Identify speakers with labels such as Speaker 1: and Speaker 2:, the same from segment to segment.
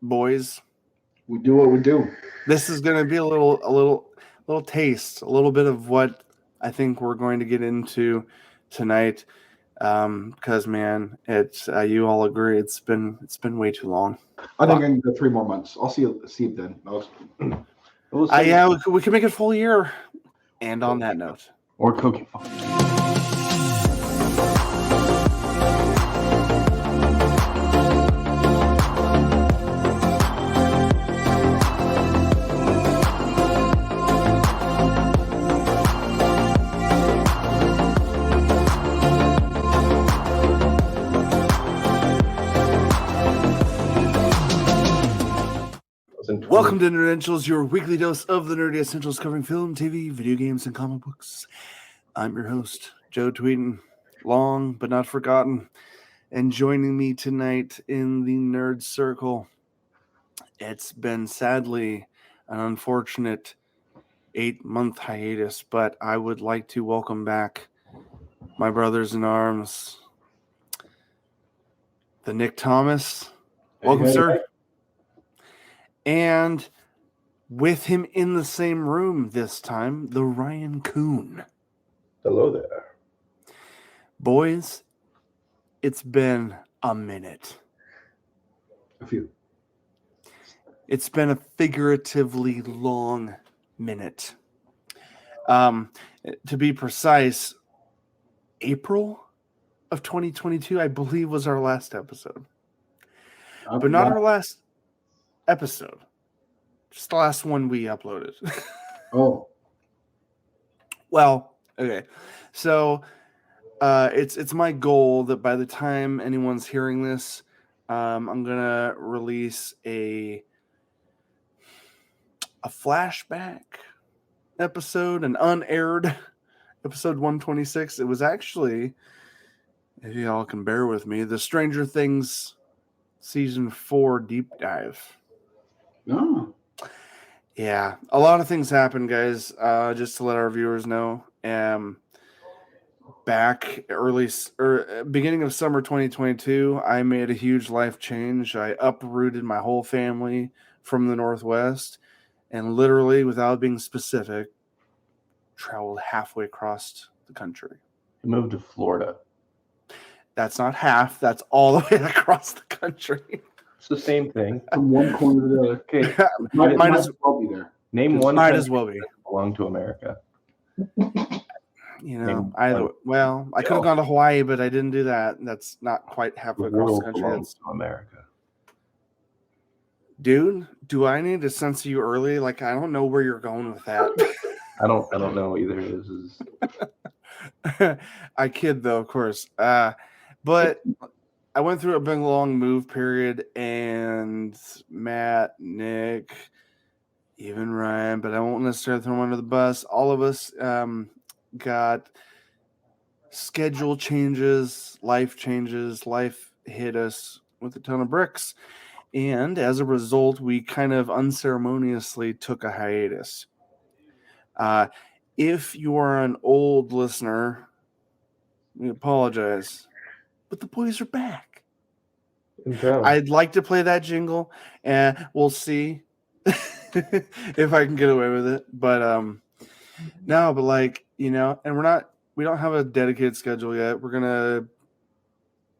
Speaker 1: boys.
Speaker 2: We do what we do.
Speaker 1: This is going to be a little taste, a little bit of what I think we're going to get into tonight. Because man, it's you all agree it's been way too long.
Speaker 2: I think I can go 3 more months. I'll see it then.
Speaker 1: Yeah, we can make it a full year. And on that note,
Speaker 3: or cooking.
Speaker 1: Welcome to Nerdentials, your weekly dose of the nerdy essentials covering film, TV, video games, and comic books. I'm your host, Joe Tweeden, long but not forgotten. And joining me tonight in the nerd circle, it's been sadly an unfortunate 8-month hiatus, but I would like to welcome back my brothers in arms, the Nick Thomas. Welcome, sir. Hey. And with him in the same room this time, the Ryan Coon.
Speaker 4: Hello there.
Speaker 1: Boys, it's been a minute.
Speaker 2: A few.
Speaker 1: It's been a figuratively long minute. To be precise, April of 2022, I believe, was our last episode. But not our last episode. Just the last one we uploaded.
Speaker 2: Oh.
Speaker 1: Well, okay. So it's my goal that by the time anyone's hearing this, I'm gonna release a flashback episode, an unaired episode 126. It was actually, if y'all can bear with me, the Stranger Things season 4 deep dive.
Speaker 2: Oh.
Speaker 1: Yeah, a lot of things happened, guys. Just to let our viewers know, back beginning of summer 2022, I made a huge life change. I uprooted my whole family from the Northwest, and literally, without being specific, traveled halfway across the country.
Speaker 3: You moved to Florida.
Speaker 1: That's not half. That's all the way across the country.
Speaker 3: It's the same thing.
Speaker 2: From one corner to the other.
Speaker 3: Okay.
Speaker 2: might as well be there.
Speaker 3: Name one
Speaker 1: might as well be.
Speaker 3: Belong to America.
Speaker 1: You know, I could have gone to Hawaii, but I didn't do that. That's not quite halfway across the country.
Speaker 3: Belongs to America.
Speaker 1: Dude, do I need to censor you early? Like, I don't know where you're going with that.
Speaker 3: I don't know either.
Speaker 1: I kid though, of course. But I went through a big long move period, and Matt, Nick, even Ryan, but I won't necessarily throw him under the bus. All of us got schedule changes, life changes. Life hit us with a ton of bricks. And as a result, we kind of unceremoniously took a hiatus. If you are an old listener, we apologize, but the boys are back.
Speaker 4: Okay.
Speaker 1: I'd like to play that jingle, and we'll see if I can get away with it. But no, but like, you know, and we don't have a dedicated schedule yet. We're gonna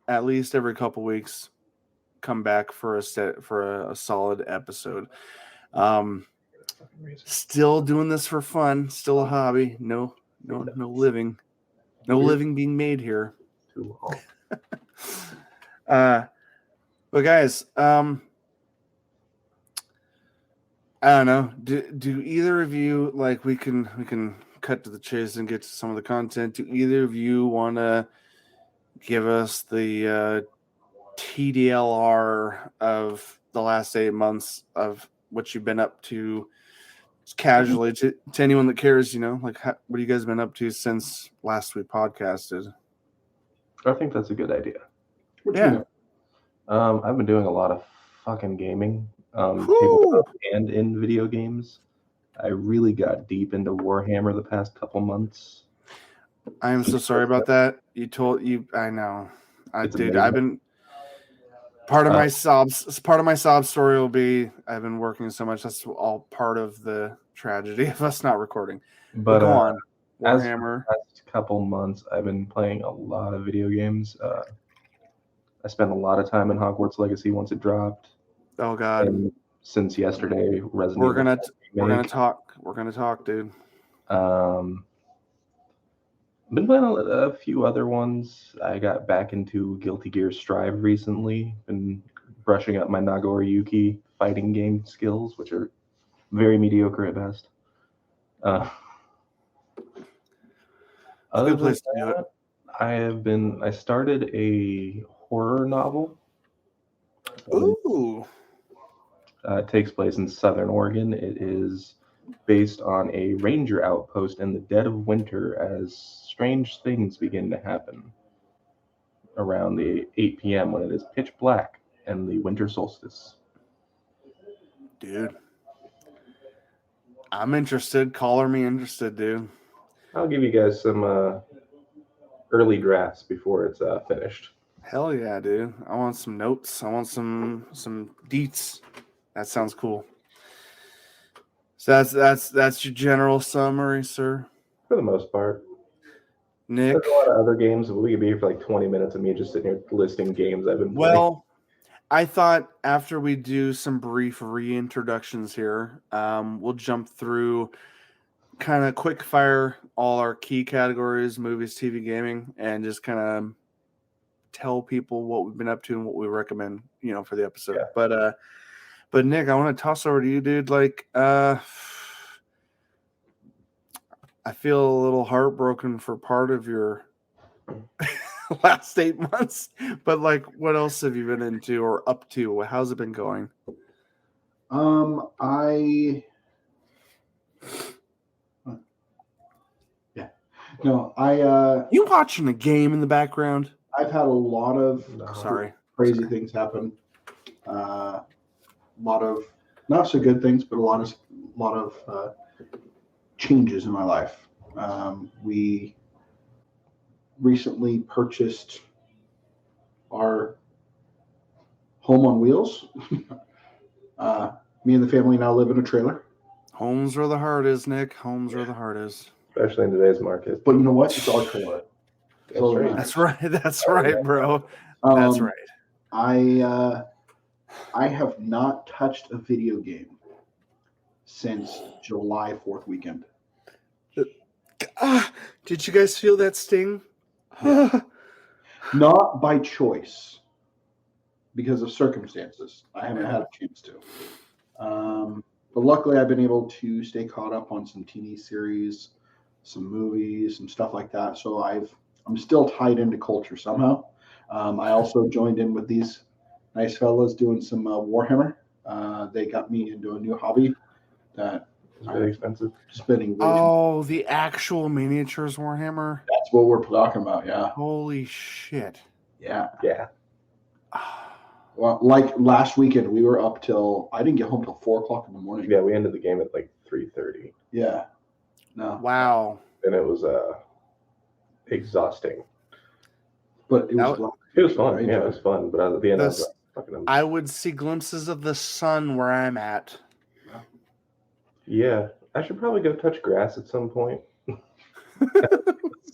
Speaker 1: at least every couple weeks come back for a solid episode. Still doing this for fun, still a hobby. No living being made here.
Speaker 4: Too long.
Speaker 1: But guys, I don't know. Do either of you, like, we can cut to the chase and get to some of the content. Do either of you want to give us the TDLR of the last 8 months of what you've been up to, casually, to anyone that cares? You know, like, what have you guys been up to since last we podcasted?
Speaker 3: I think that's a good idea.
Speaker 1: Yeah.
Speaker 3: I've been doing a lot of fucking gaming, tabletop and in video games. I really got deep into Warhammer the past couple months.
Speaker 1: I am so sorry about that. I know. Dude, I've been Part of my sob story will be I've been working so much. That's all part of the tragedy of us not recording. But go on, Warhammer.
Speaker 3: As the past couple months, I've been playing a lot of video games. I spent a lot of time in Hogwarts Legacy once it dropped.
Speaker 1: Oh God!
Speaker 3: And since yesterday, Resident
Speaker 1: We're
Speaker 3: Evil
Speaker 1: gonna talk. We're gonna talk, dude.
Speaker 3: I've been playing a few other ones. I got back into Guilty Gear Strive recently. Been brushing up my Nagoriyuki fighting game skills, which are very mediocre at best. Other
Speaker 1: Good place
Speaker 3: than
Speaker 1: to do it.
Speaker 3: that, I started a horror novel.
Speaker 1: Ooh.
Speaker 3: It takes place in Southern Oregon. It is based on a ranger outpost in the dead of winter as strange things begin to happen around the 8 p.m. when it is pitch black and the winter solstice.
Speaker 1: Dude. I'm interested. Caller me interested, dude.
Speaker 3: I'll give you guys some early drafts before it's finished.
Speaker 1: Hell yeah, dude. I want some notes. I want some deets. That sounds cool. So that's your general summary, sir.
Speaker 3: For the most part.
Speaker 1: Nick.
Speaker 3: There's a lot of other games, but we could be here for like 20 minutes of me just sitting here listing games I've been playing.
Speaker 1: Well, I thought after we do some brief reintroductions here, we'll jump through kind of quick fire all our key categories, movies, TV, gaming, and just kind of tell people what we've been up to and what we recommend, for the episode. Yeah. But Nick, I want to toss over to you, dude. Like, I feel a little heartbroken for part of your last 8 months, but like, what else have you been into or up to? How's it been going? You watching a game in the background?
Speaker 2: I've had a lot of crazy things happen. A lot of not so good things, but a lot of changes in my life. We recently purchased our home on wheels. Me and the family now live in a trailer.
Speaker 1: Homes where the heart is, Nick. Homes where the heart is.
Speaker 3: Especially in today's market.
Speaker 2: But you know what? It's our trailer.
Speaker 1: That's right. That's right, bro. That's right.
Speaker 2: I have not touched a video game since July 4th weekend.
Speaker 1: Did you guys feel that sting?
Speaker 2: Yeah. Not by choice, because of circumstances. I haven't had a chance to. But luckily, I've been able to stay caught up on some TV series, some movies, some stuff like that. So I'm still tied into culture somehow. I also joined in with these nice fellas doing some Warhammer. They got me into a new hobby that
Speaker 3: is very expensive.
Speaker 2: Spending.
Speaker 1: The actual miniatures Warhammer.
Speaker 2: That's what we're talking about. Yeah.
Speaker 1: Holy shit.
Speaker 2: Yeah.
Speaker 3: Yeah.
Speaker 2: Well, like last weekend, we were up till I didn't get home till 4:00 in the morning.
Speaker 3: Yeah, we ended the game at like 3:30.
Speaker 2: Yeah. No.
Speaker 1: Wow.
Speaker 3: And it was exhausting.
Speaker 2: But it was
Speaker 3: fun. Right? Yeah, it was fun. But at the end,
Speaker 1: I would see glimpses of the sun where I'm at.
Speaker 3: Yeah, I should probably go touch grass at some point.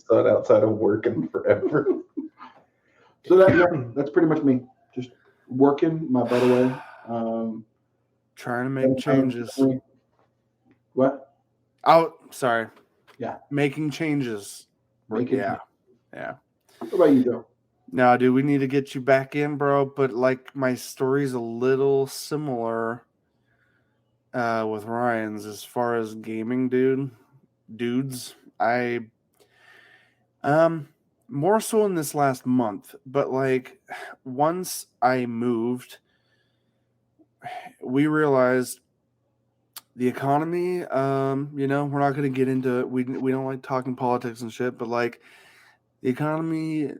Speaker 3: Sun outside of working forever.
Speaker 2: So that's pretty much me. Just working my butt away.
Speaker 1: Trying to make changes.
Speaker 2: What?
Speaker 1: Oh, sorry.
Speaker 2: Yeah.
Speaker 1: Making changes. Yeah.
Speaker 2: What about you, Joe?
Speaker 1: No, dude, we need to get you back in, bro. But like, my story's a little similar with Ryan's as far as gaming, dudes. I more so in this last month, but like once I moved, we realized the economy, we're not going to get into it. We don't like talking politics and shit, but like the economy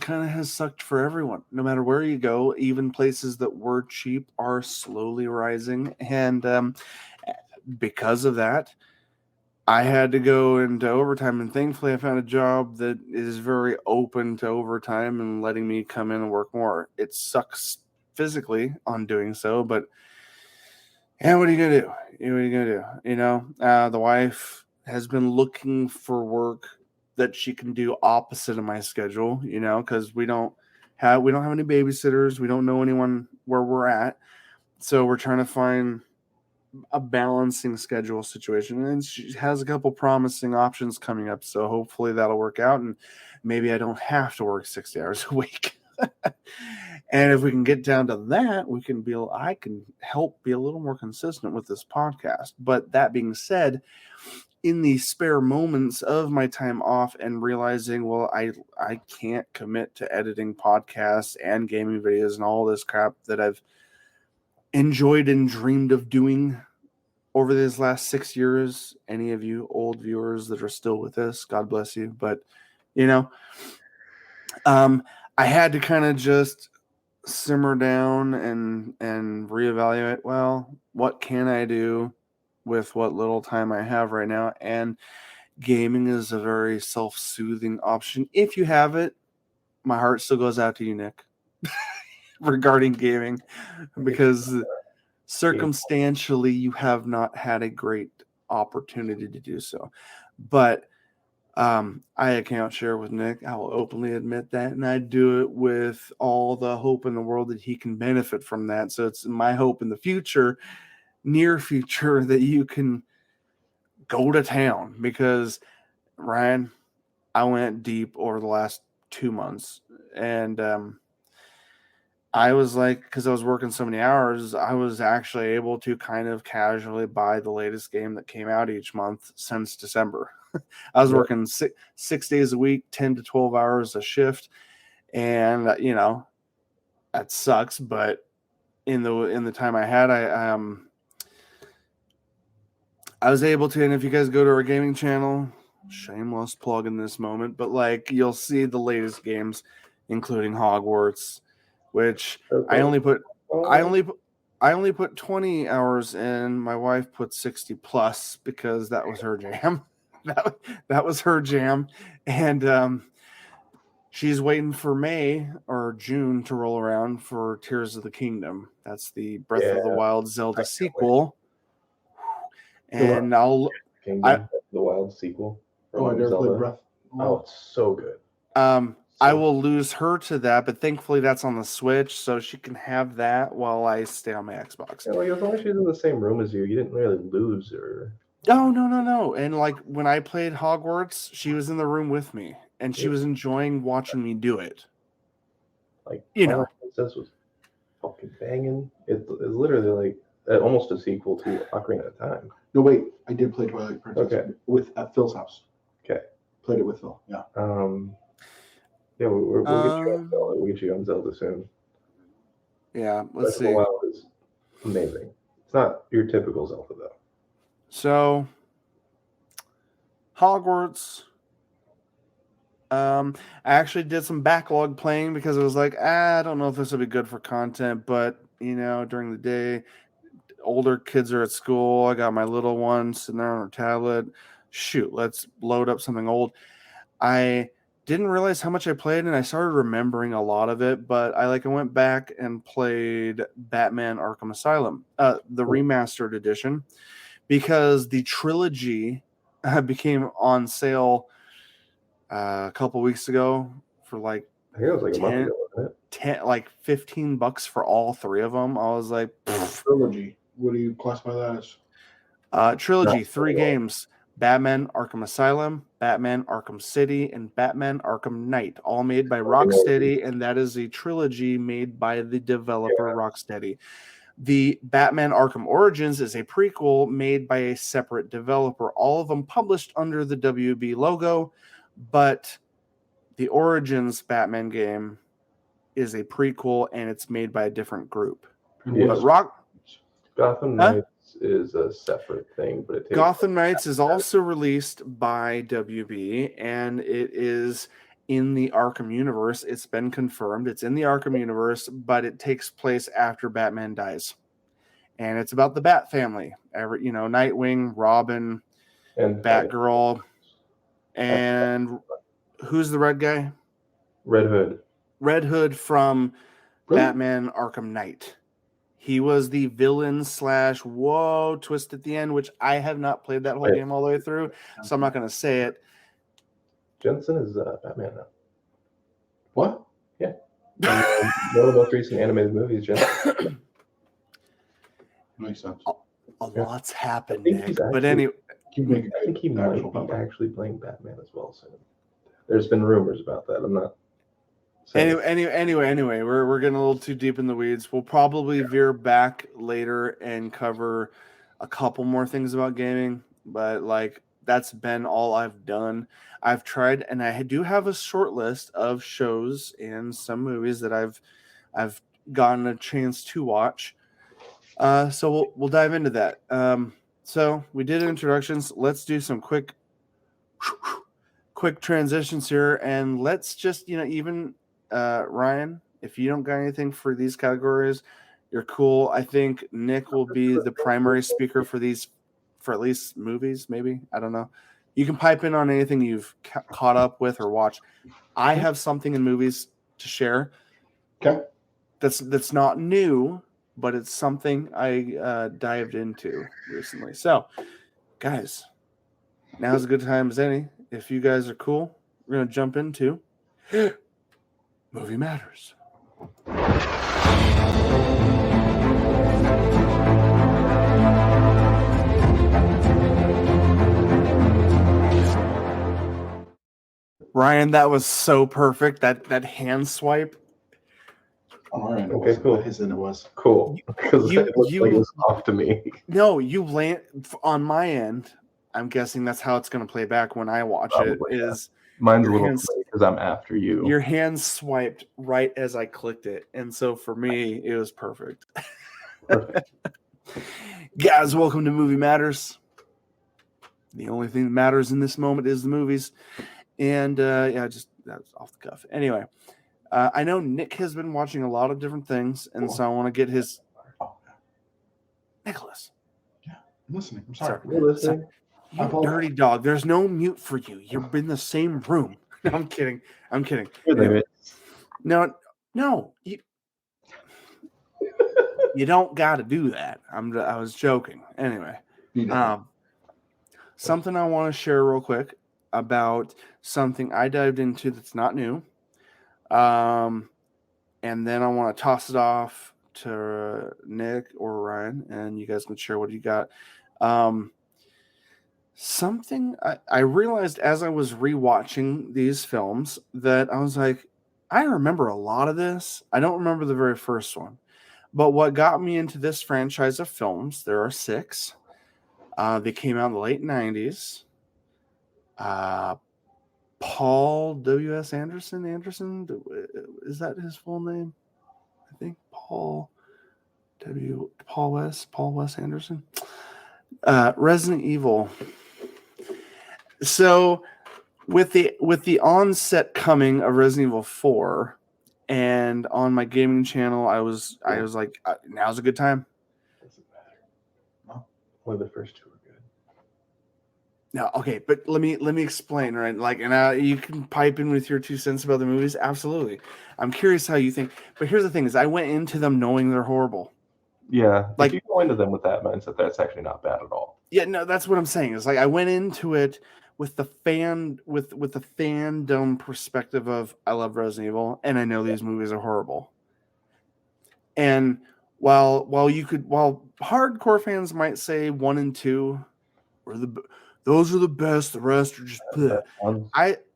Speaker 1: kind of has sucked for everyone. No matter where you go, even places that were cheap are slowly rising. And because of that, I had to go into overtime. And thankfully, I found a job that is very open to overtime and letting me come in and work more. It sucks physically on doing so, but yeah, what are you gonna do? What are you gonna do? The wife has been looking for work that she can do opposite of my schedule, because we don't have any babysitters, we don't know anyone where we're at, so we're trying to find a balancing schedule situation, and she has a couple promising options coming up, so hopefully that'll work out, and maybe I don't have to work 60 hours a week. And if we can get down to that, I can help be a little more consistent with this podcast. But that being said, in the spare moments of my time off and realizing, well, I can't commit to editing podcasts and gaming videos and all this crap that I've enjoyed and dreamed of doing over these last 6 years. Any of you old viewers that are still with us, God bless you. But, I had to kind of just simmer down and reevaluate, well, what can I do with what little time I have right now? And gaming is a very self-soothing option. If you have it, my heart still goes out to you, Nick, regarding gaming, because circumstantially you have not had a great opportunity to do so. But I can't share with Nick. I will openly admit that, and I do it with all the hope in the world that he can benefit from that. So it's my hope in the future, near future, that you can go to town, because Ryan, I went deep over the last 2 months, and I was like, because I was working so many hours, I was actually able to kind of casually buy the latest game that came out each month since December. I was working 6 days a week, 10 to 12 hours a shift. And, that sucks. But in the time I had, I was able to, and if you guys go to our gaming channel, shameless plug in this moment, but you'll see the latest games, including Hogwarts, which I only put 20 hours in. My wife put 60 plus because that was her jam. That was her jam. And she's waiting for May or June to roll around for Tears of the Kingdom. That's the Breath of the Wild Zelda sequel. And
Speaker 3: the Wild sequel.
Speaker 2: I never played Breath.
Speaker 3: Oh, it's so good.
Speaker 1: I will lose her to that, but thankfully that's on the Switch, so she can have that while I stay on my Xbox.
Speaker 3: Yeah, as long as she's in the same room as you didn't really lose her.
Speaker 1: Oh, no. And when I played Hogwarts, she was in the room with me, and she was enjoying watching me do it.
Speaker 3: Princess was fucking banging. It's literally almost a sequel to Ocarina of Time.
Speaker 2: No, wait. I did play Twilight Princess at Phil's house.
Speaker 3: Okay.
Speaker 2: Played it with Phil. Yeah.
Speaker 3: Yeah, we'll get you on Zelda. We'll get you on Zelda soon.
Speaker 1: Yeah, let's see.
Speaker 3: Breath of the Wild is amazing. It's not your typical Zelda, though.
Speaker 1: So, Hogwarts. I actually did some backlog playing because I was like, I don't know if this will be good for content, but, during the day, older kids are at school. I got my little one sitting there on her tablet. Shoot, let's load up something old. I didn't realize how much I played, and I started remembering a lot of it, but I went back and played Batman Arkham Asylum, the remastered edition, because the trilogy became on sale a couple weeks ago for
Speaker 3: I think it was a month ago, wasn't it?
Speaker 1: $15 for all three of them. I was like,
Speaker 2: trilogy. What do you classify that as?
Speaker 1: Trilogy, 3 games. Batman Arkham Asylum, Batman Arkham City, and Batman Arkham Knight, all made by Rocksteady, and that is a trilogy made by the developer Rocksteady. The Batman Arkham Origins is a prequel made by a separate developer, all of them published under the WB logo, but the Origins Batman game is a prequel, and it's made by a different group.
Speaker 3: Yes.
Speaker 1: But
Speaker 3: Gotham Knights is a separate thing, but
Speaker 1: Gotham Knights is also released by WB, and it is in the Arkham universe. It's been confirmed. It's in the Arkham universe, but it takes place after Batman dies. And it's about the Bat family. Nightwing, Robin, and Batgirl, and who's the red guy?
Speaker 3: Red Hood.
Speaker 1: Red Hood from
Speaker 2: Really?
Speaker 1: Batman Arkham Knight. He was the villain / whoa twist at the end, which I have not played that whole game all the way through, so I'm not going to say it.
Speaker 4: Jensen is Batman now.
Speaker 2: What?
Speaker 4: One of the most recent animated movies, Jensen.
Speaker 2: Makes sense.
Speaker 1: A lot's happened,
Speaker 4: I think
Speaker 1: Nick.
Speaker 4: he's
Speaker 1: But
Speaker 4: actually-
Speaker 1: anyway,
Speaker 2: Keep making
Speaker 4: I think he might
Speaker 2: actual
Speaker 4: be
Speaker 2: Batman.
Speaker 4: actually playing Batman as well soon. There's been rumors about that. I'm not saying
Speaker 1: anyway, we're getting a little too deep in the weeds. We'll probably veer back later and cover a couple more things about gaming, but like that's been all I've done. I've tried, and I do have a short list of shows and some movies that I've gotten a chance to watch. So we'll dive into that. So we did introductions. Let's do some quick transitions here, and let's just even Ryan, if you don't got anything for these categories, you're cool. I think Nick will be the primary speaker for these, for at least movies. Maybe, I don't know. You can pipe in on anything you've caught up with or watched. I have something in movies to share.
Speaker 2: Okay.
Speaker 1: That's not new, but it's something I dived into recently. So, guys, now's a good time as any. If you guys are cool, we're going to jump into Movie Matters. Ryan, that was so perfect. That hand swipe.
Speaker 2: On our end, it
Speaker 4: Okay,
Speaker 2: wasn't,
Speaker 4: cool.
Speaker 2: but his end it was.
Speaker 4: cool because
Speaker 1: You-
Speaker 4: it looks
Speaker 1: you-
Speaker 4: like it was off to me.
Speaker 1: No, you land on my end. I'm guessing that's how it's going to play back when I watch
Speaker 4: Probably,
Speaker 1: it.
Speaker 4: yeah.
Speaker 1: Is
Speaker 4: Mine's
Speaker 1: Your
Speaker 4: a little
Speaker 1: hands-
Speaker 4: because I'm after you.
Speaker 1: your hand swiped right as I clicked it, and so for me, it was perfect.
Speaker 4: Perfect.
Speaker 1: Guys, welcome to Movie Matters. The only thing that matters in this moment is the movies. And just that's off the cuff. Anyway, I know Nick has been watching a lot of different things, and so I want to get his
Speaker 2: Oh,
Speaker 1: Nicholas.
Speaker 2: I'm listening. I'm sorry.
Speaker 1: Sorry.
Speaker 4: You're listening?
Speaker 1: You
Speaker 2: I apologize.
Speaker 1: dirty dog. There's no mute for you. You're in the same room. No, I'm kidding.
Speaker 4: Here,
Speaker 1: Anyway,
Speaker 4: David.
Speaker 1: no. You don't got to do that. I was joking. Anyway,
Speaker 2: You know.
Speaker 1: something I want to share real quick about something I dived into that's not new. And then I want to toss it off to Nick or Ryan, and you guys can share what you got. Something I realized as I was rewatching these films that I was like, I remember a lot of this. I don't remember the very first one. But what got me into this franchise of films, there are 6. They came out in the late 90s. Paul W.S. Anderson, is that his full name? I think Paul Wes Anderson. Resident Evil. So with the onset coming of Resident Evil 4, and on my gaming channel, I was like, now's a good time.
Speaker 4: Doesn't matter. No. Only the first 2 are good.
Speaker 1: No, okay, but let me explain, right? Like, and you can pipe in with your 2 cents about the movies. Absolutely, I'm curious how you think. But here's the thing: is I went into them knowing they're horrible.
Speaker 4: Yeah,
Speaker 1: Like-
Speaker 4: if you go into them with that mindset, that's actually not bad at all.
Speaker 1: Yeah, no, that's what I'm saying. It's like I went into it with the fandom perspective of I love Resident Evil, and I know these movies are horrible. And while hardcore fans might say 1 and 2 are those are the best, the rest are just bleh.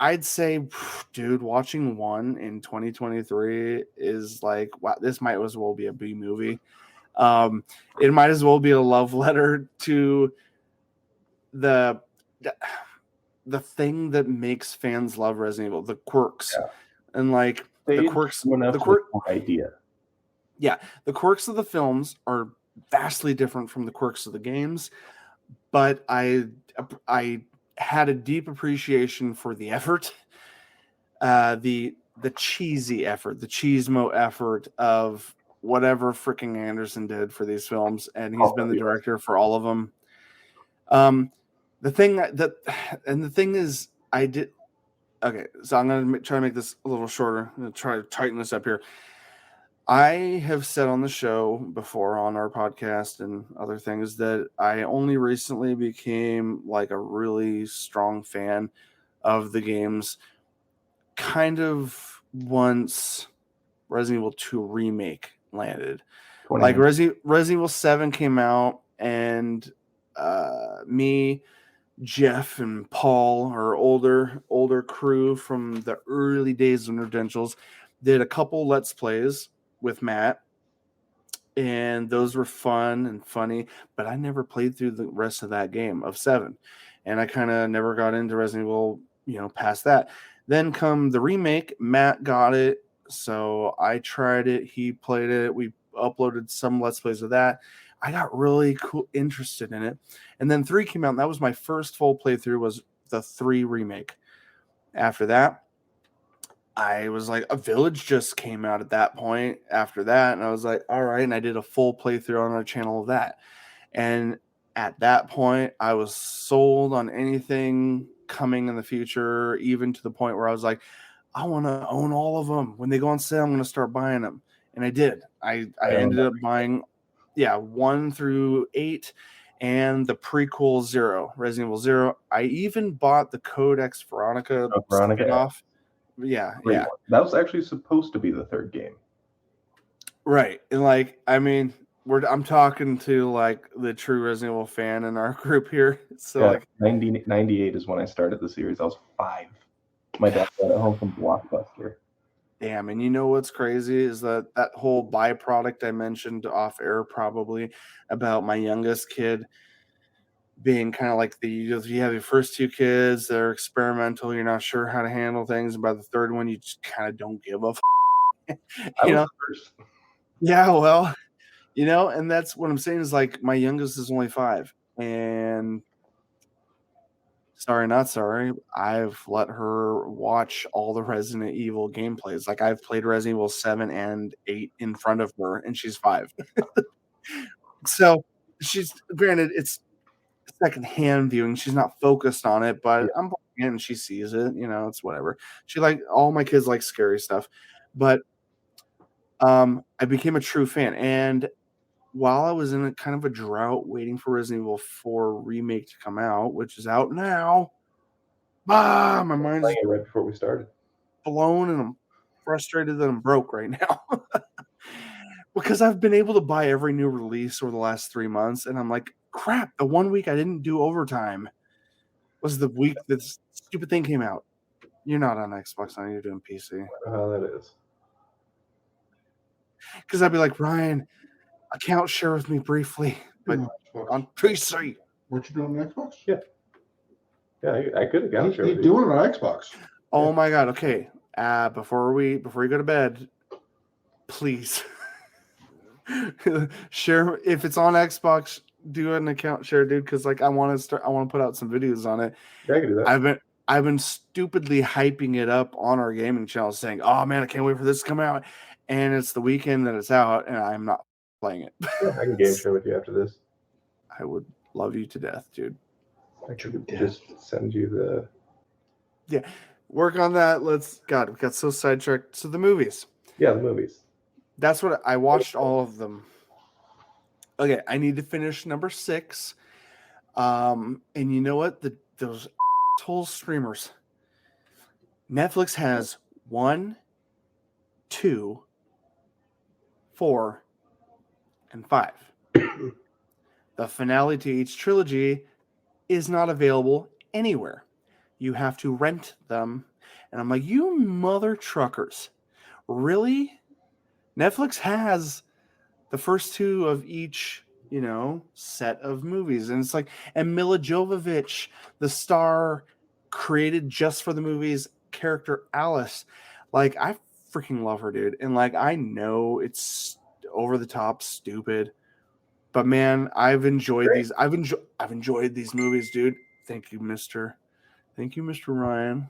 Speaker 1: I'd say, dude, watching 1 in 2023 is like, wow, this might as well be a B movie. It might as well be a love letter to the thing that makes fans love Resident Evil, the quirks, and like the quirks.
Speaker 4: Idea.
Speaker 1: Yeah, the quirks of the films are vastly different from the quirks of the games, but I had a deep appreciation for the effort, the cheesy effort, the cheesemo effort of whatever freaking Anderson did for these films, and he's been the director for all of them. The thing is, I did. Okay, so I'm gonna try to make this a little shorter. I'm gonna try to tighten this up here. I have said on the show before on our podcast and other things that I only recently became like a really strong fan of the games kind of once Resident Evil 2 Remake landed. Like
Speaker 3: 2019.
Speaker 1: Resident Evil 7 came out, and me, Jeff, and Paul, our older crew from the early days of Nerdentials, did a couple Let's Plays with Matt, and those were fun and funny, but I never played through the rest of that game of 7, and I kind of never got into Resident Evil, past that. Then come the remake, Matt got it, so I tried it, he played it, we uploaded some Let's Plays of that. I got really interested in it, and then 3 came out, and that was my first full playthrough, was the 3 remake. After that, I was like, a Village just came out at that point after that. And I was like, all right. And I did a full playthrough on our channel of that. And at that point, I was sold on anything coming in the future, even to the point where I was like, I want to own all of them. When they go on sale, I'm going to start buying them. And I did. I ended up buying, 1 through 8 and the prequel 0, Resident Evil 0. I even bought the Codex Veronica spin-off. Yeah.
Speaker 3: That was actually supposed to be the 3rd game.
Speaker 1: Right. And like, I mean, I'm talking to like the true Resident Evil fan in our group here. So like
Speaker 3: 1998 is when I started the series. I was 5. My dad got it home from Blockbuster.
Speaker 1: Damn, and you know what's crazy is that whole byproduct I mentioned off air probably about my youngest kid being kind of like you have your first 2 kids, they're experimental, you're not sure how to handle things, and by the 3rd one you just kind of don't give a you know.
Speaker 3: First.
Speaker 1: Yeah, well, and that's what I'm saying is like my youngest is only 5, and sorry, not sorry, I've let her watch all the Resident Evil gameplays. Like I've played Resident Evil 7 and 8 in front of her, and she's 5. So she's, granted, it's secondhand viewing. She's not focused on it, but I'm playing it and she sees it. It's whatever. She all my kids like scary stuff, but I became a true fan. And while I was in a kind of a drought waiting for Resident Evil 4 remake to come out, which is out now, my mind's
Speaker 4: right before we started,
Speaker 1: blown, and I'm frustrated that I'm broke right now. Because I've been able to buy every new release over the last 3 months, and I'm like, crap, the 1 week I didn't do overtime was the week this stupid thing came out. You're not on Xbox now, you're doing PC.
Speaker 4: I don't know how that is.
Speaker 1: Because I'd be like, Ryan, account share with me briefly, but on PC.
Speaker 2: Weren't you doing on Xbox?
Speaker 4: Yeah, I could account share.
Speaker 2: He's doing it on Xbox.
Speaker 1: Oh my god, okay. Before you go to bed, please share if it's on Xbox. Do an account share, dude, because like I want to put out some videos on it.
Speaker 4: Yeah, I can do that.
Speaker 1: I've been stupidly hyping it up on our gaming channel, saying, "Oh man, I can't wait for this to come out," and it's the weekend that it's out, and I'm not playing it.
Speaker 4: Yeah, I can game share with you after this.
Speaker 1: I would love you to death, dude.
Speaker 4: I could just send you the.
Speaker 1: Work on that. We got so sidetracked. So the movies.
Speaker 4: Yeah, the movies.
Speaker 1: That's what I watched, all of them. Okay, I need to finish number 6. And you know what? Those whole streamers. Netflix has 1, 2, 4, and 5. The finale to each trilogy is not available anywhere. You have to rent them. And I'm like, you mother truckers. Really? Netflix has the first 2 of each, set of movies. And it's like, and Mila Jovovich, the star created just for the movies character Alice. Like, I freaking love her, dude. And like, I know it's over the top stupid, but man, I've enjoyed these. I've enjoyed these movies, dude. Thank you, Mr. Ryan.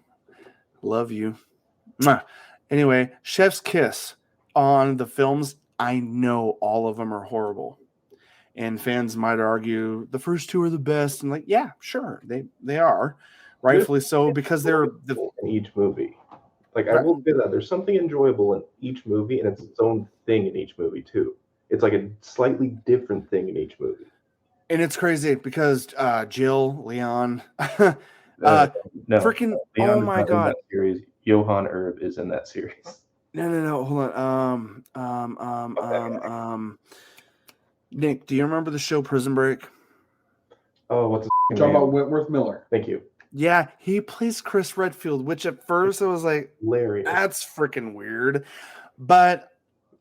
Speaker 1: Love you. Mwah. Anyway, Chef's Kiss on the films. I know all of them are horrible, and fans might argue the first 2 are the best. And like, yeah, sure, they are, rightfully so, because they're
Speaker 4: in each movie. Like, I will say that there's something enjoyable in each movie, and it's its own thing in each movie too. It's like a slightly different thing in each movie.
Speaker 1: And it's crazy because Jill, Leon,
Speaker 3: No,
Speaker 1: freaking,
Speaker 3: Leon
Speaker 1: oh
Speaker 3: is
Speaker 1: my
Speaker 3: not in
Speaker 1: god.
Speaker 3: that series. Johann Herb is in that series.
Speaker 1: No, hold on. Nick, do you remember the show Prison Break?
Speaker 4: Oh, what's his
Speaker 2: Talking
Speaker 4: name?
Speaker 2: about Wentworth Miller.
Speaker 4: Thank you.
Speaker 1: Yeah, he plays Chris Redfield, which at first I was like,
Speaker 4: Hilarious.
Speaker 1: that's freaking weird. But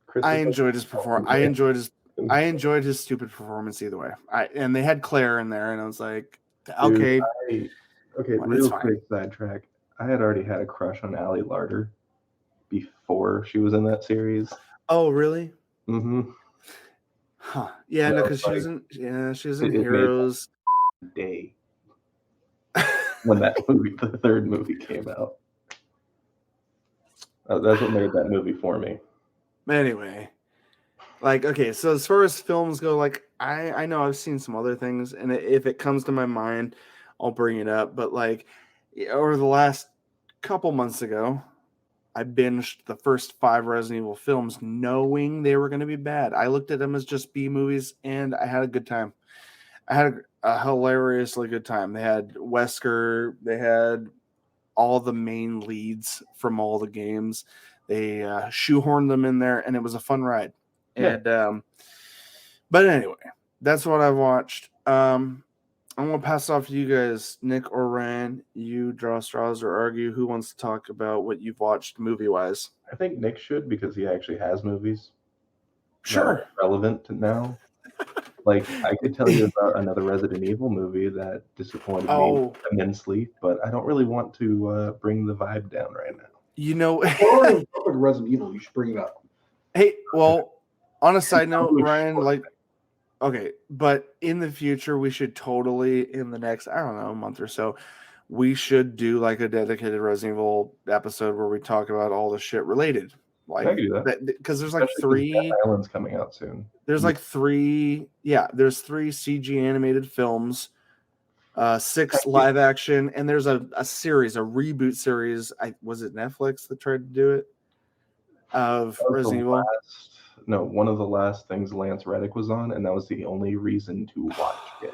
Speaker 4: Chris
Speaker 1: I
Speaker 4: is
Speaker 1: enjoyed his performance. I enjoyed his stupid performance either way. And they had Claire in there, and I was like, okay,
Speaker 3: Dude, okay,
Speaker 1: well,
Speaker 3: real
Speaker 1: it's fine.
Speaker 3: quick sidetrack. I had already had a crush on Allie Larder before she was in that series.
Speaker 1: Oh, really?
Speaker 3: Mm-hmm.
Speaker 1: Huh. Yeah,
Speaker 3: So,
Speaker 1: no, because
Speaker 3: like,
Speaker 1: she was in
Speaker 3: it made
Speaker 1: Heroes.
Speaker 3: day when that movie, the third movie, came out. That's what made that movie for me.
Speaker 1: Anyway, like, okay, so as far as films go, like, I know I've seen some other things, and if it comes to my mind, I'll bring it up. But like, over the last couple months ago, I binged the first 5 Resident Evil films, knowing they were going to be bad. I looked at them as just B movies, and I had a good time. I had a hilariously good time. They had Wesker, they had all the main leads from all the games. They shoehorned them in there, and it was a fun ride.
Speaker 3: Yeah.
Speaker 1: And but anyway, that's what I watched. I'm gonna pass it off to you guys, Nick or Ryan. You draw straws or argue. Who wants to talk about what you've watched movie wise?
Speaker 3: I think Nick should because he actually has movies that
Speaker 1: Sure.
Speaker 3: are relevant now. Like, I could tell you about another Resident Evil movie that disappointed me immensely, but I don't really want to bring the vibe down right now.
Speaker 1: You know,
Speaker 2: Resident Evil, you should bring it up.
Speaker 1: Hey, well, on a side note, Ryan, like, okay, but in the future, we should totally, in the next, I don't know, month or so, we should do like a dedicated Resident Evil episode where we talk about all the shit related. Like,
Speaker 3: I can do that.
Speaker 1: Because there's like
Speaker 3: Especially 'cause
Speaker 1: three.
Speaker 3: Dead Island's coming out soon.
Speaker 1: There's like 3. Yeah, there's 3 CG animated films, 6 live action, and there's a series, a reboot series. Was it Netflix that tried to do it? Of Resident Evil.
Speaker 3: One of the last things Lance Reddick was on, and that was the only reason to watch it.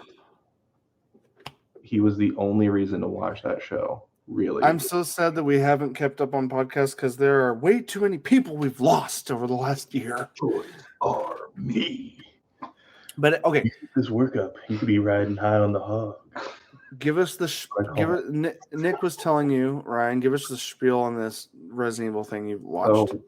Speaker 3: He was the only reason to watch that show. Really.
Speaker 1: I'm so sad that we haven't kept up on podcasts because there are way too many people we've lost over the last year.
Speaker 2: Choice are me.
Speaker 1: But okay,
Speaker 3: this workup. You could be riding high on the hog.
Speaker 1: Give us the Nick was telling you, Ryan. Give us the spiel on this Resident Evil thing you've watched.
Speaker 3: So,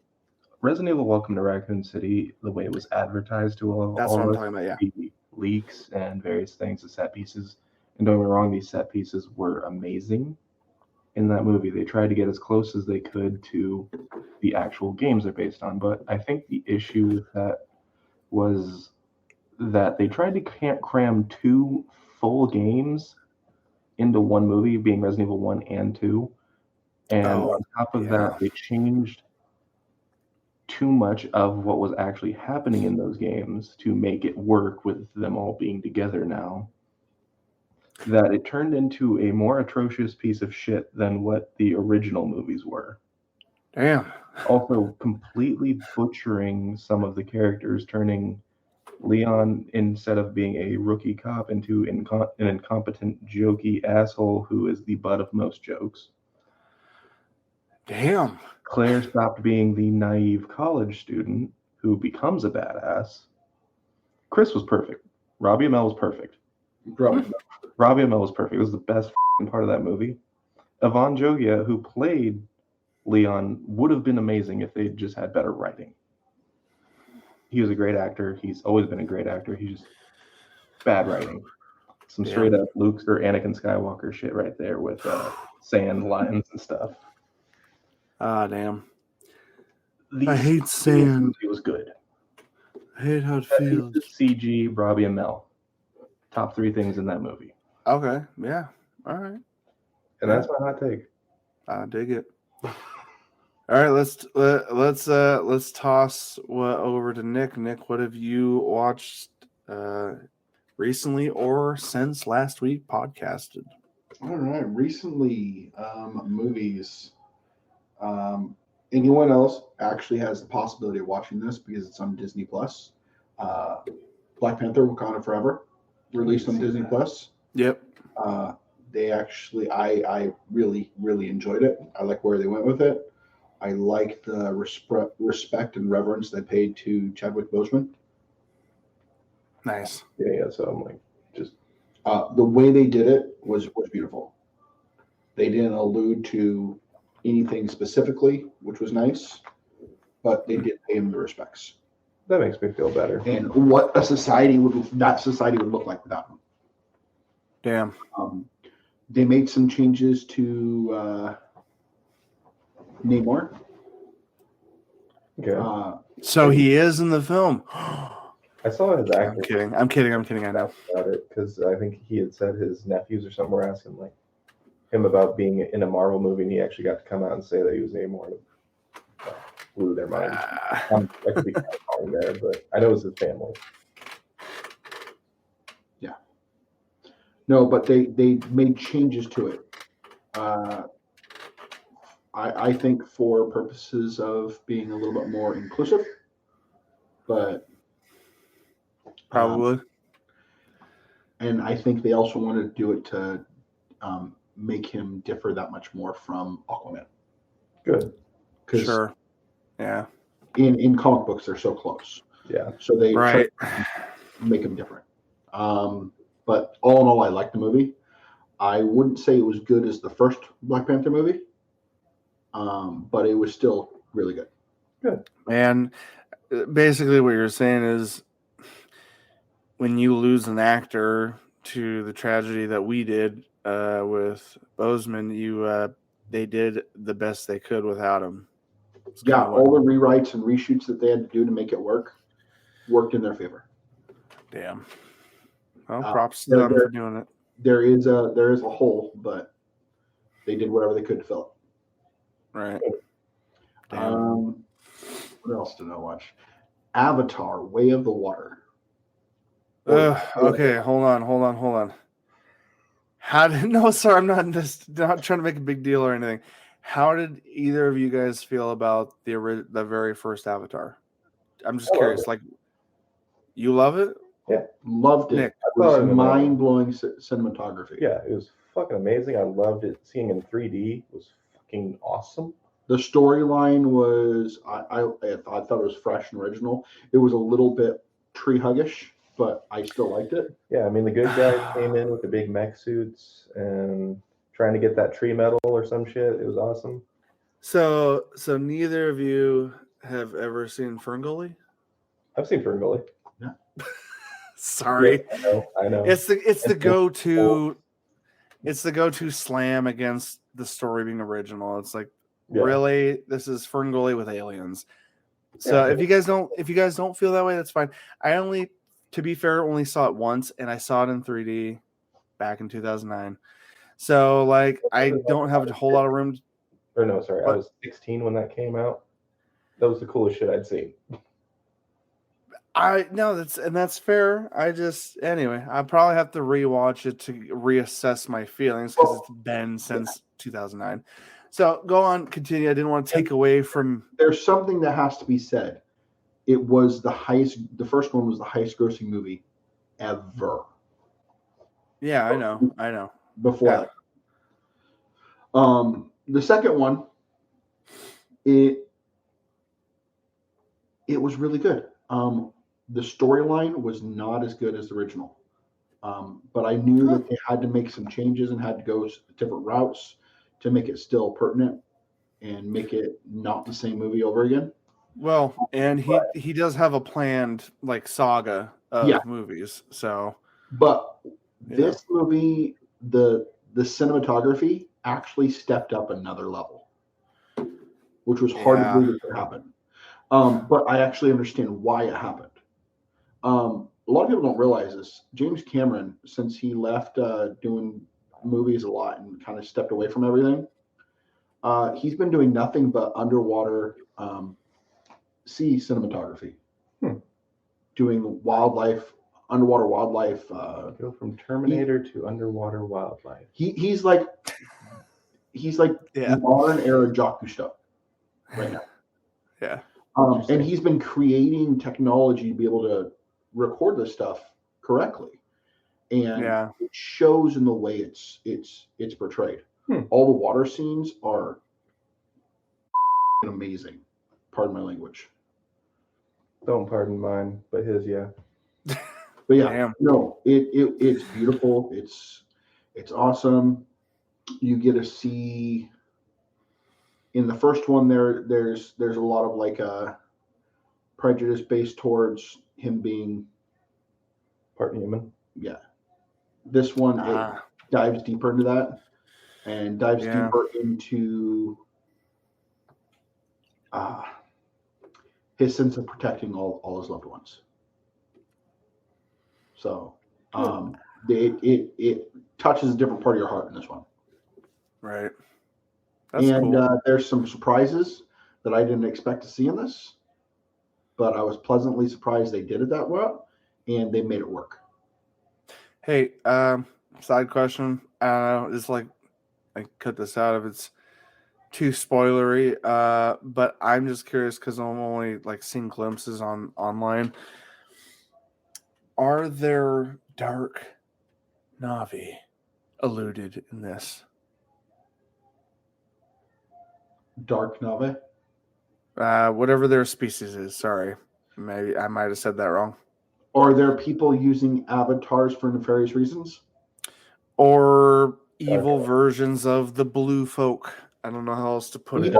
Speaker 3: Resident Evil: Welcome to Raccoon City, the way it was advertised to all
Speaker 1: That's
Speaker 3: all
Speaker 1: what I'm
Speaker 3: of us,
Speaker 1: talking about. Yeah,
Speaker 3: the leaks and various things, the set pieces. And don't get me wrong, these set pieces were amazing in that movie. They tried to get as close as they could to the actual games they're based on. But I think the issue with that was that they tried to cram 2 full games into one movie, being Resident Evil 1 and 2. And on top of that, they changed too much of what was actually happening in those games to make it work with them all being together now, that it turned into a more atrocious piece of shit than what the original movies were.
Speaker 1: Damn.
Speaker 3: Also, completely butchering some of the characters, turning Leon, instead of being a rookie cop, into an incompetent, jokey asshole who is the butt of most jokes.
Speaker 1: Damn.
Speaker 3: Claire stopped being the naive college student who becomes a badass. Chris was perfect. Robbie Amell was perfect. Robbie Amell was perfect. It was the best part of that movie. Yvonne Jogia, who played Leon, would have been amazing if they just had better writing. He was a great actor. He's always been a great actor. He's just bad writing. Some straight up Luke or Anakin Skywalker shit right there with sand lines and stuff.
Speaker 1: Ah, damn. I hate sand.
Speaker 3: It was good.
Speaker 1: I hate how it feels.
Speaker 3: CG, Robbie Amell. Top 3 things in that movie.
Speaker 1: Okay. Yeah. All right.
Speaker 3: And that's my hot take.
Speaker 1: I dig it. All right, let's toss over to Nick. Nick, what have you watched recently or since last week podcasted?
Speaker 2: All right, recently movies. Anyone else actually has the possibility of watching this because it's on Disney Plus. Black Panther: Wakanda Forever, released on Disney Plus.
Speaker 1: Yep.
Speaker 2: They actually, I really, really enjoyed it. I like where they went with it. I like the respect and reverence they paid to Chadwick Boseman.
Speaker 1: Nice.
Speaker 4: Yeah. So I'm like, just
Speaker 2: the way they did it was beautiful. They didn't allude to anything specifically, which was nice, but they did pay him the respects.
Speaker 4: that makes me feel better.
Speaker 2: And what that society would look like without him.
Speaker 1: Damn.
Speaker 2: They made some changes to Namor.
Speaker 4: Okay.
Speaker 1: So he is in the film.
Speaker 4: I saw his actor.
Speaker 1: I'm kidding. I know.
Speaker 4: About it because I think he had said his nephews or something were asking like him about being in a Marvel movie, and he actually got to come out and say that he was Namor. And it blew their mind. I could be kind of wrong there, but I know it's his family.
Speaker 2: Yeah. No, but they made changes to it. I think for purposes of being a little bit more inclusive, but
Speaker 1: Probably.
Speaker 2: and I think they also wanted to do it to make him differ that much more from Aquaman.
Speaker 4: Good.
Speaker 1: Sure. Yeah.
Speaker 2: In comic books, they're so close.
Speaker 4: Yeah.
Speaker 2: So they
Speaker 1: Right.
Speaker 2: make him different. But all in all, I liked the movie. I wouldn't say it was good as the first Black Panther movie, but it was still really good.
Speaker 4: Good.
Speaker 1: And basically what you're saying is when you lose an actor to the tragedy that we did with Boseman, they did the best they could without him.
Speaker 2: Yeah, all the rewrites and reshoots that they had to do to make it worked in their favor.
Speaker 1: Damn. Well, props to them for doing it.
Speaker 2: There is a hole, but they did whatever they could to fill it.
Speaker 1: Right.
Speaker 2: What else did I watch? Avatar: Way of the Water.
Speaker 1: Okay, hold on. Sorry, I'm not trying to make a big deal or anything. How did either of you guys feel about the very first Avatar? I'm just curious. Like, you love it?
Speaker 4: Yeah,
Speaker 2: loved it.
Speaker 1: Nick,
Speaker 2: it was mind-blowing cinematography.
Speaker 4: Yeah, it was fucking amazing. I loved it. Seeing in 3D was fucking awesome.
Speaker 2: The storyline was, I thought it was fresh and original. It was a little bit tree huggish, but I still liked it.
Speaker 4: Yeah, I mean, the good guys came in with the big mech suits and trying to get that tree metal or some shit. It was awesome.
Speaker 1: So neither of you have ever seen Ferngully?
Speaker 4: I've seen Ferngully.
Speaker 2: Yeah.
Speaker 1: Sorry.
Speaker 4: Yeah, I know.
Speaker 1: It's the go-to slam against the story being original. It's like, really, this is Ferngully with aliens. So if you guys don't feel that way, that's fine. To be fair, only saw it once, and I saw it in 3D back in 2009. So like, I don't have a whole lot of room.
Speaker 4: I was 16 when that came out. That was the coolest shit I'd seen.
Speaker 1: That's fair. I probably have to rewatch it to reassess my feelings because it's been since 2009. So go on, continue. I didn't want to take away from.
Speaker 2: There's something that has to be said. It was the first one was the highest grossing movie ever.
Speaker 1: Yeah, I know.
Speaker 2: Before that. The second one, it was really good. The storyline was not as good as the original. But I knew that they had to make some changes and had to go different routes to make it still pertinent and make it not the same movie over again. Well,
Speaker 1: and he does have a planned like saga of movies. So,
Speaker 2: but this movie, the cinematography actually stepped up another level, which was hard to believe it could happen. But I actually understand why it happened. A lot of people don't realize this. James Cameron, since he left doing movies a lot and kind of stepped away from everything, he's been doing nothing but underwater sea cinematography, doing underwater wildlife.
Speaker 4: Go from Terminator to underwater wildlife.
Speaker 2: He's like modern era Jacques Cousteau. right now.
Speaker 1: Yeah.
Speaker 2: And he's been creating technology to be able to record this stuff correctly, and it shows in the way it's portrayed. All the water scenes are amazing. Pardon my language.
Speaker 4: Don't pardon mine, but his, yeah.
Speaker 2: But yeah, no, it's beautiful. It's awesome. You get to see in the first one there's a lot of like prejudice based towards him being
Speaker 4: part human.
Speaker 2: Yeah. This one it dives deeper into that and dives deeper into his sense of protecting all his loved ones. So it touches a different part of your heart in this one.
Speaker 1: Right. That's
Speaker 2: and
Speaker 1: cool.
Speaker 2: There's some surprises that I didn't expect to see in this, but I was pleasantly surprised they did it that well, and they made it work.
Speaker 1: Hey, side question. It's like I cut this out if it's too spoilery. But I'm just curious because I'm only like seeing glimpses online. Are there dark Na'vi alluded in this?
Speaker 2: Dark Na'vi?
Speaker 1: Whatever their species is. Sorry, maybe I might have said that wrong.
Speaker 2: Are there people using avatars for nefarious reasons?
Speaker 1: Or evil versions of the blue folk? I don't know how else to put it.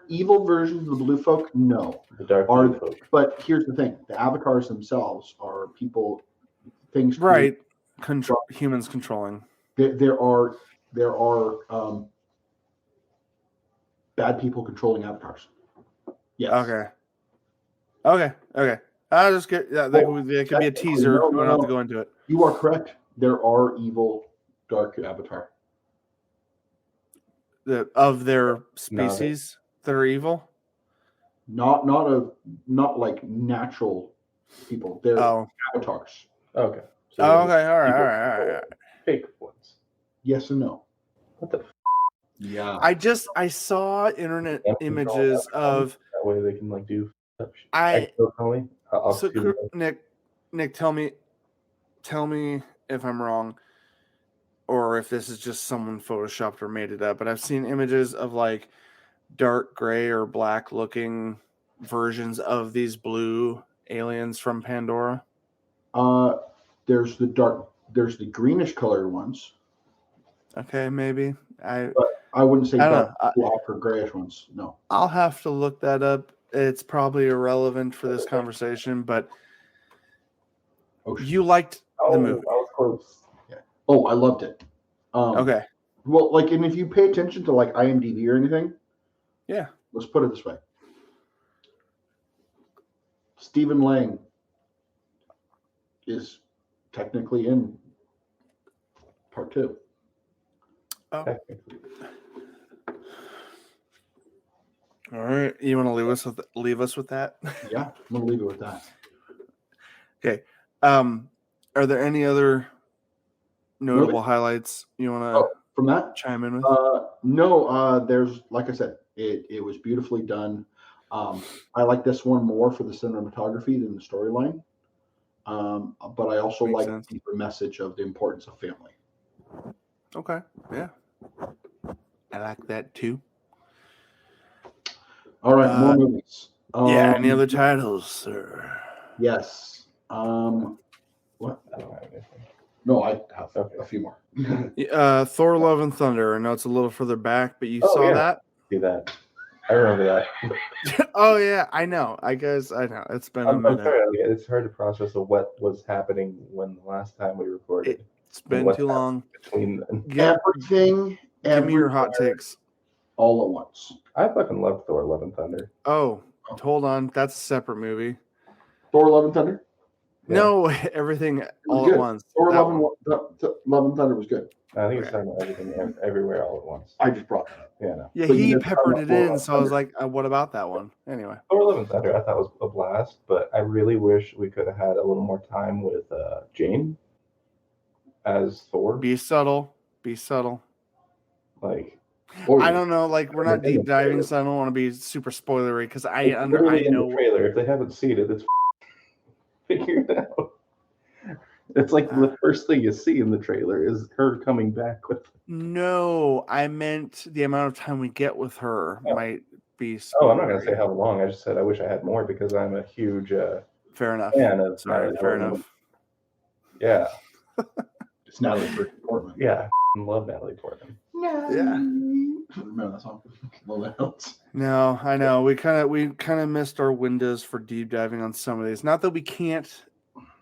Speaker 2: Evil versions of the blue folk? No.
Speaker 4: The dark blue folk.
Speaker 2: But here's the thing: the avatars themselves are people, things.
Speaker 1: Right. Humans controlling.
Speaker 2: There are bad people controlling avatars. Yes.
Speaker 1: Okay. I'll just get it could be a teaser. We don't have to go into it.
Speaker 2: You are correct. There are evil dark avatar.
Speaker 1: Of their species that are evil?
Speaker 2: Not like natural people. They're avatars.
Speaker 4: Okay.
Speaker 1: So all right.
Speaker 4: Fake ones.
Speaker 2: Yes and no.
Speaker 4: What the?
Speaker 2: Yeah.
Speaker 1: I saw internet images of
Speaker 4: that way they can like do.
Speaker 1: Nick, tell me if I'm wrong, or if this is just someone photoshopped or made it up. But I've seen images of like dark gray or black looking versions of these blue aliens from Pandora.
Speaker 2: There's the greenish colored ones.
Speaker 1: Okay, maybe.
Speaker 2: But I wouldn't say black or grayish ones. No.
Speaker 1: I'll have to look that up. It's probably irrelevant for this conversation, but you liked the movie.
Speaker 4: I was close.
Speaker 2: Yeah. Oh, I loved it.
Speaker 1: Okay.
Speaker 2: Well, like, and if you pay attention to like IMDb or anything,
Speaker 1: yeah.
Speaker 2: Let's put it this way: Stephen Lang is technically in part 2.
Speaker 1: Oh. All right. You want to leave us with that?
Speaker 2: Yeah, I'm gonna leave it with that.
Speaker 1: Okay. Are there any other notable highlights you want to
Speaker 2: from that
Speaker 1: chime in with?
Speaker 2: No. There's, like I said, it was beautifully done. I like this one more for the cinematography than the storyline. But I also like the deeper message of the importance of family.
Speaker 1: Okay. Yeah. I like that too.
Speaker 2: All right, more movies.
Speaker 1: Any other titles, sir?
Speaker 2: Yes. What?
Speaker 4: I don't have anything.
Speaker 2: No, I have a few more.
Speaker 1: Thor: Love and Thunder. I know it's a little further back, but you saw that?
Speaker 4: See that? I remember that.
Speaker 1: Oh yeah, I know. I know. It's been a minute.
Speaker 4: It's hard to process what was happening when the last time we recorded.
Speaker 1: It's been too long.
Speaker 4: Between
Speaker 2: everything.
Speaker 1: Give me your hot takes.
Speaker 2: All at once.
Speaker 4: I fucking loved Thor: Love and Thunder.
Speaker 1: Oh, hold on. That's a separate movie.
Speaker 2: Thor: Love and Thunder?
Speaker 1: Yeah. No, everything all at once.
Speaker 2: Thor: Love and Thunder was good.
Speaker 4: I think it's talking about everything everywhere all at once.
Speaker 2: I just brought that up.
Speaker 4: Yeah, no.
Speaker 1: Yeah, he peppered it in, so I was like, what about that one? Anyway.
Speaker 4: Thor: Love and Thunder, I thought was a blast, but I really wish we could have had a little more time with Jane as Thor.
Speaker 1: Be subtle.
Speaker 4: Like,
Speaker 2: Spoiler.
Speaker 1: I don't know. Like we're not
Speaker 3: In the
Speaker 1: deep diving,
Speaker 3: trailer.
Speaker 1: so I don't want to be super spoilery because I
Speaker 3: It's literally in
Speaker 1: know.
Speaker 3: the trailer. If they haven't seen it, it's figure it out. It's like the first thing you see in the trailer is her coming back with.
Speaker 1: No, I meant the amount of time we get with her might be spoilery.
Speaker 3: Oh, I'm not gonna say how long. I just said I wish I had more because I'm a huge
Speaker 1: Fair enough.
Speaker 3: fan of
Speaker 1: Sorry,
Speaker 3: Natalie
Speaker 1: fair
Speaker 3: Portman.
Speaker 1: enough.
Speaker 3: Yeah,
Speaker 2: It's Natalie Portman.
Speaker 3: yeah, I love Natalie Portman.
Speaker 1: Yeah.
Speaker 2: Remember that song? Love that else.
Speaker 1: No, I know. We kind of missed our windows for deep diving on some of these. Not that we can't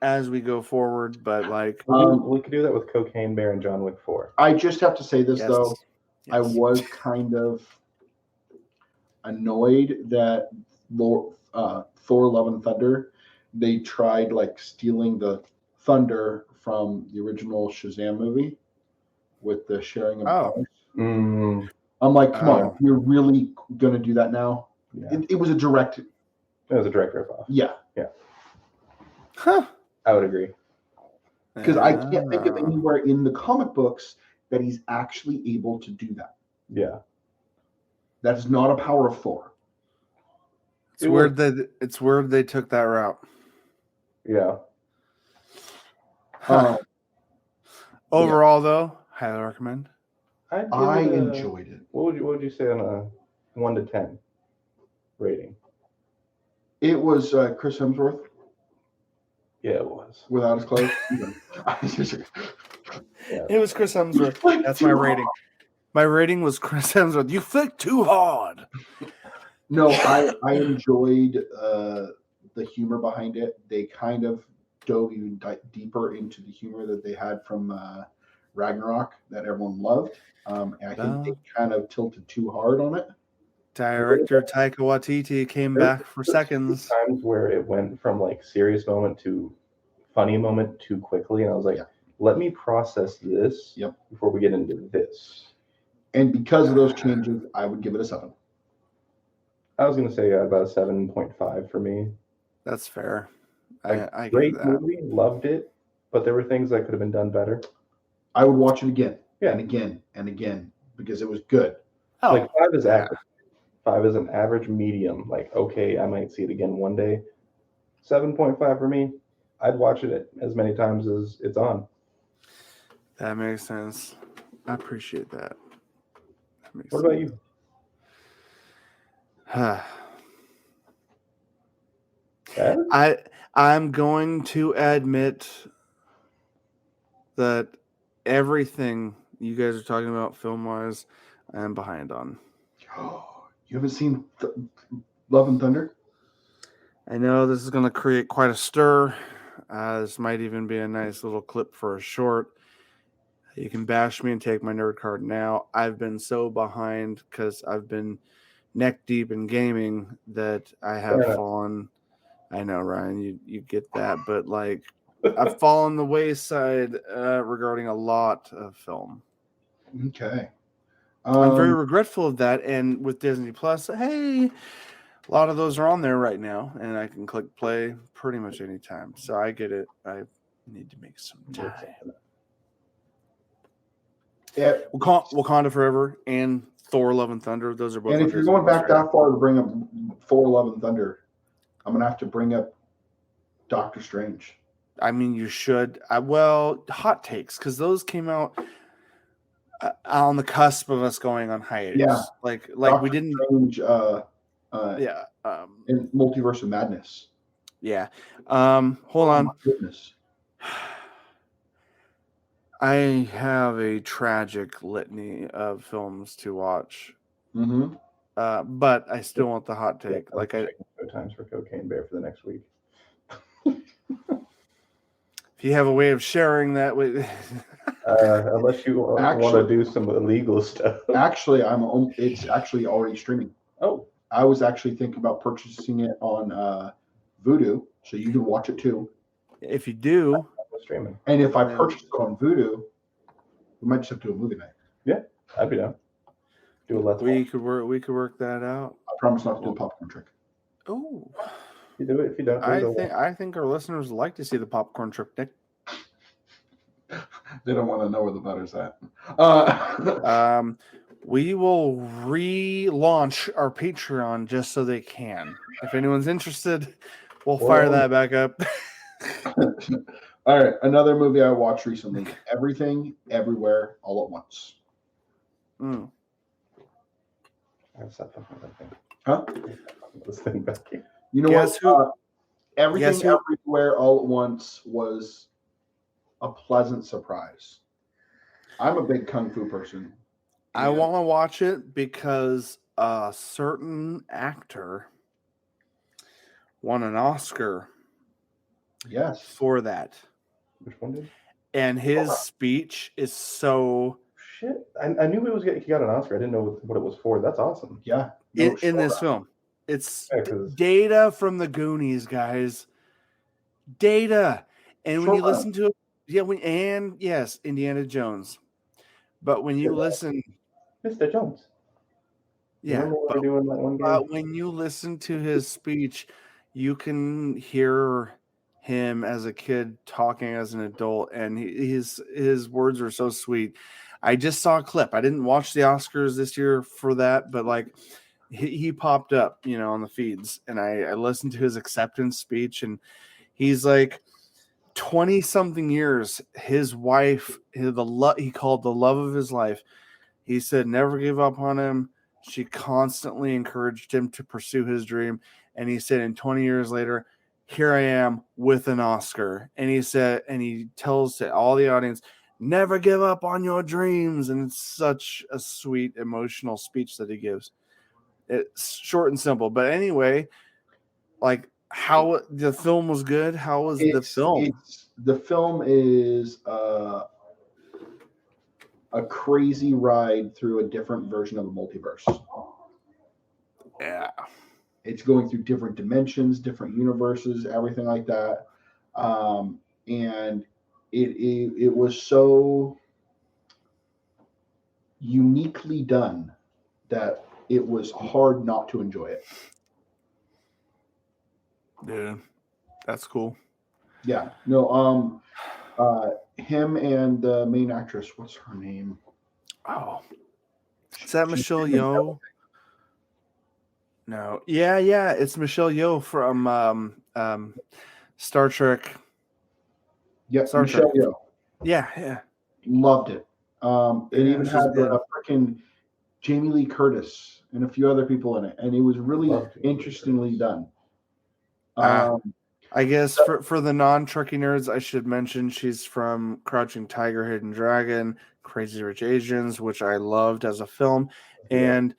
Speaker 1: as we go forward, but like
Speaker 3: We could do that with Cocaine Bear and John Wick 4.
Speaker 2: I just have to say this
Speaker 1: yes,
Speaker 2: though.
Speaker 1: yes.
Speaker 2: I was kind of annoyed that Thor: Love and Thunder, they tried like stealing the thunder from the original Shazam movie with the sharing of powers.
Speaker 3: Mm,
Speaker 2: I'm like, come
Speaker 1: Oh.
Speaker 2: on, you're really gonna do that now?
Speaker 3: yeah.
Speaker 2: It was a direct,
Speaker 3: It was a direct ripoff.
Speaker 2: yeah.
Speaker 1: Huh.
Speaker 3: I would agree.
Speaker 2: Because I can't think of anywhere in the comic books that he's actually able to do that.
Speaker 3: Yeah.
Speaker 2: That is not a power of Thor.
Speaker 1: It's weird they took that route.
Speaker 3: Yeah.
Speaker 1: Huh. Overall, though, highly recommend.
Speaker 2: I enjoyed it.
Speaker 3: What would you say on a 1 to 10 rating?
Speaker 2: It was Chris Hemsworth
Speaker 3: Yeah, it was.
Speaker 2: without his clothes.
Speaker 3: Yeah.
Speaker 1: It was Chris Hemsworth. That's my rating. My rating was Chris Hemsworth. You flick too hard.
Speaker 2: No, I enjoyed the humor behind it. They kind of dove even deeper into the humor that they had from Ragnarok that everyone loved. And I think they kind of tilted too hard on it.
Speaker 1: Director Taika Waititi came back for seconds.
Speaker 3: Times where it went from like serious moment to funny moment too quickly, and I was like, let me process this before we get into this.
Speaker 2: And because of those changes, I would give it a 7.
Speaker 3: I was gonna say about a 7.5 for me.
Speaker 1: That's fair.
Speaker 3: Like,
Speaker 1: I
Speaker 3: great
Speaker 1: get that.
Speaker 3: movie, loved it, but there were things that could have been done better.
Speaker 2: I would watch it again,
Speaker 3: Yeah.
Speaker 2: and again, and again, because it was good.
Speaker 1: Oh,
Speaker 3: Like 5 is average. 5 is an average medium. Like, okay, I might see it again one day. 7.5 for me. I'd watch it as many times as it's on.
Speaker 1: that makes sense. I appreciate that.
Speaker 3: What about you?
Speaker 1: I'm going to admit that everything you guys are talking about film-wise, I'm behind on.
Speaker 2: You haven't seen Love and Thunder?
Speaker 1: I know this is going to create quite a stir. This might even be a nice little clip for a short. You can bash me and take my nerd card now. I've been so behind because I've been neck deep in gaming that I have fallen. I know, Ryan, you get that, but like I've fallen the wayside regarding a lot of film.
Speaker 2: Okay.
Speaker 1: I'm very regretful of that. And with Disney Plus, hey, a lot of those are on there right now, and I can click play pretty much anytime. So I get it. I need to make some time.
Speaker 2: Yeah.
Speaker 1: Wakanda Forever and Thor: Love and Thunder. Those are both.
Speaker 2: And if you're going back that far to bring up Thor: Love and Thunder, I'm gonna have to bring up Doctor Strange.
Speaker 1: I mean, you should. Well, hot takes, because those came out on the cusp of us going on hiatus.
Speaker 2: Yeah,
Speaker 1: like
Speaker 2: Doctor
Speaker 1: we didn't.
Speaker 2: Strange, in Multiverse of Madness.
Speaker 1: Yeah. Hold on.
Speaker 2: My goodness.
Speaker 1: I have a tragic litany of films to watch.
Speaker 2: Mm-hmm.
Speaker 1: But I still want the hot take.
Speaker 3: Yeah,
Speaker 1: like
Speaker 3: times for Cocaine Bear for the next week.
Speaker 1: If you have a way of sharing that with,
Speaker 3: unless you want to do some illegal stuff.
Speaker 2: Actually, it's actually already streaming.
Speaker 3: Oh,
Speaker 2: I was actually thinking about purchasing it on Vudu, so you can watch it too.
Speaker 1: If you do,
Speaker 3: streaming.
Speaker 2: And if I purchase it on Vudu, we might just have to do a movie night.
Speaker 3: Yeah, I'd be down. Do a let's
Speaker 1: we could work that out.
Speaker 2: I promise not to do a popcorn trick.
Speaker 1: Oh,
Speaker 3: you do it. If you don't,
Speaker 1: I think our listeners like to see the popcorn trick, Nick.
Speaker 2: They don't want to know where the butter's at.
Speaker 1: We will relaunch our Patreon just so they can. If anyone's interested, we'll fire that back up.
Speaker 2: All right, another movie I watched recently: Everything, Everywhere, All at Once.
Speaker 1: Mm.
Speaker 4: I stopped talking about that thing.
Speaker 2: Huh?
Speaker 4: This thing back here.
Speaker 2: You know
Speaker 1: Guess
Speaker 2: what? Everything,
Speaker 1: Guess who-
Speaker 2: Everywhere, All at Once was a pleasant surprise. I'm a big kung fu person.
Speaker 1: I want to watch it because a certain actor won an Oscar
Speaker 2: Yes.
Speaker 1: for that.
Speaker 4: Which one did?
Speaker 1: And his speech is so...
Speaker 4: Shit. I knew he got an Oscar. I didn't know what it was for. That's awesome.
Speaker 2: Yeah.
Speaker 1: in this film. It's
Speaker 4: Yeah, 'cause-
Speaker 1: Data from the Goonies, guys. Data. And when you
Speaker 2: Short
Speaker 1: listen to it, yes, Indiana Jones. But when you listen...
Speaker 4: Mr. Jones.
Speaker 1: Yeah,
Speaker 4: Remember when we were doing that one game?
Speaker 1: but when you listen to his speech, you can hear him as a kid talking as an adult, and his words were so sweet. I just saw a clip. I didn't watch the Oscars this year for that, but like he popped up, on the feeds, and I listened to his acceptance speech, and he's like 20 something years. His wife, he called the love of his life. He said never give up on him. She constantly encouraged him to pursue his dream. And he said, and 20 years later, here I am with an Oscar. And he said, and he tells to all the audience, never give up on your dreams. And it's such a sweet, emotional speech that he gives. It's short and simple. But anyway, like how the film was good. How was the film?
Speaker 2: The film is a crazy ride through a different version of the multiverse.
Speaker 1: Yeah.
Speaker 2: It's going through different dimensions, different universes, everything like that. And it was so uniquely done that it was hard not to enjoy it.
Speaker 1: Yeah, that's cool.
Speaker 2: Yeah. No, him and the main actress, what's her name?
Speaker 1: Oh, is that Michelle Yeoh? No. Yeah, it's Michelle Yeoh from Star Trek.
Speaker 2: Yeah,
Speaker 1: Star
Speaker 2: Michelle
Speaker 1: Trek.
Speaker 2: Yeoh.
Speaker 1: Yeah.
Speaker 2: Loved it. It even
Speaker 1: she's
Speaker 2: had
Speaker 1: good.
Speaker 2: freaking Jamie Lee Curtis and a few other people in it, and it was really
Speaker 4: Loved Jamie Lee
Speaker 2: interestingly done.
Speaker 1: I guess for the non-Trekkie nerds, I should mention she's from Crouching Tiger, Hidden Dragon, Crazy Rich Asians, which I loved as a film, and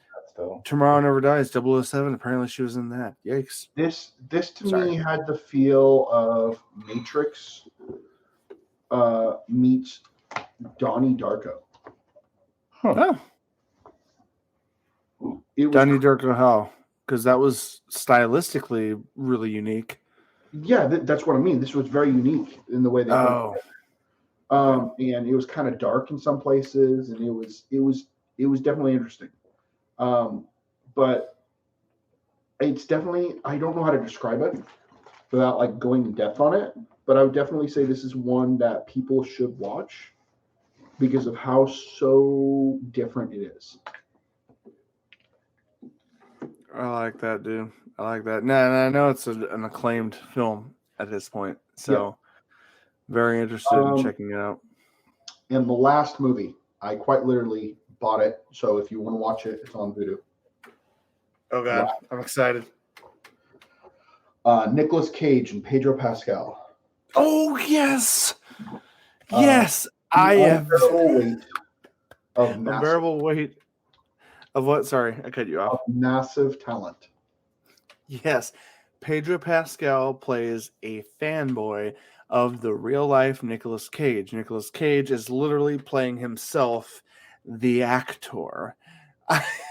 Speaker 1: Tomorrow Never Dies, 007. Apparently, she was in that. Yikes!
Speaker 2: This to me had the feel of Matrix meets Donnie Darko.
Speaker 1: Huh.
Speaker 2: Oh, it was
Speaker 1: Donnie Darko, how? Because that was stylistically really unique.
Speaker 2: Yeah, that's what I mean. This was very unique in the way they put it. And it was kind of dark in some places, and it was definitely interesting. But it's definitely, I don't know how to describe it without like going in depth on it, but I would definitely say this is one that people should watch because of how so different it is.
Speaker 1: I like that, dude. I like that. No, I know it's an acclaimed film at this point, so very interested in checking it out.
Speaker 2: And the last movie, I quite literally bought it. So if you want to watch it, it's on Vudu.
Speaker 1: Oh God, I'm excited.
Speaker 2: Nicolas Cage and Pedro Pascal.
Speaker 1: Oh yes, yes. I have unbearable weight of what? Sorry, I cut you off.
Speaker 2: Massive talent.
Speaker 1: Yes, Pedro Pascal plays a fanboy of the real life Nicolas Cage. Nicolas Cage is literally playing himself, the actor.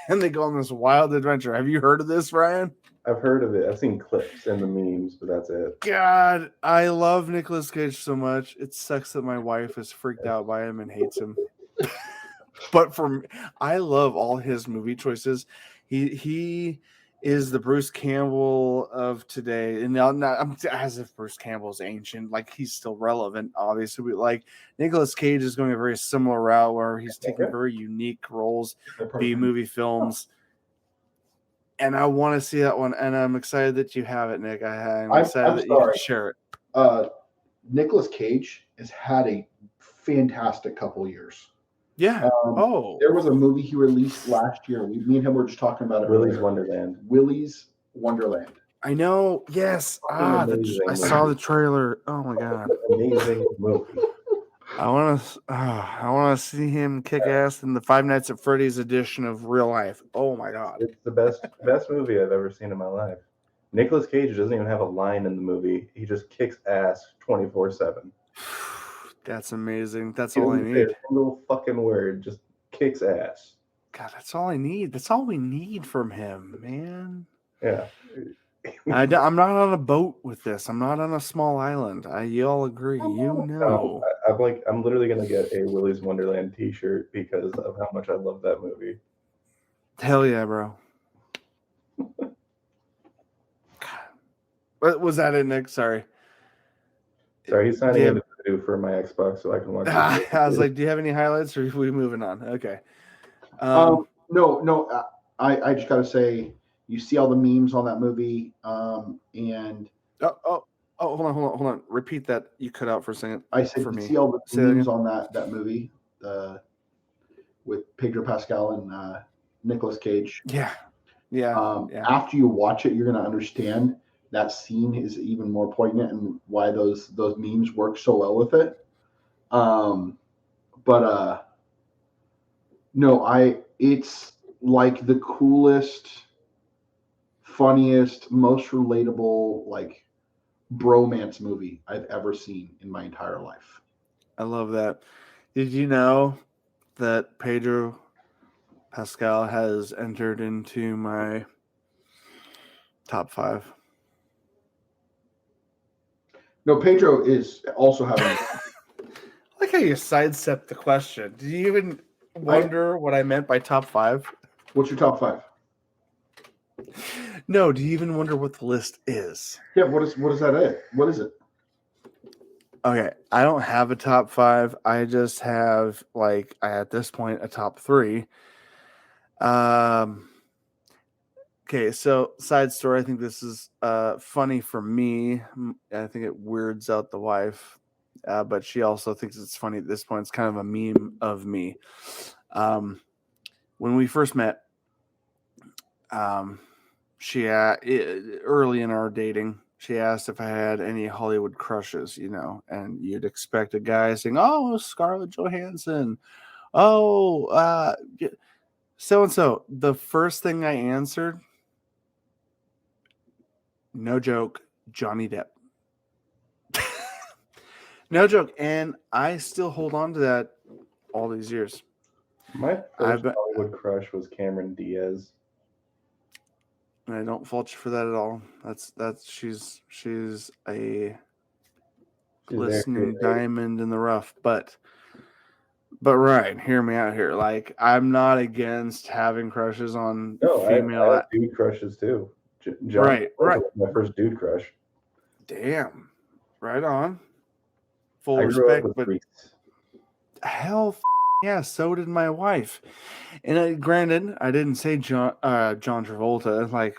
Speaker 1: And they go on this wild adventure. Have you heard of this, Ryan?
Speaker 4: I've heard of it. I've seen clips and the memes, but that's it.
Speaker 1: God, I love Nicolas Cage so much. It sucks that my wife is freaked out by him and hates him. But for me, I love all his movie choices. He is the Bruce Campbell of today, and now not as if Bruce Campbell's ancient, like he's still relevant. Obviously, like Nicolas Cage is going a very similar route where he's taking very unique roles, B-movie films, and I want to see that one. And I'm excited that you have it, Nick. I'm excited that you can share it.
Speaker 2: Nicolas Cage has had a fantastic couple years.
Speaker 1: Yeah.
Speaker 2: There was a movie he released last year. Me and him were just talking about it.
Speaker 4: Willy's Wonderland.
Speaker 2: Willy's Wonderland.
Speaker 1: I know. Yes. I saw the trailer. Oh my god.
Speaker 4: Amazing movie.
Speaker 1: I want to see him kick ass in the Five Nights at Freddy's edition of real life. Oh my god.
Speaker 4: It's the best movie I've ever seen in my life. Nicolas Cage doesn't even have a line in the movie. He just kicks ass 24/7.
Speaker 1: That's amazing. That's all I need.
Speaker 4: A single fucking word, just kicks ass.
Speaker 1: God, that's all I need. That's all we need from him, man.
Speaker 4: Yeah.
Speaker 1: I'm not on a boat with this. I'm not on a small island. You all agree. You know.
Speaker 4: I'm literally gonna get a Willy's Wonderland T-shirt because of how much I love that movie.
Speaker 1: Hell yeah, bro. What was that, Nick? Sorry,
Speaker 4: he's signing in to do for my Xbox so I can watch it.
Speaker 1: I was like, do you have any highlights or are we moving on? Okay.
Speaker 2: No. I just gotta say, you see all the memes on that movie, and
Speaker 1: hold on. Repeat that. You cut out for a second.
Speaker 2: I said you see all the memes on that movie, with Pedro Pascal and Nicolas Cage.
Speaker 1: Yeah.
Speaker 2: After you watch it, you're gonna understand that scene is even more poignant and why those memes work so well with it. It's like the coolest, funniest, most relatable, like, bromance movie I've ever seen in my entire life.
Speaker 1: I love that. Did you know that Pedro Pascal has entered into my top 5?
Speaker 2: No, Pedro is also having.
Speaker 1: I like how you sidestepped the question. Did you even wonder what I meant by top 5?
Speaker 2: What's your top 5?
Speaker 1: No, do you even wonder what the list is?
Speaker 2: Yeah, what is that? What is it?
Speaker 1: Okay, I don't have a top 5. I just have, like, at this point, a top 3. Okay, so side story. I think this is funny for me. I think it weirds out the wife, but she also thinks it's funny at this point. It's kind of a meme of me. When we first met, she early in our dating, she asked if I had any Hollywood crushes, and you'd expect a guy saying, "Oh, Scarlett Johansson, oh, so and so." The first thing I answered, no joke, Johnny Depp. No joke. And I still hold on to that all these years.
Speaker 4: My first Hollywood crush was Cameron Diaz.
Speaker 1: And I don't fault you for that at all. She's a glistening diamond in the rough. But Ryan, hear me out here. Like, I'm not against having crushes on female.
Speaker 4: I have dude crushes too.
Speaker 1: Right.
Speaker 4: My first dude crush.
Speaker 1: Damn. Right on. Full
Speaker 4: I grew
Speaker 1: respect,
Speaker 4: up with
Speaker 1: but hell yeah, so did my wife. And granted, I didn't say John Travolta. Like,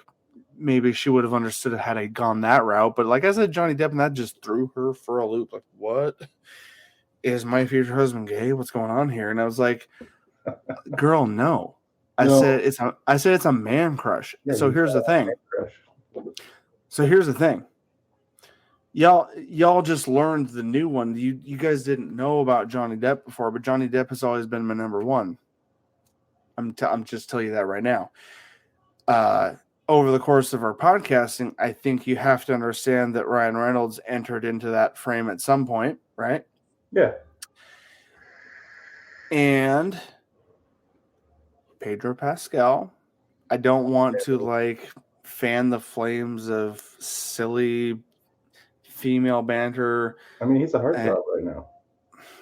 Speaker 1: maybe she would have understood it had I gone that route. But like I said, Johnny Depp, and that just threw her for a loop. Like, what? Is my future husband gay? What's going on here? And I was like, girl, no. I said it's a man crush.
Speaker 4: Yeah,
Speaker 1: so here's the thing. Y'all just learned the new one. You guys didn't know about Johnny Depp before, but Johnny Depp has always been my number one. I'm just telling you that right now. Over the course of our podcasting, I think you have to understand that Ryan Reynolds entered into that frame at some point, right?
Speaker 4: Yeah.
Speaker 1: And Pedro Pascal, I don't want to fan the flames of silly female banter.
Speaker 4: I mean, he's a heartthrob right now.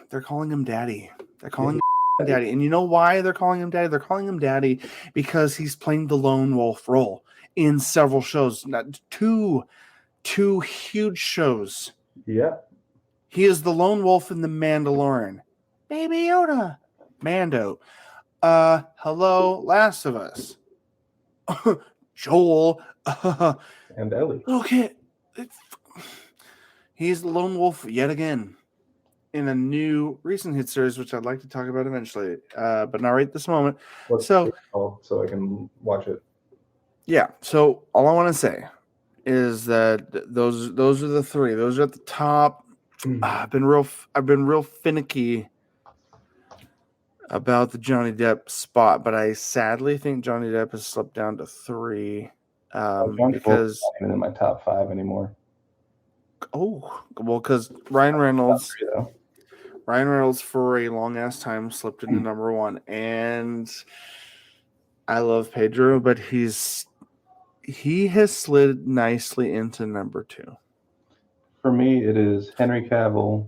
Speaker 1: They're calling him daddy. They're calling him daddy. And you know why they're calling him daddy? They're calling him daddy because he's playing the lone wolf role. in several shows, not two huge shows.
Speaker 4: Yeah.
Speaker 1: He is the lone wolf in the Mandalorian. Baby Yoda. Mando. Hello, Last of Us. Joel.
Speaker 4: And Ellie.
Speaker 1: Okay. He's the lone wolf yet again in a new recent hit series, which I'd like to talk about eventually, but not right this moment.
Speaker 4: What's
Speaker 1: So
Speaker 4: I can watch it.
Speaker 1: yeah. So all I want to say is that those are the three. Those are at the top. I've been real finicky about the Johnny Depp spot, but I sadly think Johnny Depp has slipped down to 3 because
Speaker 3: not even in my top 5 anymore.
Speaker 1: because Ryan Reynolds.
Speaker 3: Though.
Speaker 1: Ryan Reynolds for a long ass time slipped into number 1, and I love Pedro, but he has slid nicely into number 2.
Speaker 3: For me, it is Henry Cavill,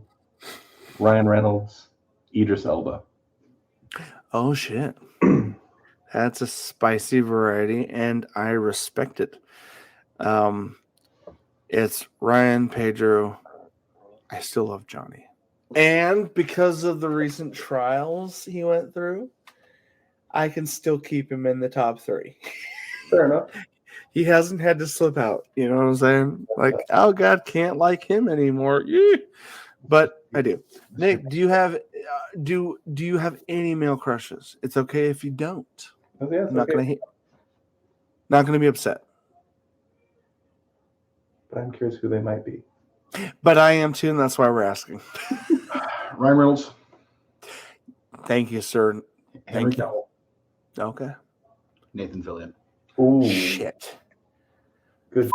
Speaker 3: Ryan Reynolds, Idris Elba.
Speaker 1: Oh shit, that's a spicy variety, and I respect it. It's Ryan, Pedro. I still love Johnny. And because of the recent trials he went through, I can still keep him in the top 3.
Speaker 4: Fair enough.
Speaker 1: He hasn't had to slip out. You know what I'm saying? Like, oh God, can't like him anymore. But I do. Nick, do you have any male crushes? It's okay if you don't.
Speaker 4: Yeah,
Speaker 1: I'm not gonna be upset.
Speaker 4: But I'm curious who they might be.
Speaker 1: But I am too, and that's why we're asking.
Speaker 2: Ryan Reynolds.
Speaker 1: Thank you, sir.
Speaker 2: Henry
Speaker 1: Thank you.
Speaker 2: Cavill.
Speaker 1: Okay.
Speaker 2: Nathan Fillion.
Speaker 4: Ooh.
Speaker 1: Shit.
Speaker 4: Good.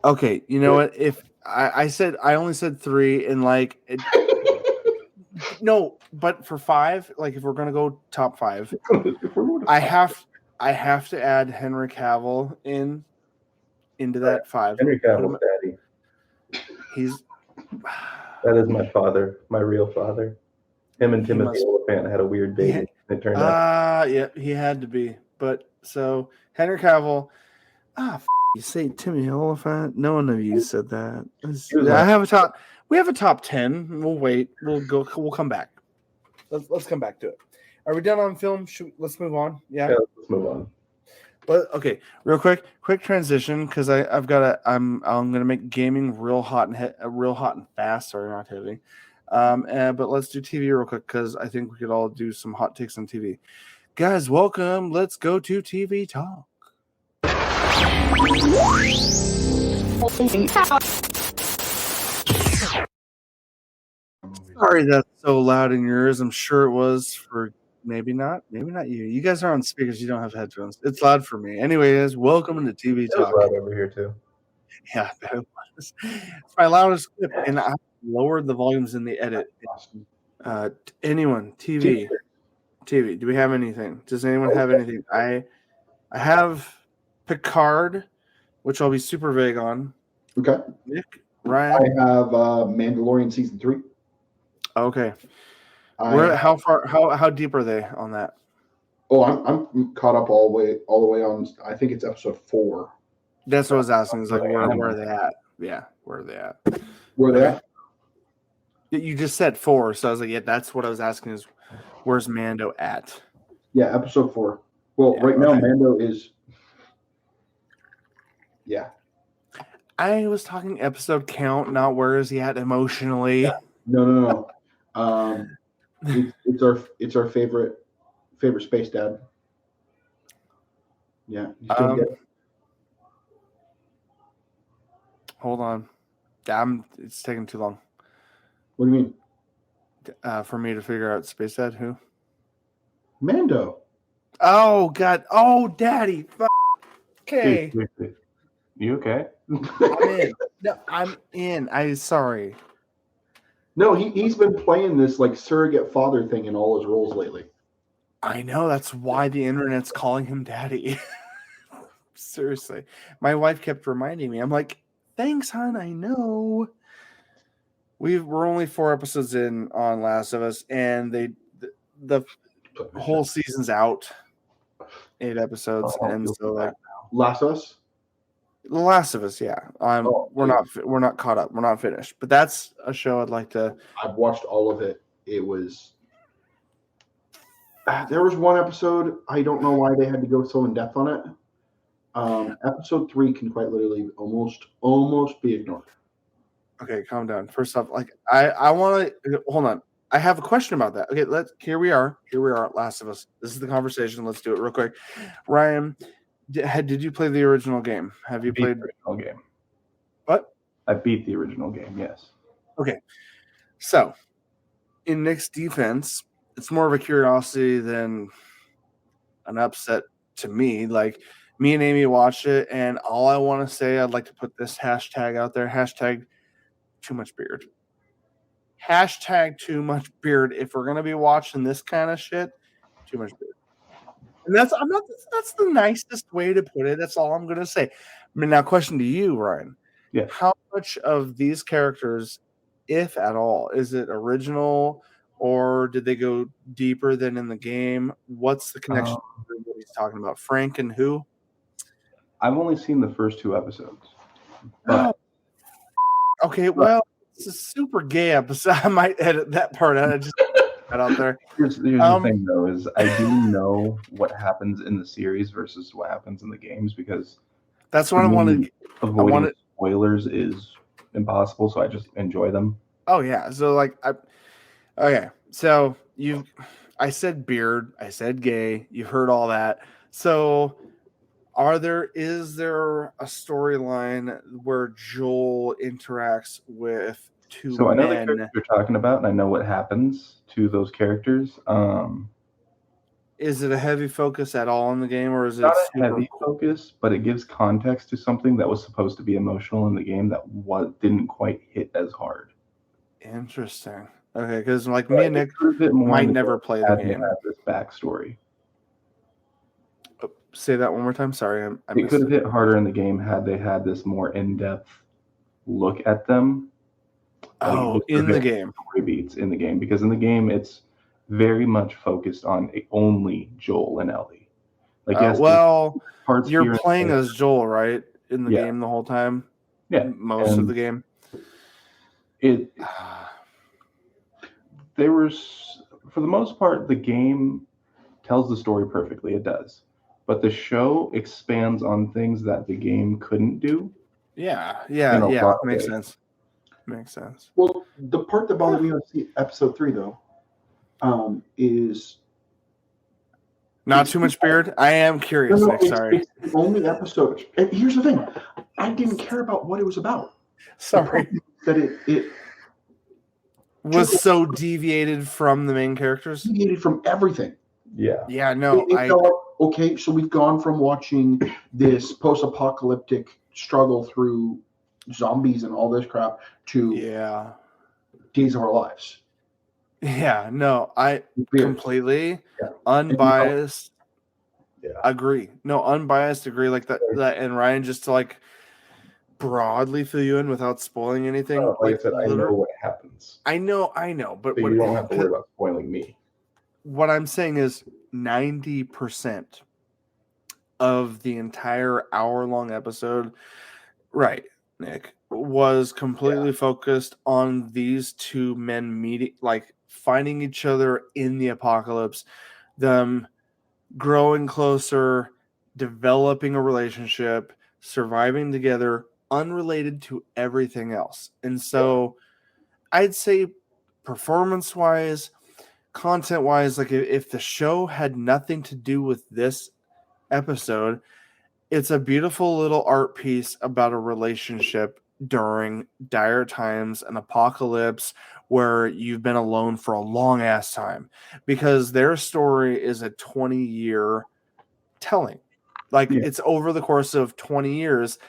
Speaker 1: Okay, you know what? If I only said 3, and like no, but for 5, like if we're gonna go top 5, I have to add Henry Cavill into that 5.
Speaker 4: Henry Cavill's daddy. That is my father, my real father. Him and Timothy Oliphant had a weird baby. It turned out.
Speaker 1: Yeah, he had to be. But so Henry Cavill. You say Timothy Oliphant? No one of you said that. I have a top. We have a top 10. We'll wait. We'll come back. Let's come back to it. Are we done on film? Let's move on. Yeah,
Speaker 4: let's move on.
Speaker 1: But okay, real quick transition because I'm gonna make gaming real hot and fast. Sorry, not heavy. But let's do TV real quick because I think we could all do some hot takes on TV. Guys, welcome. Let's go to TV talk. Sorry that's so loud in your ears. I'm sure it was for maybe not you. You guys are on speakers. You don't have headphones. It's loud for me. Anyways, welcome to TV talk.
Speaker 4: It's loud over here too.
Speaker 1: Yeah, that was. It's my loudest clip, and I lowered the volumes in the edit. Anyone? TV. Do we have anything? Does anyone have anything? I have Picard, which I'll be super vague on.
Speaker 2: Okay.
Speaker 1: Nick, Ryan.
Speaker 2: I have Mandalorian season 3.
Speaker 1: Okay. How deep are they on that?
Speaker 2: Oh, I'm caught up all the way on. I think it's episode 4.
Speaker 1: That's what I was asking. Is like where are they at? Yeah, where are they at?
Speaker 2: Where are they at?
Speaker 1: You just said 4, so I was like, yeah, that's what I was asking. Is where's Mando at?
Speaker 2: Yeah, episode 4. Well, yeah, right now Mando is. Yeah.
Speaker 1: I was talking episode count, not where is he at emotionally.
Speaker 2: No. It's our favorite space dad. Yeah.
Speaker 1: Hold on. It's taking too long.
Speaker 2: What do you
Speaker 1: mean? For me to figure out space dad who?
Speaker 2: Mando.
Speaker 1: Oh God. Oh, Daddy. Okay.
Speaker 3: You okay?
Speaker 1: I'm in. No, I'm in. I'm sorry.
Speaker 2: No, he's been playing this like surrogate father thing in all his roles lately.
Speaker 1: I know. That's why the internet's calling him Daddy. Seriously. My wife kept reminding me. I'm like, thanks, hon. I know. We're only 4 episodes in on Last of Us, and the whole season's out. 8 episodes, and so like
Speaker 2: Last of Us.
Speaker 1: The Last of Us, yeah. We're
Speaker 2: dude.
Speaker 1: not caught up. We're not finished. But that's a show I'd like to.
Speaker 2: I've watched all of it. It was. There was one episode. I don't know why they had to go so in depth on it. Episode 3 can quite literally almost be ignored.
Speaker 1: Okay, calm down. First off, like I want to hold on. I have a question about that. Okay, here we are. Last of Us. This is the conversation. Let's do it real quick. Ryan, did you play the original game? Have you played
Speaker 3: the original game?
Speaker 1: What?
Speaker 3: I beat the original game. Yes.
Speaker 1: Okay. So, in Nick's defense, it's more of a curiosity than an upset to me. Like, me and Amy watched it, and all I want to say, I'd like to put this hashtag out there. Hashtag too much beard. Hashtag too much beard. If we're gonna be watching this kind of shit, too much beard. And that's the nicest way to put it. That's all I'm gonna say. I mean, now question to you, Ryan.
Speaker 3: Yeah.
Speaker 1: How much of these characters, if at all, is it original, or did they go deeper than in the game? What's the connection to what he's talking about? Frank and who?
Speaker 3: I've only seen the first 2 episodes. But
Speaker 1: okay, well, it's a super gay episode. I might edit that part out. I just put that out there.
Speaker 3: Here's the thing, though, is I do know what happens in the series versus what happens in the games, because
Speaker 1: that's what I wanted.
Speaker 3: Avoiding spoilers is impossible, so I just enjoy them.
Speaker 1: Oh yeah, so like, okay, so I said beard, I said gay. You've heard all that. So, is there a storyline where Joel interacts with 2
Speaker 3: So I know the
Speaker 1: men?
Speaker 3: characters you're talking about, and I know what happens to those characters.
Speaker 1: Is it a heavy focus at all in the game, or is it
Speaker 3: not a
Speaker 1: super
Speaker 3: heavy focus, but it gives context to something that was supposed to be emotional in the game that didn't quite hit as hard.
Speaker 1: Interesting. Okay, because like me and Nick might never play the game.
Speaker 3: Have this backstory.
Speaker 1: Say that one more time. Sorry,
Speaker 3: it could have hit harder in the game had they had this more in-depth look at them.
Speaker 1: In the game.
Speaker 3: Story beats in the game, because in the game it's very much focused on only Joel and Ellie. Like, yes,
Speaker 1: you're playing as Joel, right? In the game the whole time.
Speaker 3: Yeah,
Speaker 1: most of the game.
Speaker 3: For the most part, the game tells the story perfectly. It does. But the show expands on things that the game couldn't do.
Speaker 1: Yeah. Makes sense. Makes sense.
Speaker 2: Well, the part that bothered me on episode 3, though, is
Speaker 1: not too much beard. I am curious, Nick. Sorry.
Speaker 2: It's the only episode. And here's the thing: I didn't care about what it was about.
Speaker 1: Sorry.
Speaker 2: That it
Speaker 1: was so deviated from the main characters.
Speaker 2: Deviated from everything.
Speaker 3: Yeah.
Speaker 1: Yeah. No.
Speaker 2: Okay, so we've gone from watching this post-apocalyptic struggle through zombies and all this crap to Days of Our Lives.
Speaker 1: Yeah, no, I completely unbiased agree. No, unbiased agree like that. And Ryan, just to like broadly fill you in without spoiling anything.
Speaker 3: Like I said, I know what happens.
Speaker 1: I know, but
Speaker 3: so you don't have to worry about spoiling me.
Speaker 1: What I'm saying is 90% of the entire hour-long episode, right, Nick, was completely focused on these 2 men meeting, like finding each other in the apocalypse, them growing closer, developing a relationship, surviving together, unrelated to everything else. And so I'd say performance-wise, content-wise, like if the show had nothing to do with this episode, it's a beautiful little art piece about a relationship during dire times, an apocalypse where you've been alone for a long ass time, because their story is a 20-year telling. Like it's over the course of 20 years.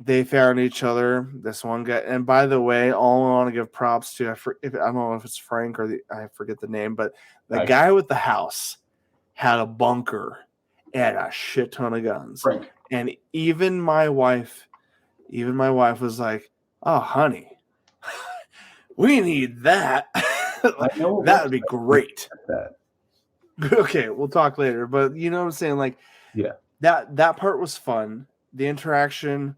Speaker 1: They found each other. This one guy, and by the way, all I want to give props to, I don't know if it's Frank or I forget the name, but the guy with the house had a bunker and a shit ton of guns.
Speaker 2: Frank.
Speaker 1: And even my wife was like, "Oh, honey, we need that. That would be great." Okay, we'll talk later. But you know what I'm saying? Like, that part was fun. the interaction,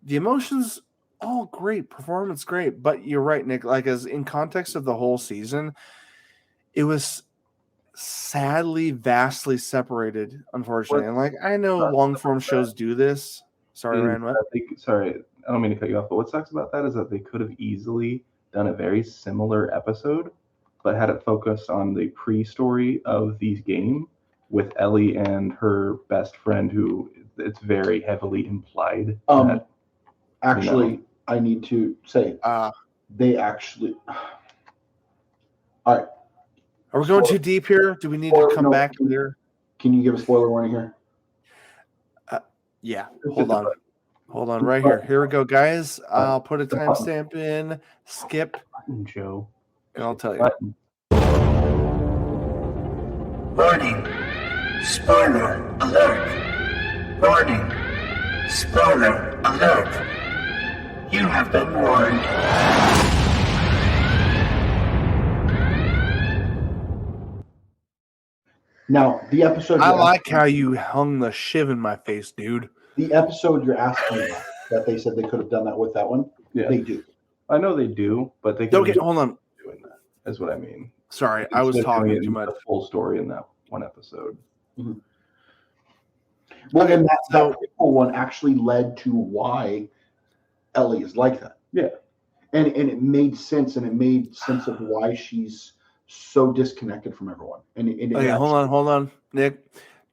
Speaker 1: the emotions, all great, performance great. But you're right, Nick. Like as in context of the whole season, it was sadly vastly separated, unfortunately. And like I know long form shows do this. Sorry, Ryan. What?
Speaker 3: Sorry, I don't mean to cut you off, but what sucks about that is that they could have easily done a very similar episode, but had it focused on the pre-story of the game with Ellie and her best friend, who it's very heavily implied that.
Speaker 2: Actually, I need to say they actually. All right.
Speaker 1: Are we going too deep here? Do we need to come back here?
Speaker 2: Can you give a spoiler warning here?
Speaker 1: Yeah. Hold on, right here. Here we go, guys. I'll put a timestamp in. Skip,
Speaker 3: Joe,
Speaker 1: and I'll tell you.
Speaker 5: Warning. Spoiler alert. Warning. Spoiler alert. You have been warned.
Speaker 2: Now, the episode.
Speaker 1: I like how you hung the shiv in my face, dude.
Speaker 2: The episode you're asking about, that they said they could have done that with that one.
Speaker 3: Yeah.
Speaker 2: They do.
Speaker 3: I know they do, but they
Speaker 1: Okay, hold on.
Speaker 3: doing that. Is what I mean.
Speaker 1: Sorry, I was talking too much.
Speaker 3: The full story in that one episode.
Speaker 2: Mm-hmm. Well, and that one actually led to why Ellie is like that.
Speaker 3: Yeah.
Speaker 2: And it made sense, and it made sense of why she's so disconnected from everyone. And
Speaker 1: okay, hold on, Nick.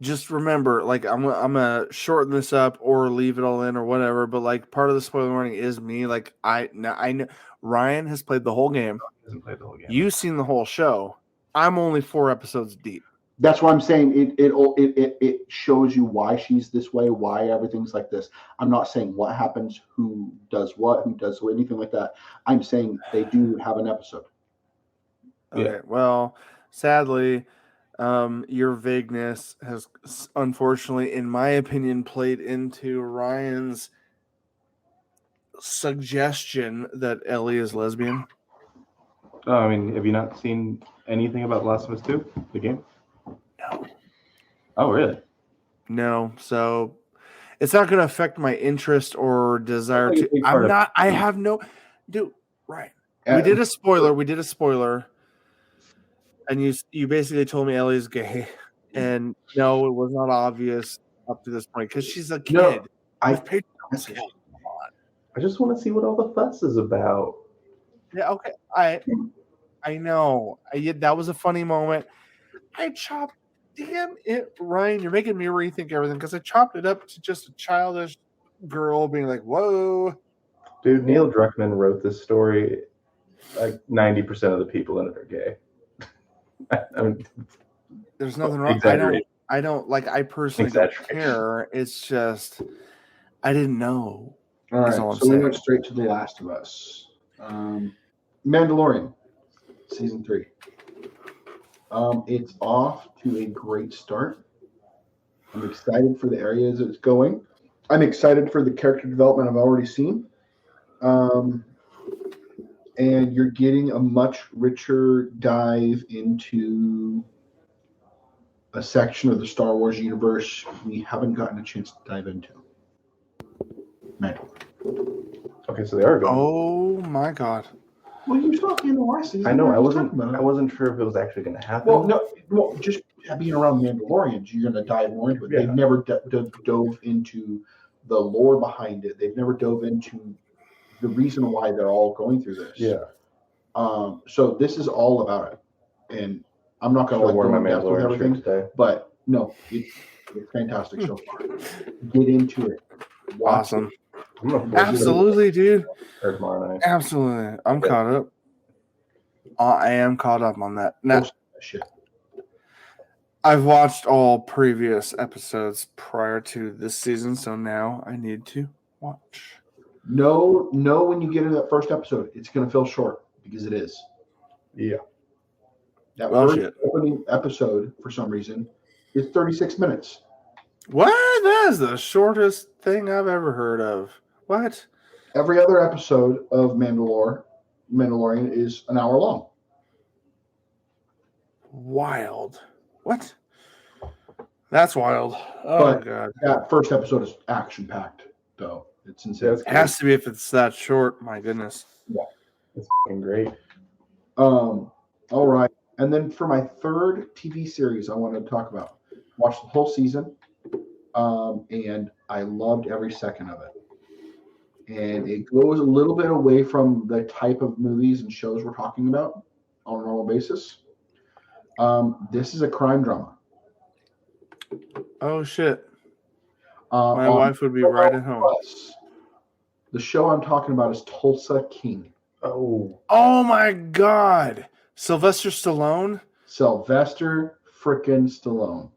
Speaker 1: Just remember, like I'm gonna shorten this up or leave it all in or whatever. But like part of the spoiler warning is me. Like I know Ryan has played the whole game.
Speaker 3: He hasn't played the whole game.
Speaker 1: You've seen the whole show. I'm only 4 episodes deep.
Speaker 2: That's why I'm saying it shows you why she's this way, why everything's like this. I'm not saying what happens, who does what, anything like that. I'm saying they do have an episode.
Speaker 1: Okay,
Speaker 3: Yeah.
Speaker 1: well, sadly, your vagueness has unfortunately, in my opinion, played into Ryan's suggestion that Ellie is lesbian.
Speaker 3: Oh, I mean, have you not seen anything about Last of Us 2, the game?
Speaker 1: No.
Speaker 3: Oh, really?
Speaker 1: No, so it's not going to affect my interest or desire to. I have no. Dude, Ryan, we did a spoiler. And you basically told me Ellie's gay, and no, it was not obvious up to this point because she's a kid.
Speaker 3: No,
Speaker 2: I
Speaker 3: just want to see what all the fuss is about.
Speaker 1: Yeah, okay, I know. That was a funny moment. I chopped. Damn it, Ryan! You're making me rethink everything because I chopped it up to just a childish girl being like, "Whoa."
Speaker 3: Dude, Neil Druckmann wrote this story. Like 90% of the people in it are gay. I mean,
Speaker 1: there's nothing wrong. I don't like. I personally don't care. It's just I didn't know.
Speaker 2: All right, so we went straight to The Last of Us. Mandalorian, season 3. It's off to a great start. I'm excited for the areas it's going. I'm excited for the character development I've already seen. And you're getting a much richer dive into a section of the Star Wars universe we haven't gotten a chance to dive into. Mandalorian.
Speaker 3: Okay, so they are going.
Speaker 1: Oh my god!
Speaker 2: Well, you saw it in the last season.
Speaker 3: I know. I wasn't sure if it was actually going to happen.
Speaker 2: Well, just being around Mandalorians, you're going to dive more into it. Yeah. They've never dove into the lore behind it. They've never dove into the reason why they're all going through this.
Speaker 3: Yeah.
Speaker 2: So this is all about it, and I'm not going to go in depth with everything, but no, it's fantastic so far. Get into it.
Speaker 1: Awesome. Absolutely, dude.
Speaker 3: Or tomorrow night.
Speaker 1: Absolutely. I'm caught up. I am caught up on that. Now, I've watched all previous episodes prior to this season, so now I need to watch.
Speaker 2: No, when you get into that first episode, it's going to feel short because it is.
Speaker 3: Yeah.
Speaker 2: That first opening episode, for some reason, is 36 minutes.
Speaker 1: What? That is the shortest thing I've ever heard of. What?
Speaker 2: Every other episode of Mandalorian is an hour long.
Speaker 1: Wild. What? That's wild. Oh
Speaker 2: But
Speaker 1: god.
Speaker 2: that first episode is action packed, though. It's insane.
Speaker 3: That's
Speaker 1: It has to be if it's that short. My goodness.
Speaker 3: It's fucking great.
Speaker 2: All right. And then for my third TV series I wanted to talk about, watched the whole season, and I loved every second of it. And it goes a little bit away from the type of movies and shows we're talking about on a normal basis. This is a crime drama.
Speaker 1: Oh shit.
Speaker 2: on
Speaker 1: My wife would be right at home.
Speaker 2: Plus, the show I'm talking about is Tulsa King.
Speaker 3: Oh,
Speaker 1: Oh my god. Sylvester Stallone.
Speaker 2: Sylvester frickin' Stallone.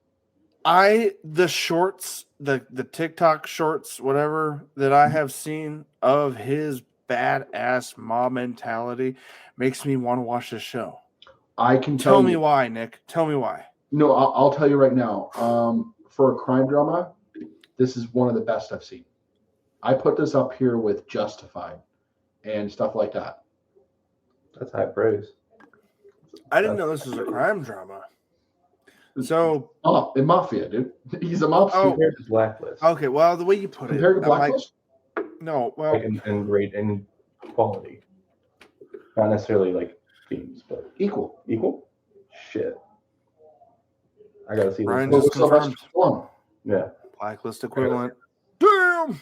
Speaker 1: The shorts, the TikTok shorts, whatever that I have seen of his badass mob mentality makes me want to watch this show.
Speaker 2: I can
Speaker 1: Tell me
Speaker 2: you.
Speaker 1: why, Nick. Tell me why.
Speaker 2: No, I'll tell you right now. For a crime drama, this is one of the best I've seen. I put this up here with Justified and stuff like that.
Speaker 3: that's high praise.
Speaker 1: I didn't know this was a crime drama. So,
Speaker 2: Oh, in Mafia, dude. He's a mobster.
Speaker 1: Oh.
Speaker 3: Compared to Blacklist,
Speaker 1: okay, well, the way you put
Speaker 2: Compared
Speaker 1: it,
Speaker 2: to Blacklist?
Speaker 1: no, well,
Speaker 3: like in rate and quality, not necessarily like themes, but
Speaker 2: Equal.
Speaker 3: equal. Shit, I gotta see
Speaker 1: Ryan
Speaker 3: this.
Speaker 1: just confirmed.
Speaker 2: Stallone.
Speaker 3: Yeah,
Speaker 1: Blacklist equivalent. Damn.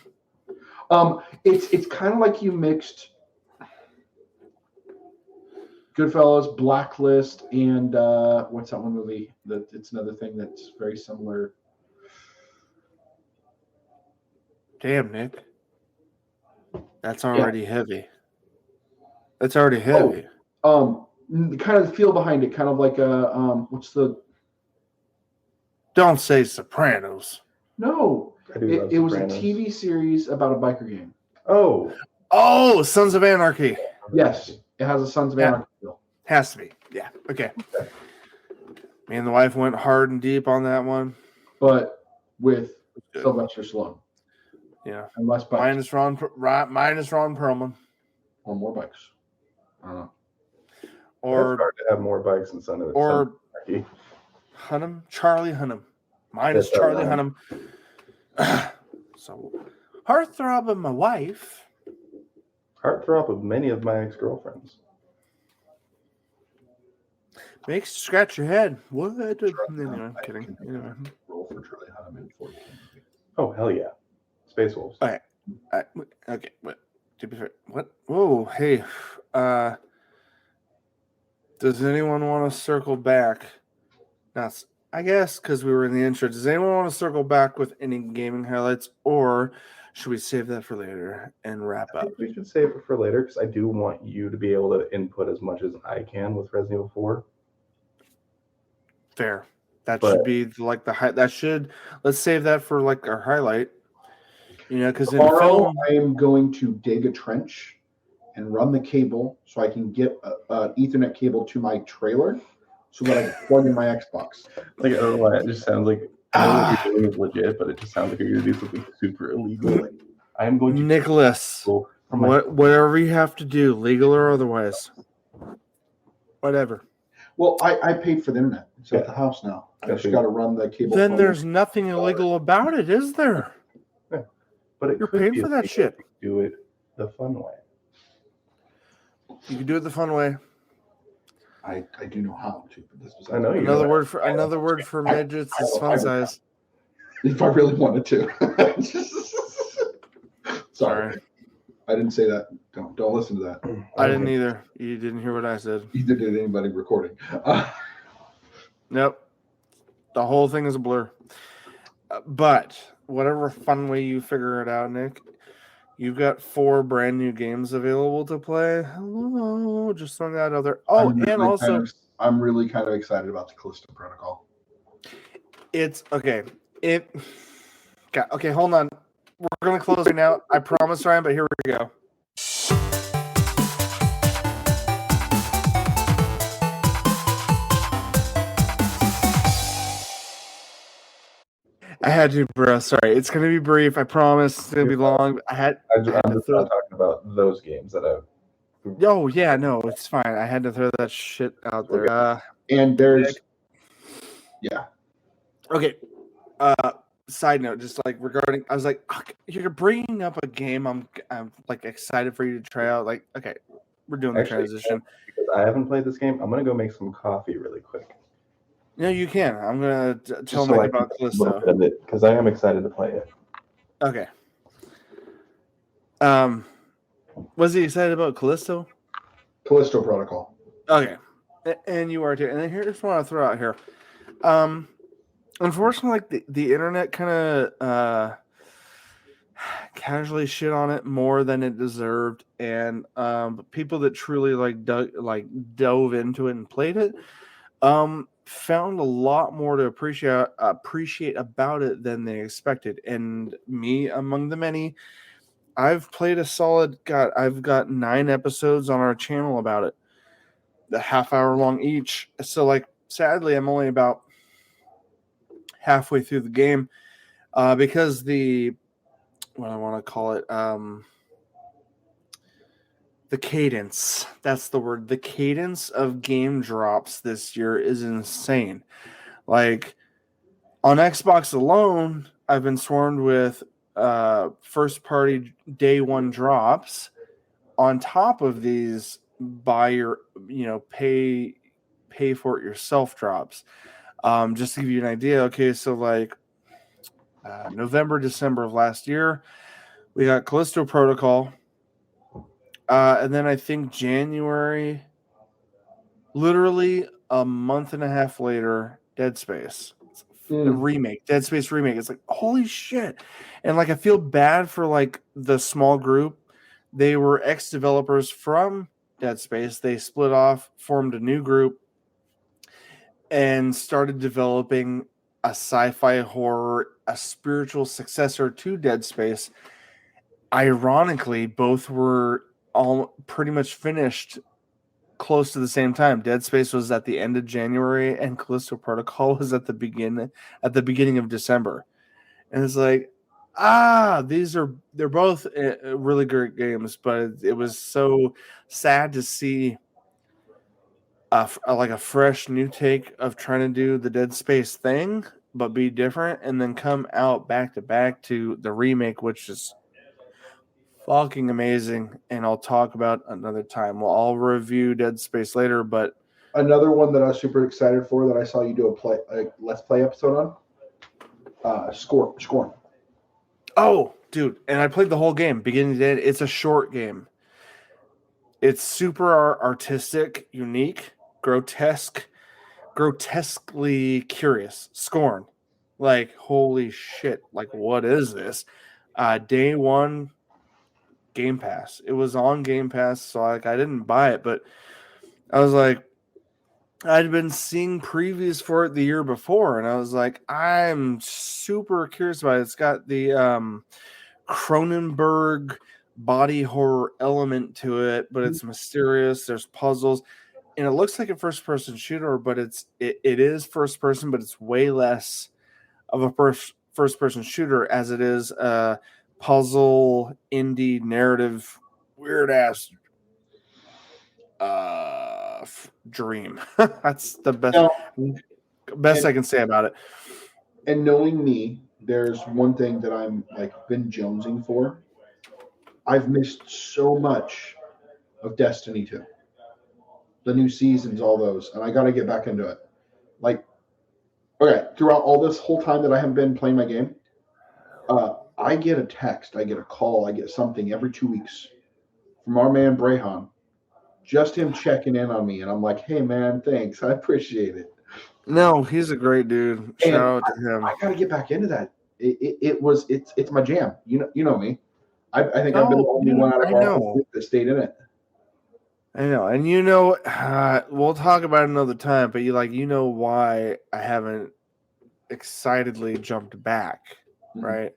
Speaker 2: It's kind of like you mixed Goodfellas, Blacklist, and what's that one movie? It's another thing that's very similar.
Speaker 1: Damn, Nick. That's already heavy. That's already heavy.
Speaker 2: Kind of the feel behind it, kind of like what's the?
Speaker 1: Don't say Sopranos.
Speaker 2: No,
Speaker 3: I do love
Speaker 2: it was a
Speaker 3: Sopranos.
Speaker 2: TV series about a biker gang.
Speaker 3: Oh,
Speaker 1: Oh, Sons of Anarchy.
Speaker 2: Yes, it has a Sons of
Speaker 1: Yeah.
Speaker 2: Anarchy feel.
Speaker 1: Has to be. Yeah. Okay. Me and the wife went hard and deep on that one.
Speaker 2: But with
Speaker 1: Good.
Speaker 2: Sylvester Stallone.
Speaker 1: Yeah.
Speaker 2: And less bikes.
Speaker 1: Minus Ron Perlman.
Speaker 2: Or more bikes. I don't know.
Speaker 3: it's
Speaker 1: Or
Speaker 3: hard to have more bikes than Son of Anarchy.
Speaker 1: Hunnam. Charlie Hunnam. Minus
Speaker 3: That's
Speaker 1: Charlie
Speaker 3: right.
Speaker 1: Hunnam. So, heartthrob of my wife.
Speaker 3: Heartthrob of many of my ex-girlfriends.
Speaker 1: Makes you scratch your head. What? Anyway, I'm kidding. Anyway.
Speaker 2: Roll for Charlie Hunnam in 14.
Speaker 3: Oh hell yeah, Space Wolves.
Speaker 1: Okay. What? To be fair, what? Whoa, hey. Does anyone want to circle back? Now, I guess because we were in the intro. Does anyone want to circle back with any gaming highlights, or should we save that for later and wrap
Speaker 3: I
Speaker 1: up?
Speaker 3: think we should save it for later because I do want you to be able to input as much as I can with Resident Evil 4.
Speaker 1: Fair. That
Speaker 3: But-
Speaker 1: should be like the high. That should. Let's save that for like our highlight. You know, because in
Speaker 2: Tomorrow,
Speaker 1: film,
Speaker 2: I am going to dig a trench and run the cable so I can get an Ethernet cable to my trailer so that I can plug in my Xbox.
Speaker 3: Like I don't know why it just sounds like I know what you're doing is legit, but it just sounds like you're gonna do something super illegal. Like, I am going to
Speaker 1: Nicholas,
Speaker 3: go from my
Speaker 1: whatever you have to do, legal or otherwise, whatever.
Speaker 2: Well, I paid for the internet. It's at the house now. I just got to run the cable.
Speaker 1: Then
Speaker 2: plug.
Speaker 1: there's nothing illegal about it, is there?
Speaker 3: but it
Speaker 1: You're
Speaker 3: could
Speaker 1: paying
Speaker 3: be
Speaker 1: for
Speaker 3: a
Speaker 1: that
Speaker 3: thing
Speaker 1: shit.
Speaker 3: if you do it the fun way.
Speaker 1: You can do it the fun way.
Speaker 2: I do know how to. But this was
Speaker 3: I know you
Speaker 1: Another
Speaker 3: know
Speaker 1: word for midgets is fun size.
Speaker 2: If I really wanted to. Sorry, I didn't say that. Don't listen to that.
Speaker 1: I didn't either. You didn't hear what I said.
Speaker 2: Either did anybody recording.
Speaker 1: Nope. The whole thing is a blur. But whatever fun way you figure it out, Nick, you've got 4 brand new games available to play. Hello, just throwing that out there. Oh, and also,
Speaker 2: I'm really kind of excited about the Callisto Protocol.
Speaker 1: it's okay. Okay, hold on. We're gonna close right now. I promise, Ryan, but here we go. I had to, bro. Sorry, it's gonna be brief. I promise. It's gonna be long.
Speaker 3: I'm just not talking about those games that I've.
Speaker 1: Oh yeah, no, it's fine. I had to throw that shit out there.
Speaker 2: And there's, yeah.
Speaker 1: Okay. Side note, just like regarding, I was like, you're bringing up a game I'm like excited for you to try out. Like, okay, we're doing the
Speaker 4: Actually,
Speaker 1: transition.
Speaker 4: because I haven't played this game, I'm gonna go make some coffee really quick.
Speaker 1: No, you can. I'm gonna tell
Speaker 4: Just so
Speaker 1: Mike
Speaker 4: I
Speaker 1: about
Speaker 4: can a little
Speaker 1: Callisto.
Speaker 4: bit of it, because I am excited to play it.
Speaker 1: Okay. Was he excited about Callisto?
Speaker 2: Callisto Protocol.
Speaker 1: Okay, and you are too. And then here's what I want to throw out here. Unfortunately, like the internet kind of casually shit on it more than it deserved, and people that truly dove into it and played it found a lot more to appreciate about it than they expected, and me among the many. I've played a solid. I've got 9 episodes on our channel about it, the half-hour long each. So, like, sadly, I'm only about halfway through the game because what I want to call it, the cadence. That's the word. The cadence of game drops this year is insane. Like on Xbox alone, I've been swarmed with first-party day one drops. On top of these, buy your, pay for it yourself drops. Just to give you an idea, okay, so like November, December of last year, we got Callisto Protocol, and then I think January, literally a month and a half later, Dead Space. A remake, Dead Space remake. It's like, holy shit. And like I feel bad for like the small group. They were ex-developers from Dead Space. They split off, formed a new group, and started developing a sci-fi horror, a spiritual successor to Dead Space. Ironically, both were all pretty much finished close to the same time. Dead Space was at the end of January, and Callisto Protocol was at the beginning of December. And it's like, they're both really great games, but it was so sad to see like a fresh new take of trying to do the Dead Space thing, but be different, and then come out back to back to the remake, which is fucking amazing, and I'll talk about another time. Well, I'll review Dead Space later, but
Speaker 2: Another one that I was super excited for that I saw you do a let's play episode on, Scorn.
Speaker 1: oh, dude, and I played the whole game, beginning to end. It's a short game. It's super artistic, unique, grotesquely curious. Scorn. Like, holy shit. Like, what is this? Day one, Game Pass. It was on Game Pass, so like I didn't buy it, but I was like, I'd been seeing previews for it the year before, and I was like, I'm super curious about it. It's got the Cronenberg body horror element to it, but it's mysterious. There's puzzles, and it looks like a first-person shooter, but it is first person, but it's way less of a first-person shooter as it is a puzzle indie narrative weird ass dream. That's the best I can say about it.
Speaker 2: And knowing me, there's one thing that I'm like been jonesing for. I've missed so much of Destiny 2. The new seasons, all those, and I got to get back into it. Like, okay, throughout all this whole time that I haven't been playing my game, I get a text, I get a call, I get something every 2 weeks from our man Brehan. Just him checking in on me, and I'm like, hey man, thanks, I appreciate it.
Speaker 1: No, he's a great dude. Shout out to him.
Speaker 2: I got to get back into that. It's my jam. You know me. I think I've been the only one out of our whole group that stayed in it.
Speaker 1: I know, and we'll talk about it another time. But why I haven't excitedly jumped back, right?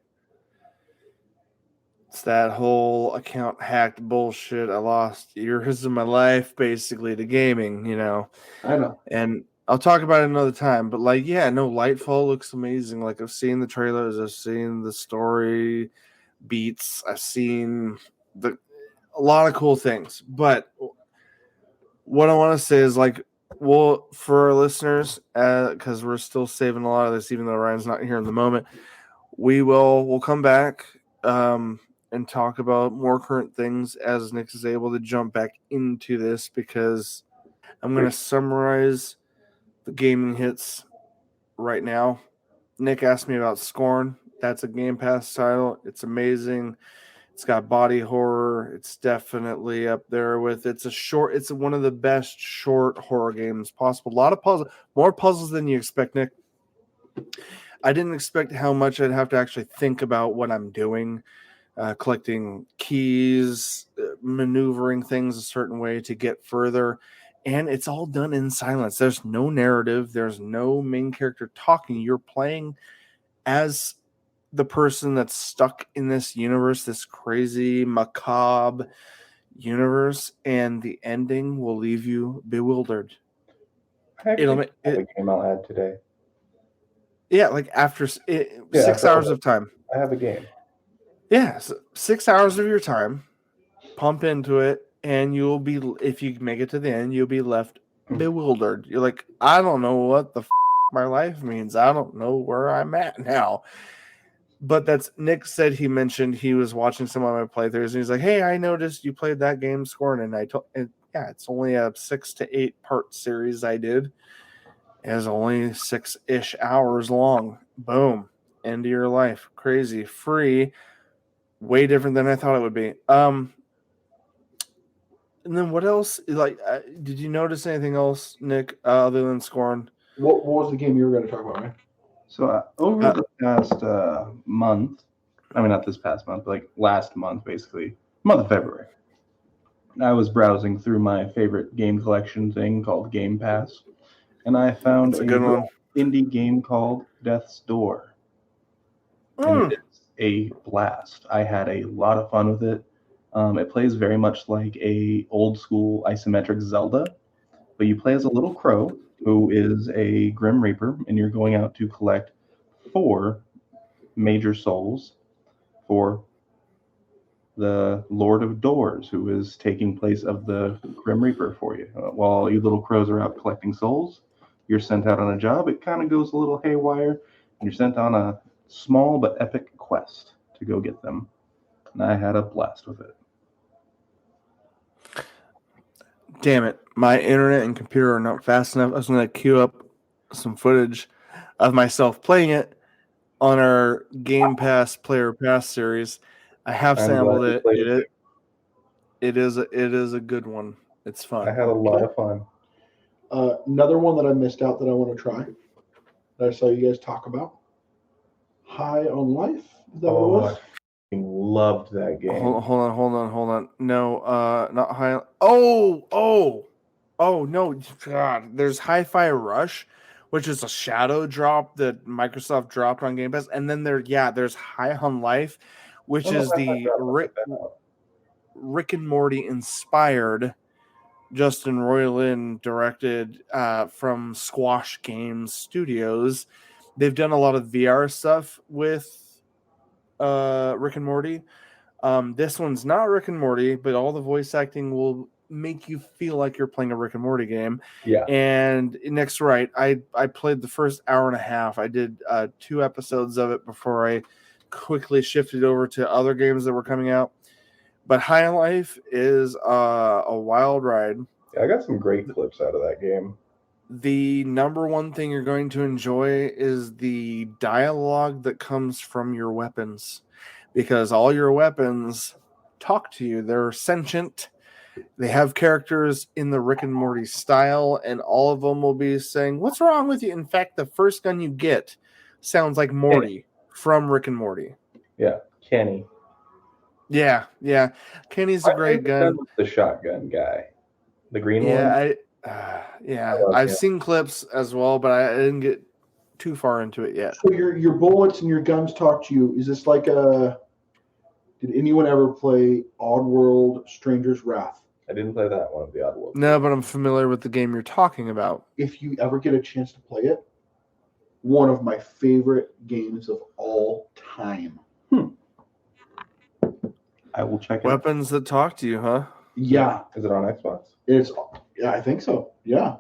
Speaker 1: It's that whole account hacked bullshit. I lost years of my life basically to gaming,
Speaker 2: I know.
Speaker 1: And I'll talk about it another time. But Lightfall looks amazing. Like, I've seen the trailers, I've seen the story beats, I've seen a lot of cool things. But what I want to say is, like, Well, for our listeners, because we're still saving a lot of this, even though Ryan's not here in the moment, we'll come back and talk about more current things as Nick is able to jump back into this, because I'm going to summarize the gaming hits right now. Nick asked me about Scorn. That's a Game Pass title. It's amazing. It's got body horror. It's definitely up there with. It's one of the best short horror games possible. A lot of puzzles, more puzzles than you expect, Nick. I didn't expect how much I'd have to actually think about what I'm doing, collecting keys, maneuvering things a certain way to get further. And it's all done in silence. There's no narrative. There's no main character talking. You're playing as the person that's stuck in this universe, this crazy, macabre universe, and the ending will leave you bewildered.
Speaker 4: I actually have a game I'll add today.
Speaker 1: Yeah, like after 6 hours of time.
Speaker 4: I have a game.
Speaker 1: Yeah, so 6 hours of your time, pump into it, and you'll be, if you make it to the end, you'll be left bewildered. You're like, I don't know what the my life means. I don't know where I'm at now. But that's Nick said he mentioned he was watching some of my playthroughs, and he's like, "Hey, I noticed you played that game, Scorn." And I told, yeah, it's only a 6 to 8 part series I did. It's only 6-ish hours long. Boom, end of your life, crazy, free, way different than I thought it would be. And then what else? Like, did you notice anything else, Nick, other than Scorn?
Speaker 2: What was the game you were going to talk about, man?
Speaker 3: So over the past month, I mean, not this past month, but like last month, basically, month of February, I was browsing through my favorite game collection thing called Game Pass, and I found
Speaker 1: That's a good one.
Speaker 3: Indie game called Death's Door. And it's a blast. I had a lot of fun with it. It plays very much like a old school isometric Zelda, but you play as a little crow who is a Grim Reaper, and you're going out to collect 4 major souls for the Lord of Doors, who is taking place of the Grim Reaper for you. While you little crows are out collecting souls, you're sent out on a job. It kind of goes a little haywire, and you're sent on a small but epic quest to go get them. And I had a blast with it.
Speaker 1: Damn it. My internet and computer are not fast enough. I was going to queue up some footage of myself playing it on our Game Pass Player Pass series. I have sampled it. It is a good one. It's fun.
Speaker 4: I had a lot of fun.
Speaker 2: Another one that I missed out that I want to try, that I saw you guys talk about. High on Life? Is that what it was?
Speaker 4: I loved that game.
Speaker 1: Hold on. No, not High. Oh, no. God, there's Hi-Fi Rush, which is a shadow drop that Microsoft dropped on Game Pass. And then there's High on Life, which is the Rick and Morty inspired, Justin Roiland directed from Squash Games Studios. They've done a lot of VR stuff with Rick and Morty. This one's not Rick and Morty, but all the voice acting will make you feel like you're playing a Rick and Morty game.
Speaker 4: Yeah.
Speaker 1: And Nick's right. I played the first hour and a half. I did 2 episodes of it before I quickly shifted over to other games that were coming out. But High Life is a wild ride.
Speaker 4: Yeah, I got some great clips out of that game.
Speaker 1: The number one thing you're going to enjoy is the dialogue that comes from your weapons, because all your weapons talk to you. They're sentient. They have characters in the Rick and Morty style, and all of them will be saying, "What's wrong with you?" In fact, the first gun you get sounds like Morty from Rick and Morty.
Speaker 4: Yeah, Kenny.
Speaker 1: Yeah. Kenny's a great gun.
Speaker 4: The shotgun guy, the green one.
Speaker 1: I've seen clips as well, but I didn't get too far into it yet.
Speaker 2: So your bullets and your guns talk to you. Is this like did anyone ever play Oddworld Stranger's Wrath?
Speaker 4: I didn't play that one, the Oddworld.
Speaker 1: No, but I'm familiar with the game you're talking about.
Speaker 2: If you ever get a chance to play it, one of my favorite games of all time.
Speaker 3: I will check it.
Speaker 1: Weapons that talk to you, huh?
Speaker 2: Yeah.
Speaker 4: Is it on Xbox?
Speaker 2: Yeah, I think so. Yeah.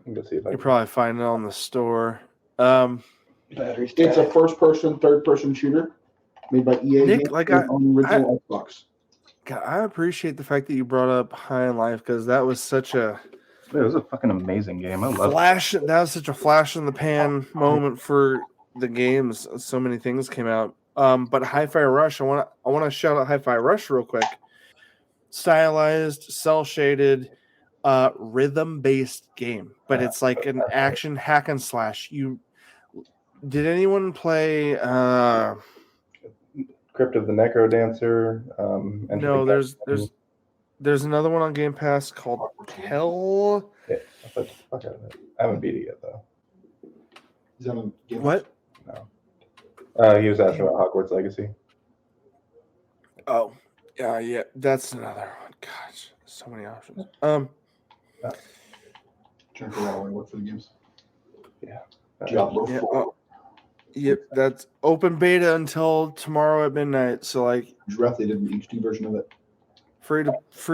Speaker 4: I'm gonna see if I
Speaker 1: You
Speaker 4: can.
Speaker 1: probably find it on the store.
Speaker 2: It's a first-person, third-person shooter made by EA
Speaker 1: Nick,
Speaker 2: Games
Speaker 1: like
Speaker 2: on original Xbox.
Speaker 1: God, I appreciate the fact that you brought up High in Life because that was such a
Speaker 3: It was a fucking amazing game. I love it.
Speaker 1: flash. That was such a flash in the pan moment for the games. So many things came out. But Hi-Fi Rush, I want to shout out Hi-Fi Rush real quick. Stylized, cell shaded, rhythm-based game, but it's like an action hack and slash. Did anyone play?
Speaker 4: Crypt of the Necro Dancer. Enter
Speaker 1: No,
Speaker 4: the
Speaker 1: there's another one on Game Pass called Hell.
Speaker 4: Yeah, I played the fuck out of it. I haven't beat it yet though.
Speaker 2: Is that on Game
Speaker 1: What?
Speaker 4: No. He was asking about Hogwarts Legacy.
Speaker 1: Oh, yeah, that's another one. Gosh, so many options.
Speaker 2: Trying to figure out what for the games.
Speaker 4: Yeah.
Speaker 2: Diablo
Speaker 1: Yeah,
Speaker 2: 4.
Speaker 1: Yep, that's open beta until tomorrow at midnight. So like,
Speaker 2: Draft, they did an HD version of it.
Speaker 1: free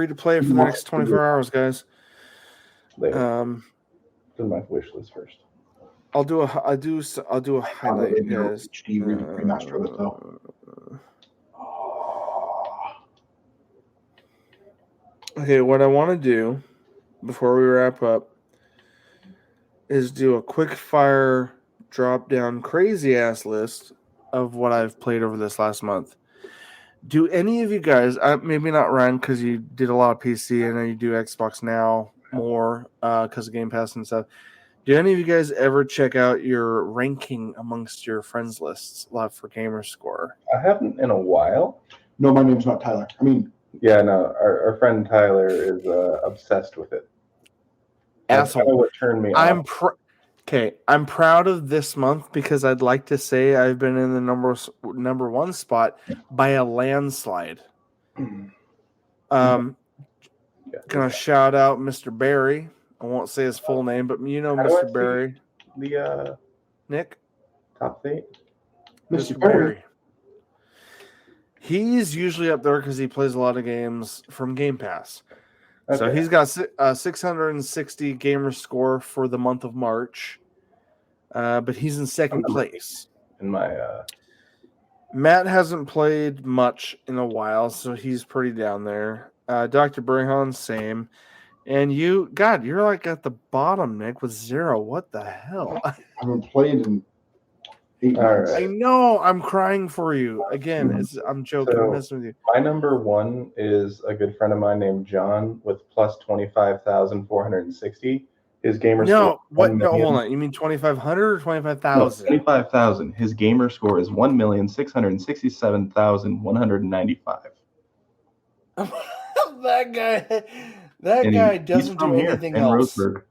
Speaker 1: to play for the next 24 hours, guys.
Speaker 4: Later.
Speaker 1: Um,
Speaker 4: Do my wish list first.
Speaker 1: I'll do a highlight, guys.
Speaker 2: HD remaster of it though.
Speaker 1: Okay, what I want to do before we wrap up is do a quick fire drop down crazy ass list of what I've played over this last month. Do any of you guys, maybe not Ryan because you did a lot of PC, I know you do Xbox now more because of Game Pass and stuff. Do any of you guys ever check out your ranking amongst your friends lists for Gamerscore?
Speaker 4: I haven't in a while.
Speaker 2: No, my name's not Tyler. I mean,
Speaker 4: Yeah, no. Our friend Tyler is obsessed with it. That's
Speaker 1: Asshole.
Speaker 4: kind of what turned me off.
Speaker 1: I'm proud of this month because I'd like to say I've been in the number one spot by a landslide. Gonna shout out Mr. Barry. I won't say his full name, but you know
Speaker 4: How do I
Speaker 1: Mr. Barry.
Speaker 4: The
Speaker 1: Nick?
Speaker 4: top 8.
Speaker 2: Mr. Barry.
Speaker 1: He's usually up there because he plays a lot of games from Game Pass.
Speaker 4: Okay.
Speaker 1: So he's got 660 gamer score for the month of March, but he's in second place.
Speaker 4: In my
Speaker 1: Matt hasn't played much in a while, so he's pretty down there. Dr. Brehan, same. And you're like at the bottom, Nick, with 0. What the hell?
Speaker 2: I haven't played in 8
Speaker 4: All
Speaker 2: months.
Speaker 4: right.
Speaker 1: I know. I'm crying for you. Again, I'm joking.
Speaker 4: So-
Speaker 1: I'm messing with you.
Speaker 4: my number 1 is a good friend of mine named John with plus 25,460. His gamer
Speaker 1: No,
Speaker 4: score.
Speaker 1: what?
Speaker 4: 1
Speaker 1: No,
Speaker 4: million.
Speaker 1: hold on. You mean 2,500 or
Speaker 3: No,
Speaker 1: 25,000?
Speaker 3: 25,000. His gamer score is 1,667,195.
Speaker 1: That guy
Speaker 3: And
Speaker 1: guy
Speaker 3: he's
Speaker 1: doesn't
Speaker 3: from
Speaker 1: do
Speaker 3: here
Speaker 1: anything
Speaker 3: in
Speaker 1: else.
Speaker 3: Roseburg.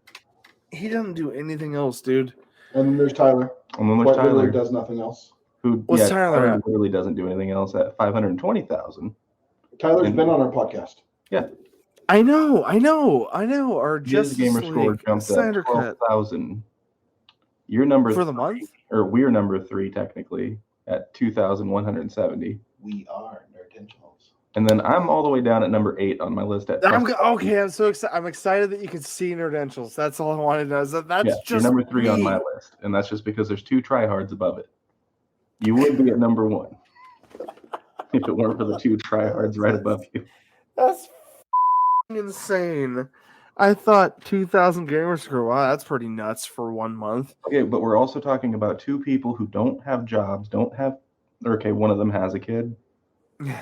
Speaker 1: He doesn't do anything else, dude.
Speaker 2: And then there's Tyler.
Speaker 3: And then there's
Speaker 2: What literally
Speaker 3: Tyler,
Speaker 2: does nothing else.
Speaker 3: who
Speaker 1: What's Tyler at?
Speaker 3: literally doesn't do anything else at 520,000.
Speaker 2: Tyler's
Speaker 3: And-
Speaker 2: been on our podcast.
Speaker 1: I know. Our
Speaker 3: His
Speaker 1: Justice
Speaker 3: gamer score
Speaker 1: League
Speaker 3: jumped up
Speaker 1: Snyder Cut
Speaker 3: 12,000. You're number
Speaker 1: for the
Speaker 3: 3,
Speaker 1: month.
Speaker 3: or we're number 3 technically at 2,170.
Speaker 2: We are Nerdentials.
Speaker 3: And then I'm all the way down at number 8 on my list at.
Speaker 1: Okay, I'm so excited. I'm excited that you can see Nerdentials. That's all I wanted to know. That's
Speaker 3: You're
Speaker 1: just
Speaker 3: number 3 on
Speaker 1: me.
Speaker 3: my list, and that's just because there's 2 tryhards above it. You would be at number 1 if it weren't for the 2 tryhards right above you.
Speaker 1: That's insane. I thought 2,000 gamer score. Wow, that's pretty nuts for 1 month.
Speaker 3: Okay, but we're also talking about 2 people who don't have jobs, okay, one of them has a kid. I'm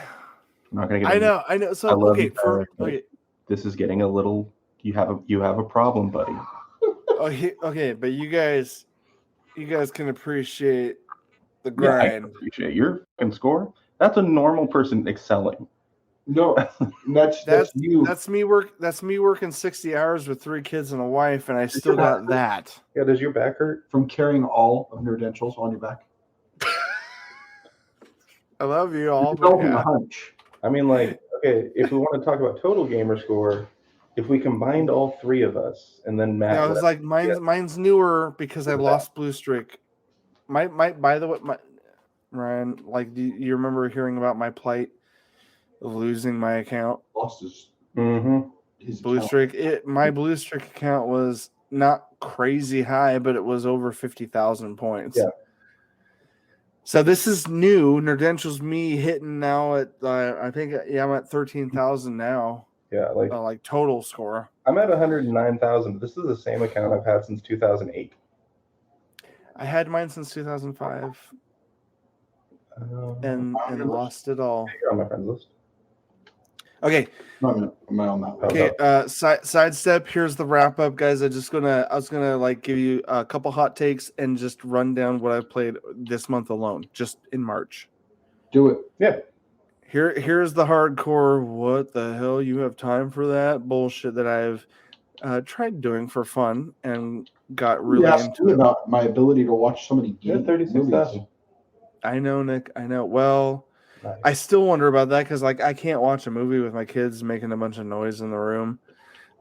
Speaker 3: not gonna get.
Speaker 1: I know. So
Speaker 3: I love
Speaker 1: okay,
Speaker 3: you, Tyler, but this is getting a little. You have a problem, buddy.
Speaker 1: okay, but you guys can appreciate the
Speaker 3: Yeah, I
Speaker 1: grind.
Speaker 3: appreciate your fucking score. That's a normal person excelling.
Speaker 2: No, that's you.
Speaker 1: That's me working 60 hours with 3 kids and a wife, and I still got that.
Speaker 4: Yeah, does your back hurt?
Speaker 2: From carrying all of Nerdentials on your back.
Speaker 1: I love you all.
Speaker 2: You're
Speaker 1: But
Speaker 2: developing a
Speaker 1: yeah.
Speaker 2: hunch.
Speaker 4: I mean, like, okay, if we want to talk about total gamer score, if we combined all 3 of us and then Matt,
Speaker 1: Yeah, I was like, mine's newer because I lost Blue Streak. My by the way, Ryan, like, do you remember hearing about my plight of losing my account?
Speaker 2: Lost his
Speaker 4: mm-hmm.
Speaker 2: his
Speaker 1: Blue
Speaker 2: account.
Speaker 1: Streak. My Blue Streak account was not crazy high, but it was over 50,000 points.
Speaker 4: Yeah.
Speaker 1: So this is new. Nerdentials me hitting now at I think I'm at 13,000 now.
Speaker 4: Yeah,
Speaker 1: like total score.
Speaker 4: I'm at 109,000. This is the same account I've had since 2008.
Speaker 1: I had mine since 2005 and lost it all.
Speaker 4: You're on my friends list.
Speaker 1: Okay.
Speaker 2: I'm on that.
Speaker 1: Okay. Sidestep. Here's the wrap up, guys. I was gonna like give you a couple hot takes and just run down what I've played this month alone, just in March.
Speaker 2: Do it.
Speaker 4: Yeah.
Speaker 1: Here's the hardcore. What the hell? You have time for that bullshit that I've tried doing for fun and got really into it.
Speaker 2: About my ability to watch so many games.
Speaker 4: 36,000.
Speaker 1: I know, Nick. I know. Well,
Speaker 4: Nice.
Speaker 1: I still wonder about that because, like, I can't watch a movie with my kids making a bunch of noise in the room.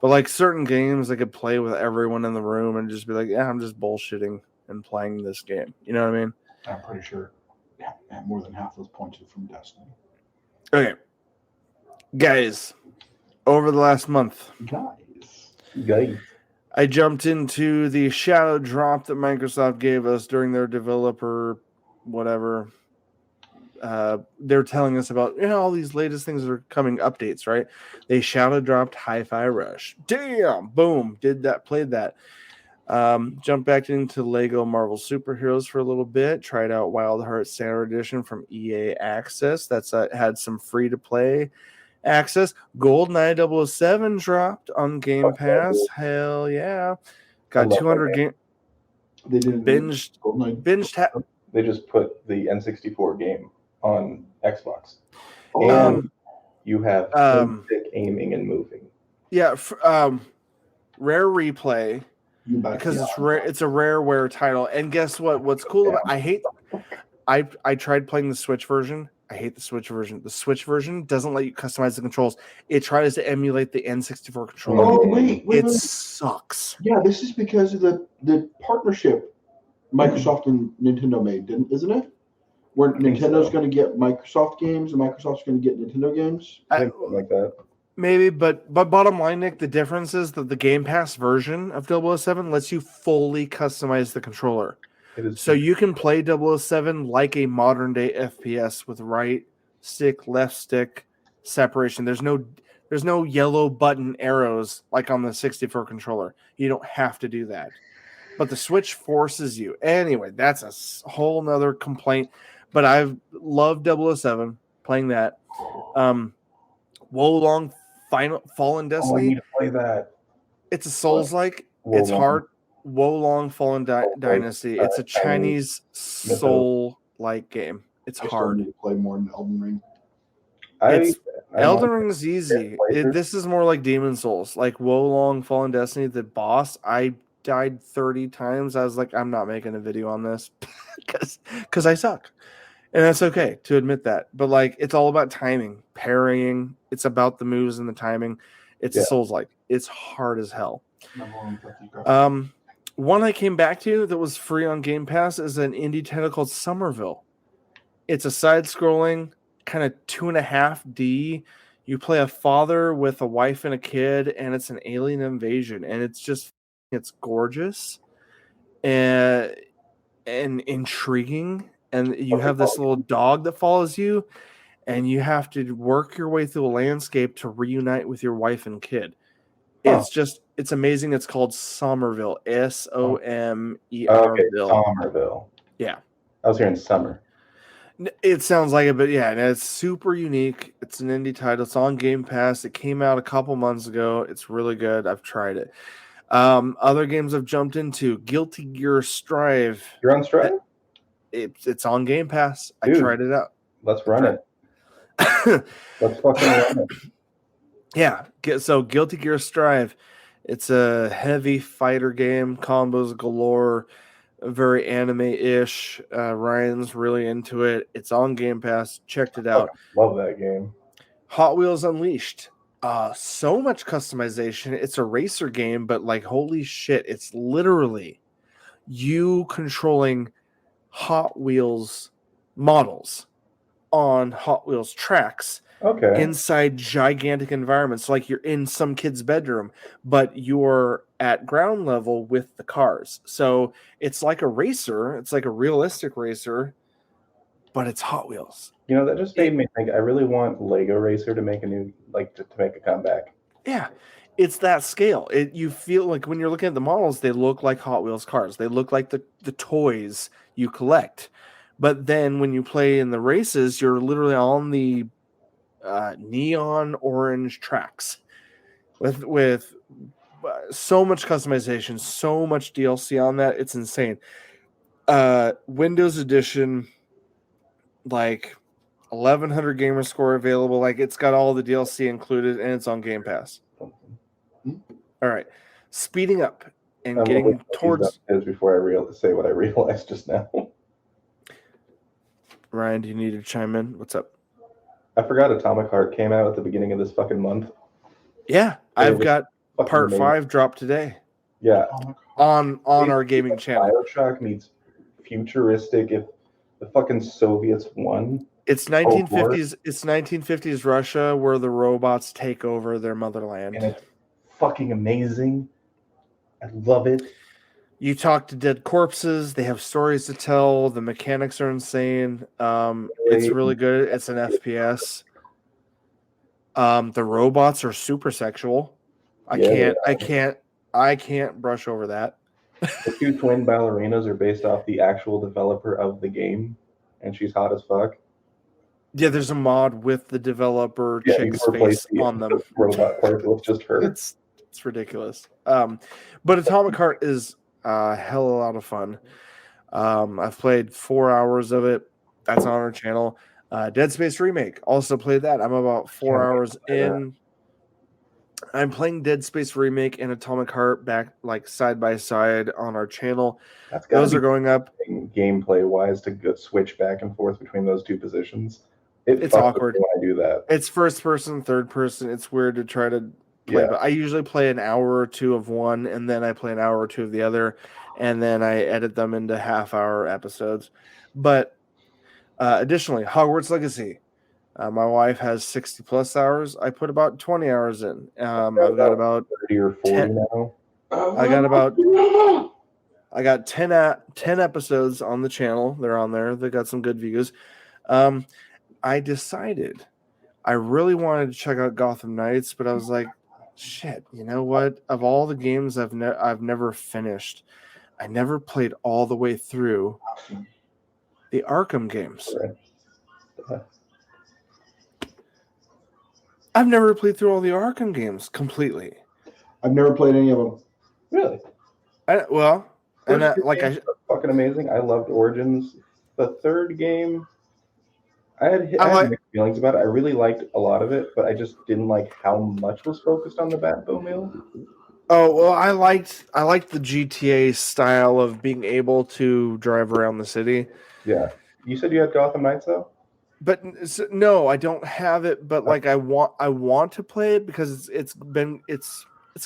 Speaker 1: But, like, certain games, I could play with everyone in the room and just be like, yeah, I'm just bullshitting and playing this game. You know what I mean?
Speaker 2: I'm pretty sure more than half those points are from Destiny.
Speaker 1: Okay. Guys, over the last month,
Speaker 2: Guys.
Speaker 1: I jumped into the shadow drop that Microsoft gave us during their developer whatever. They're telling us about all these latest things that are coming, updates, right? They shadow dropped Hi-Fi Rush. Damn, boom, played that. Jumped back into Lego Marvel Superheroes for a little bit. Tried out Wild Hearts Standard Edition from EA Access. That's had some free to play access. GoldenEye 007 dropped on Game Pass. Hell yeah! Got 200 game.
Speaker 2: They didn't
Speaker 1: binged.
Speaker 4: They just put the N64 game on Xbox,
Speaker 2: Oh,
Speaker 4: and you have stick aiming and moving.
Speaker 1: Yeah, rare replay. Because it's rare, it's a rareware title, and guess what? What's cool about I tried playing the Switch version. I hate the Switch version. The Switch version doesn't let you customize the controls. It tries to emulate the N64 controller.
Speaker 2: Oh wait,
Speaker 1: it sucks.
Speaker 2: Yeah, this is because of the partnership Microsoft and Nintendo made, isn't it? Where Nintendo's going to get Microsoft games and Microsoft's going to get Nintendo games.
Speaker 4: I think something like that.
Speaker 1: Maybe, but bottom line, Nick, the difference is that the Game Pass version of 007 lets you fully customize the controller. So you can play 007 like a modern day FPS with right stick, left stick separation. There's no yellow button arrows like on the 64 controller. You don't have to do that. But the Switch forces you. Anyway, that's a whole nother complaint. But I've loved 007, playing that. Wolong Fallen Destiny.
Speaker 4: I need to play that.
Speaker 1: It's a Souls-like. It's hard. Wolong Fallen Dynasty. It's a Chinese Soul-like game. It's hard.
Speaker 2: Need to play more than Elden Ring.
Speaker 1: Elden Ring's easy. This is more like Demon Souls. Like Wolong Fallen Destiny, the boss, I died 30 times. I was like, I'm not making a video on this because I suck. And that's okay to admit that. But like, it's all about timing, parrying. It's about the moves and the timing. It's Souls-like. It's hard as hell. One I came back to that was free on Game Pass is an indie title called Somerville. It's a side-scrolling kind of 2.5D. You play a father with a wife and a kid, and it's an alien invasion. And it's gorgeous and intriguing. And you have this little dog that follows you, and you have to work your way through a landscape to reunite with your wife and kid. It's amazing. It's called Somerville. Somerville.
Speaker 4: Okay, Somerville.
Speaker 1: Yeah.
Speaker 4: I was hearing summer.
Speaker 1: It sounds like it, but yeah, and it's super unique. It's an indie title. It's on Game Pass. It came out a couple months ago. It's really good. I've tried it. Other games I've jumped into, Guilty Gear Strive.
Speaker 4: You're on Strive?
Speaker 1: It's on Game Pass.
Speaker 4: Dude,
Speaker 1: I tried it out.
Speaker 4: Let's run it. Let's fucking run it.
Speaker 1: Yeah. So Guilty Gear Strive. It's a heavy fighter game, combos galore, very anime-ish. Ryan's really into it. It's on Game Pass. Checked it out.
Speaker 4: Love that game.
Speaker 1: Hot Wheels Unleashed. So much customization. It's a racer game, but like, holy shit, it's literally you controlling Hot Wheels models on Hot Wheels tracks.
Speaker 4: Okay.
Speaker 1: Inside gigantic environments, like you're in some kid's bedroom, but you're at ground level with the cars. So it's like a racer. It's like a realistic racer, but it's Hot Wheels.
Speaker 4: You know, that just made me think. I really want Lego Racer to make a new, like, to make a comeback.
Speaker 1: Yeah, it's that scale. You feel like when you're looking at the models, they look like Hot Wheels cars. They look like the toys you collect. But then when you play in the races, you're literally on the neon orange tracks with so much customization, so much DLC on that. It's insane. Windows Edition, like 1100 gamer score available. Like it's got all the DLC included, and it's on Game Pass. All right, speeding up and getting towards.
Speaker 4: Before I say what I realized just now.
Speaker 1: Ryan, do you need to chime in? What's up?
Speaker 4: I forgot Atomic Heart came out at the beginning of this fucking month.
Speaker 1: Yeah, I've got part 5 dropped today.
Speaker 4: Yeah,
Speaker 1: on our gaming channel.
Speaker 4: BioShock meets futuristic. If the fucking Soviets won,
Speaker 1: it's 1950s. It's 1950s Russia where the robots take over their motherland,
Speaker 4: and it's fucking amazing. I love it.
Speaker 1: You talk to dead corpses. They have stories to tell. The mechanics are insane. It's really good. It's an FPS. The robots are super sexual. I can't brush over that.
Speaker 4: The 2 twin ballerinas are based off the actual developer of the game, and she's hot as fuck.
Speaker 1: Yeah, there's a mod with the developer chick's face on them.
Speaker 4: Robot part with just her.
Speaker 1: It's ridiculous. But Atomic Heart is a hell of a lot of fun. I've played 4 hours of it. That's on our channel. Dead Space Remake, also played that. I'm about 4 hours in. I'm playing Dead Space Remake and Atomic Heart back like side by side on our channel. Those are going up.
Speaker 4: Gameplay wise, to switch back and forth between those two positions.
Speaker 1: It's awkward
Speaker 4: when I do that.
Speaker 1: It's first person, third person. It's weird to try to play, but I usually play an hour or two of one, and then I play an hour or two of the other, and then I edit them into half-hour episodes. But additionally, Hogwarts Legacy. My wife has 60 plus hours. I put about 20 hours in. I've got about
Speaker 4: 30 or 40 now.
Speaker 1: I got 10 episodes on the channel. They're on there. They got some good views. I decided I really wanted to check out Gotham Knights, but I was like, shit, you know what? Of all the games I've never finished, I never played all the way through the Arkham games. I've never played through all the Arkham games completely.
Speaker 2: I've never played any of them.
Speaker 4: Really?
Speaker 1: Fucking
Speaker 4: amazing. I loved Origins. The third game, I had mixed feelings about it. I really liked a lot of it, but I just didn't like how much was focused on the Batmobile.
Speaker 1: Oh well, I liked the GTA style of being able to drive around the city.
Speaker 4: Yeah, you said you had Gotham Knights though.
Speaker 1: But no, I don't have it. But like, I want to play it because it's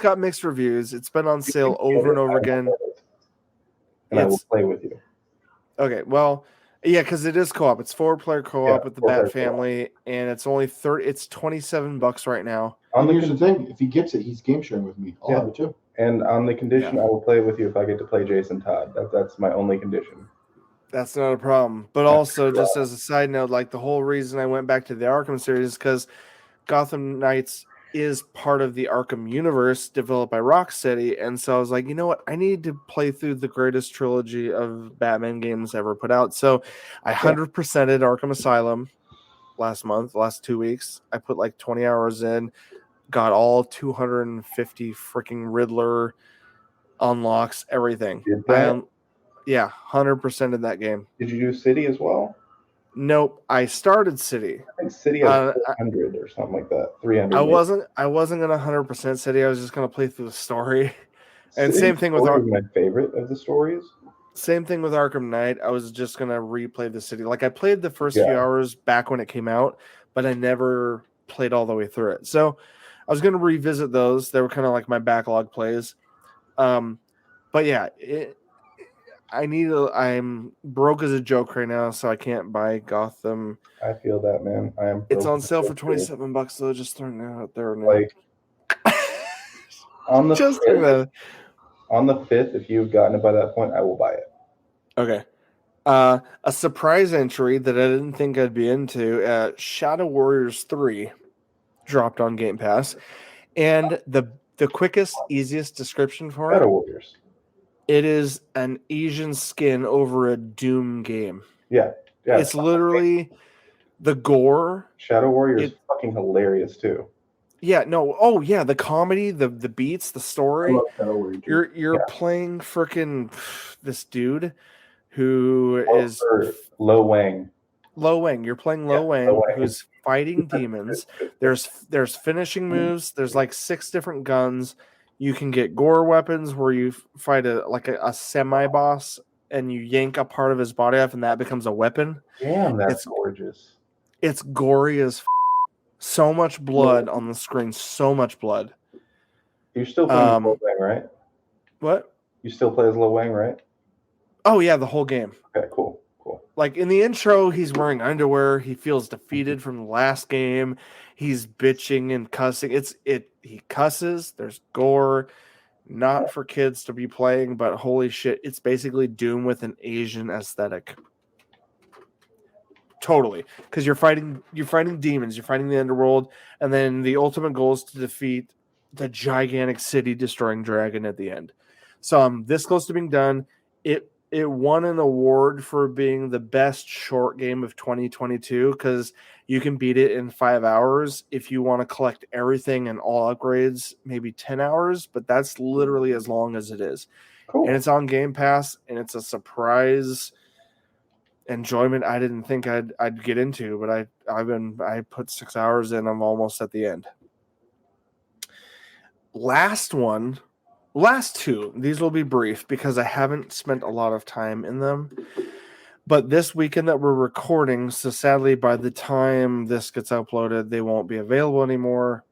Speaker 1: got mixed reviews. It's been on sale over and over again.
Speaker 4: And I will play with you.
Speaker 1: Okay, well, yeah, because it is co-op. It's 4-player co-op with the Bat family, and it's only It's $27 right now.
Speaker 2: Here's the thing: if he gets it, he's game sharing with me. I'll have it too.
Speaker 4: And on the condition, I will play with you if I get to play Jason Todd. That's my only condition.
Speaker 1: That's not a problem. But also, just as a side note, like the whole reason I went back to the Arkham series is because Gotham Knights is part of the Arkham universe developed by Rocksteady. And so I was like, you know what? I need to play through the greatest trilogy of Batman games ever put out. So I 100%ed Arkham Asylum last 2 weeks. I put like 20 hours in, got all 250 freaking Riddler unlocks, everything. Yeah, 100% of that game.
Speaker 4: Did you do City as well?
Speaker 1: Nope, I started City.
Speaker 4: I think City has 400 or something like that. 300.
Speaker 1: I wasn't gonna 100% City. I was just gonna play through the story. And same thing with
Speaker 4: my favorite of the stories.
Speaker 1: Same thing with Arkham Knight. I was just gonna replay the City. Like I played the first few hours back when it came out, but I never played all the way through it. So I was gonna revisit those. They were kind of like my backlog plays. But yeah, I'm broke as a joke right now, so I can't buy Gotham.
Speaker 4: I feel that, man.
Speaker 1: It's on sale for $27, so just throwing it out there.
Speaker 4: Like on the On the 5th, if you've gotten it by that point, I will buy it.
Speaker 1: Okay. A surprise entry that I didn't think I'd be into, Shadow Warriors 3 dropped on Game Pass. And the quickest, easiest description for
Speaker 4: Shadow
Speaker 1: it,
Speaker 4: Warriors.
Speaker 1: it is an Asian skin over a Doom game.
Speaker 4: Yeah.
Speaker 1: It's literally the gore.
Speaker 4: Shadow Warriors is fucking hilarious too.
Speaker 1: Yeah, no. Oh, yeah, the comedy, the beats, the story.
Speaker 2: I love Shadow Warrior too.
Speaker 1: You're playing freaking this dude who is
Speaker 4: Lo Wang.
Speaker 1: Lo Wang. You're playing Lo Wang,
Speaker 4: Lo Wang.
Speaker 1: who's fighting demons. There's finishing moves. There's like 6 different guns. You can get gore weapons where you fight a semi boss and you yank a part of his body off and that becomes a weapon.
Speaker 4: Damn, that's gorgeous.
Speaker 1: It's gory as so much blood on the screen. So much blood.
Speaker 4: You're still playing Lo Wang, right?
Speaker 1: What?
Speaker 4: You still play as Lo Wang, right?
Speaker 1: Oh yeah, the whole game.
Speaker 4: Okay, cool.
Speaker 1: Like in the intro, he's wearing underwear. He feels defeated from the last game. He's bitching and cussing. He cusses. There's gore. Not for kids to be playing, but holy shit, it's basically Doom with an Asian aesthetic. Totally, because you're fighting demons. You're fighting the underworld, and then the ultimate goal is to defeat the gigantic city-destroying dragon at the end. So I'm this close to being done. It won an award for being the best short game of 2022 because you can beat it in 5 hours. If you want to collect everything and all upgrades, maybe 10 hours, but that's literally as long as it is. Cool. And it's on Game Pass, and it's a surprise enjoyment I didn't think I'd get into, but I put 6 hours in. I'm almost at the end. Last 2, these will be brief because I haven't spent a lot of time in them. But this weekend that we're recording, so sadly by the time this gets uploaded, they won't be available anymore.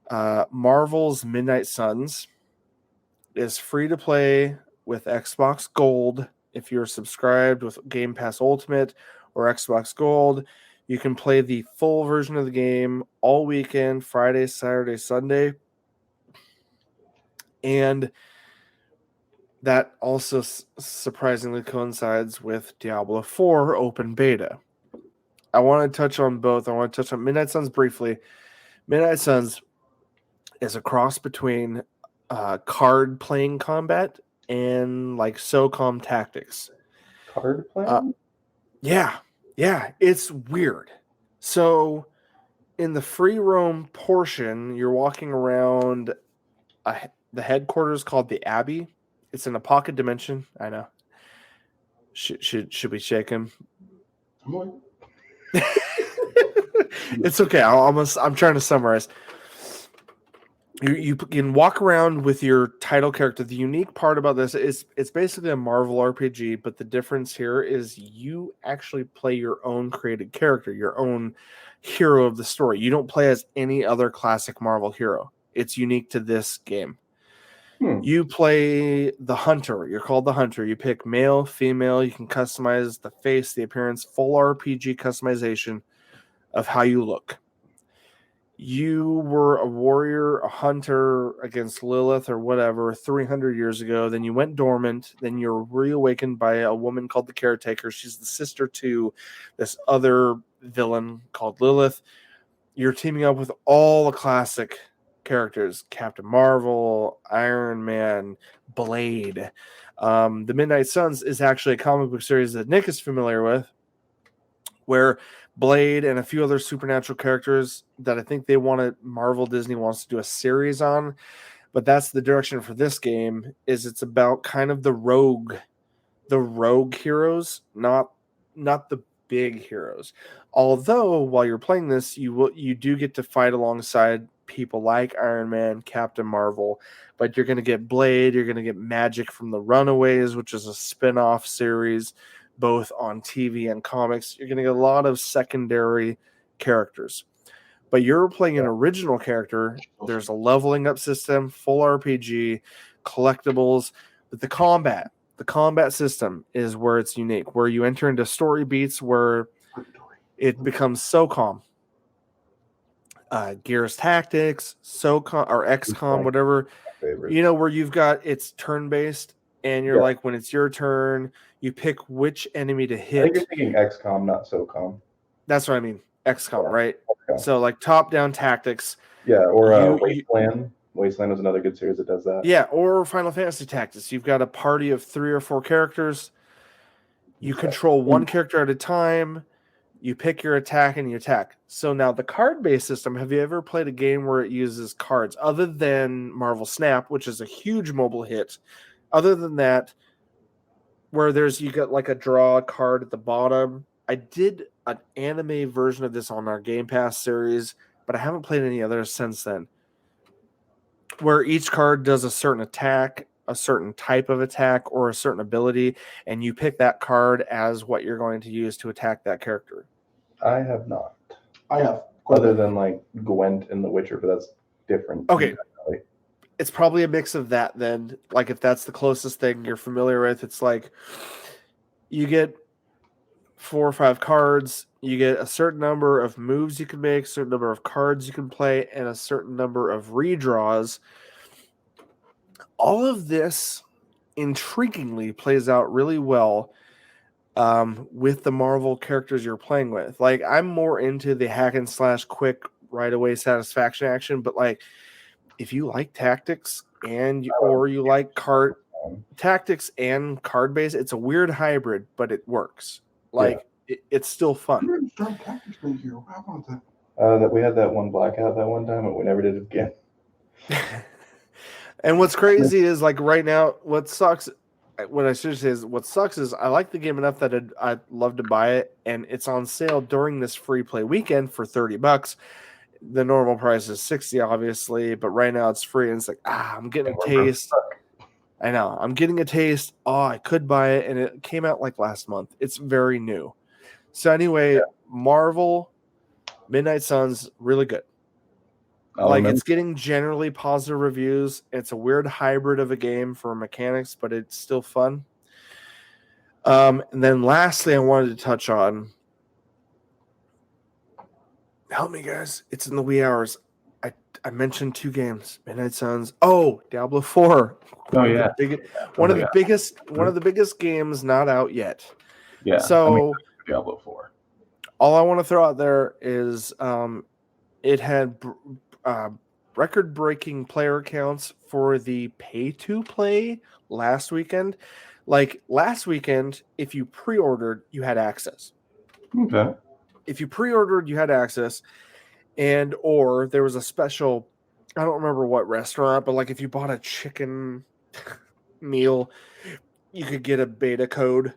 Speaker 1: Marvel's Midnight Suns is free to play with Xbox Gold. If you're subscribed with Game Pass Ultimate or Xbox Gold, you can play the full version of the game all weekend, Friday, Saturday, Sunday. And that also surprisingly coincides with Diablo 4 open beta. I want to touch on both. I want to touch on Midnight Suns briefly. Midnight Suns is a cross between card playing combat and like SOCOM tactics.
Speaker 4: Card playing?
Speaker 1: Yeah, it's weird. So in the free roam portion, you're walking around the headquarters called the Abbey. It's in a pocket dimension. I know. Should we shake him? It's okay. I'm trying to summarize. You can walk around with your title character. The unique part about this is it's basically a Marvel RPG, but the difference here is you actually play your own created character, your own hero of the story. You don't play as any other classic Marvel hero. It's unique to this game. You play the Hunter. You're called the Hunter. You pick male, female. You can customize the face, the appearance, full RPG customization of how you look. You were a warrior, a hunter against Lilith or whatever 300 years ago. Then you went dormant. Then you're reawakened by a woman called the Caretaker. She's the sister to this other villain called Lilith. You're teaming up with all the classic characters: Captain Marvel, Iron Man, Blade. The Midnight Suns is actually a comic book series that Nick is familiar with, where Blade and a few other supernatural characters that I think Disney wants to do a series on, but that's the direction for this game. Is it's about kind of the rogue heroes, not the big heroes. Although while you're playing this, you do get to fight alongside people like Iron Man, Captain Marvel, but you're going to get Blade, you're going to get Magic from the Runaways, which is a spin-off series both on TV and comics. You're going to get a lot of secondary characters, but you're playing an original character. There's a leveling up system, full RPG, collectibles, but the combat system is where it's unique, where you enter into story beats where it becomes SOCOM. Gears Tactics, SOCOM or XCOM, whatever.
Speaker 4: favorites.
Speaker 1: You know, where you've got it's turn based, and you're
Speaker 4: Yeah.
Speaker 1: like, when it's your turn, you pick which enemy to
Speaker 4: I think you're
Speaker 1: hit.
Speaker 4: thinking XCOM, not SOCOM.
Speaker 1: That's what I mean. XCOM,
Speaker 4: Yeah.
Speaker 1: right?
Speaker 4: XCOM.
Speaker 1: So like top down tactics.
Speaker 4: Yeah, or
Speaker 1: You-
Speaker 4: Wasteland. Wasteland is another good series that does that.
Speaker 1: Yeah, or Final Fantasy Tactics. You've got a party of 3 or 4 characters. You control one character at a time. You pick your attack and you attack. So now the card-based system, have you ever played a game where it uses cards other than Marvel Snap, which is a huge mobile hit? Other than that, where you got like a draw card at the bottom. I did an anime version of this on our Game Pass series, but I haven't played any others since then. Where each card does a certain attack, a certain type of attack, or a certain ability, and you pick that card as what you're going to use to attack that character.
Speaker 4: I have not.
Speaker 2: I have.
Speaker 4: Other than like Gwent in The Witcher, but that's different.
Speaker 1: Okay.
Speaker 4: entirely.
Speaker 1: It's probably a mix of that then. Like if that's the closest thing you're familiar with, it's like you get 4 or 5 cards, you get a certain number of moves you can make, a certain number of cards you can play, and a certain number of redraws. All of this intriguingly plays out really well with the Marvel characters you're playing with. Like I'm more into the hack and slash quick right away satisfaction action, but like if you like tactics and you like card tactics and card based, it's a weird hybrid, but it works. Like it's still fun.
Speaker 4: That we had that one blackout that one time, but we never did it again.
Speaker 1: And what's crazy is like right now, what sucks is I like the game enough that I'd love to buy it, and it's on sale during this free play weekend for $30. The normal price is $60, obviously, but right now it's free, and it's like I'm getting a taste. I know I'm getting a taste. Oh, I could buy it, and it came out like last month. It's very new. So anyway, Marvel Midnight Suns really good. It's getting generally positive reviews. It's a weird hybrid of a game for mechanics, but it's still fun. And then lastly, I wanted to touch on. Help me, guys. It's in the wee hours. I mentioned 2 games. Midnight Suns. Oh, Diablo 4.
Speaker 4: Oh yeah.
Speaker 1: One of the biggest games not out yet.
Speaker 4: Yeah.
Speaker 1: So
Speaker 4: Diablo 4.
Speaker 1: All I want to throw out there is it had record-breaking player counts for the pay-to-play last weekend. Like last weekend, if you pre-ordered, you had access.
Speaker 4: Okay.
Speaker 1: If you pre-ordered, you had access, or there was a special. I don't remember what restaurant, but like if you bought a chicken meal, you could get a beta code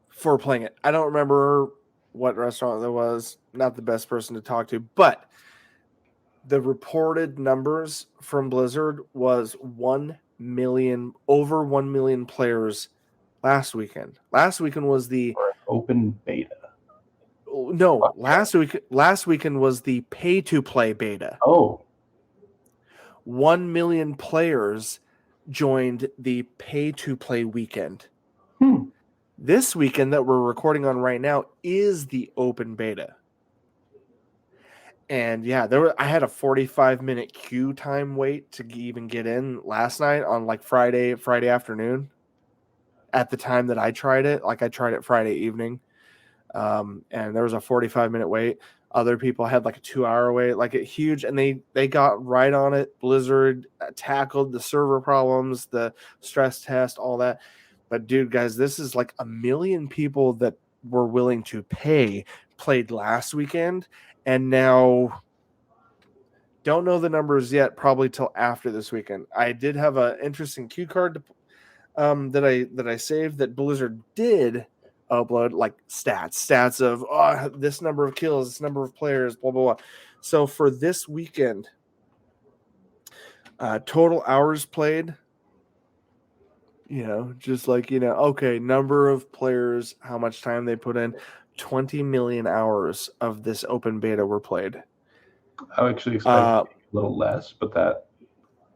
Speaker 1: for playing it. I don't remember what restaurant that was. Not the best person to talk to, but the reported numbers from Blizzard was 1 million, over 1 million players last weekend. Last weekend was the
Speaker 4: open beta.
Speaker 1: No, last weekend was the pay-to-play beta.
Speaker 4: Oh.
Speaker 1: 1 million players joined the pay-to-play weekend. This weekend that we're recording on right now is the open beta. And yeah, I had a 45-minute queue time wait to even get in last night on like Friday afternoon at the time that I tried it. Like I tried it Friday evening. And there was a 45-minute wait. Other people had like a 2-hour wait, like a huge, and they got right on it. Blizzard tackled the server problems, the stress test, all that. But dude, guys, this is like 1 million people that were willing to pay played last weekend, and now don't know the numbers yet. Probably till after this weekend. I did have an interesting cue card that I saved that Blizzard did upload, like stats of this number of kills, this number of players, blah blah blah. So for this weekend, total hours played, just like okay, number of players, how much time they put in, 20 million hours of this open beta were played.
Speaker 4: I actually expect a little less, but that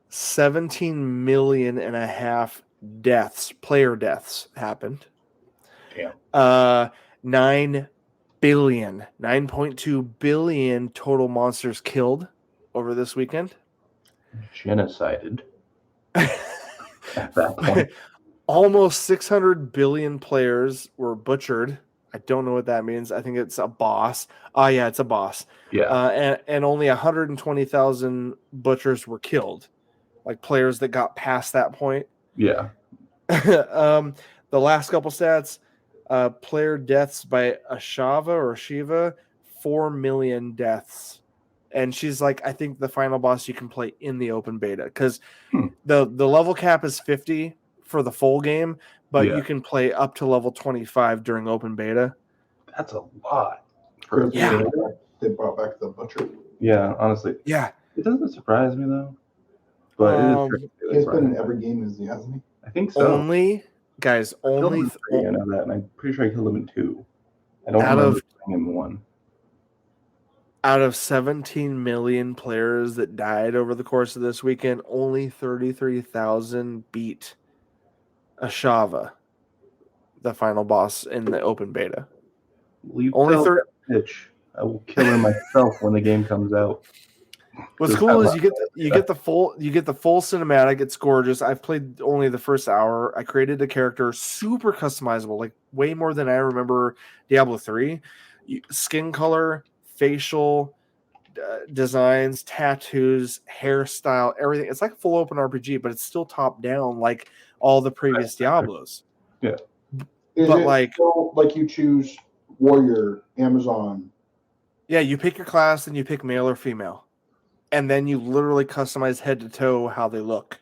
Speaker 1: 17 million and a half player deaths happened.
Speaker 4: Damn.
Speaker 1: 9.2 billion total monsters killed over this weekend.
Speaker 3: genocided at that point.
Speaker 1: Almost 600 billion players were butchered. I don't know what that means. I think it's a boss. Oh, yeah, it's a boss.
Speaker 3: Yeah.
Speaker 1: And only 120,000 butchers were killed, like players that got past that point.
Speaker 3: Yeah.
Speaker 1: The last couple stats, player deaths by Shiva, 4 million deaths. And she's like, I think the final boss you can play in the open beta because the level cap is 50 for the full game, but you can play up to level 25 during open beta.
Speaker 3: That's a lot.
Speaker 1: Yeah.
Speaker 2: They brought back the butcher.
Speaker 3: Yeah, honestly.
Speaker 1: Yeah.
Speaker 3: It doesn't surprise me though. But it is
Speaker 2: He's been in every game, hasn't he?
Speaker 3: I think so.
Speaker 1: Only
Speaker 3: I know that, and I'm pretty sure I killed him in 2. I don't remember killing him in 1.
Speaker 1: Out of 17 million players that died over the course of this weekend, only 33,000 beat Ashava, the final boss in the open beta.
Speaker 3: Only bitch. I will kill her myself when the game comes out.
Speaker 1: What's cool is you get the full cinematic. It's gorgeous. I've played only the first hour. I created a character super customizable, like way more than I remember Diablo 3. Skin color, facial designs, tattoos, hairstyle, everything. It's like a full open RPG, but it's still top down like all the previous Diablos.
Speaker 3: Yeah.
Speaker 2: But like you choose warrior, Amazon.
Speaker 1: Yeah, you pick your class and you pick male or female. And then you literally customize head to toe how they look.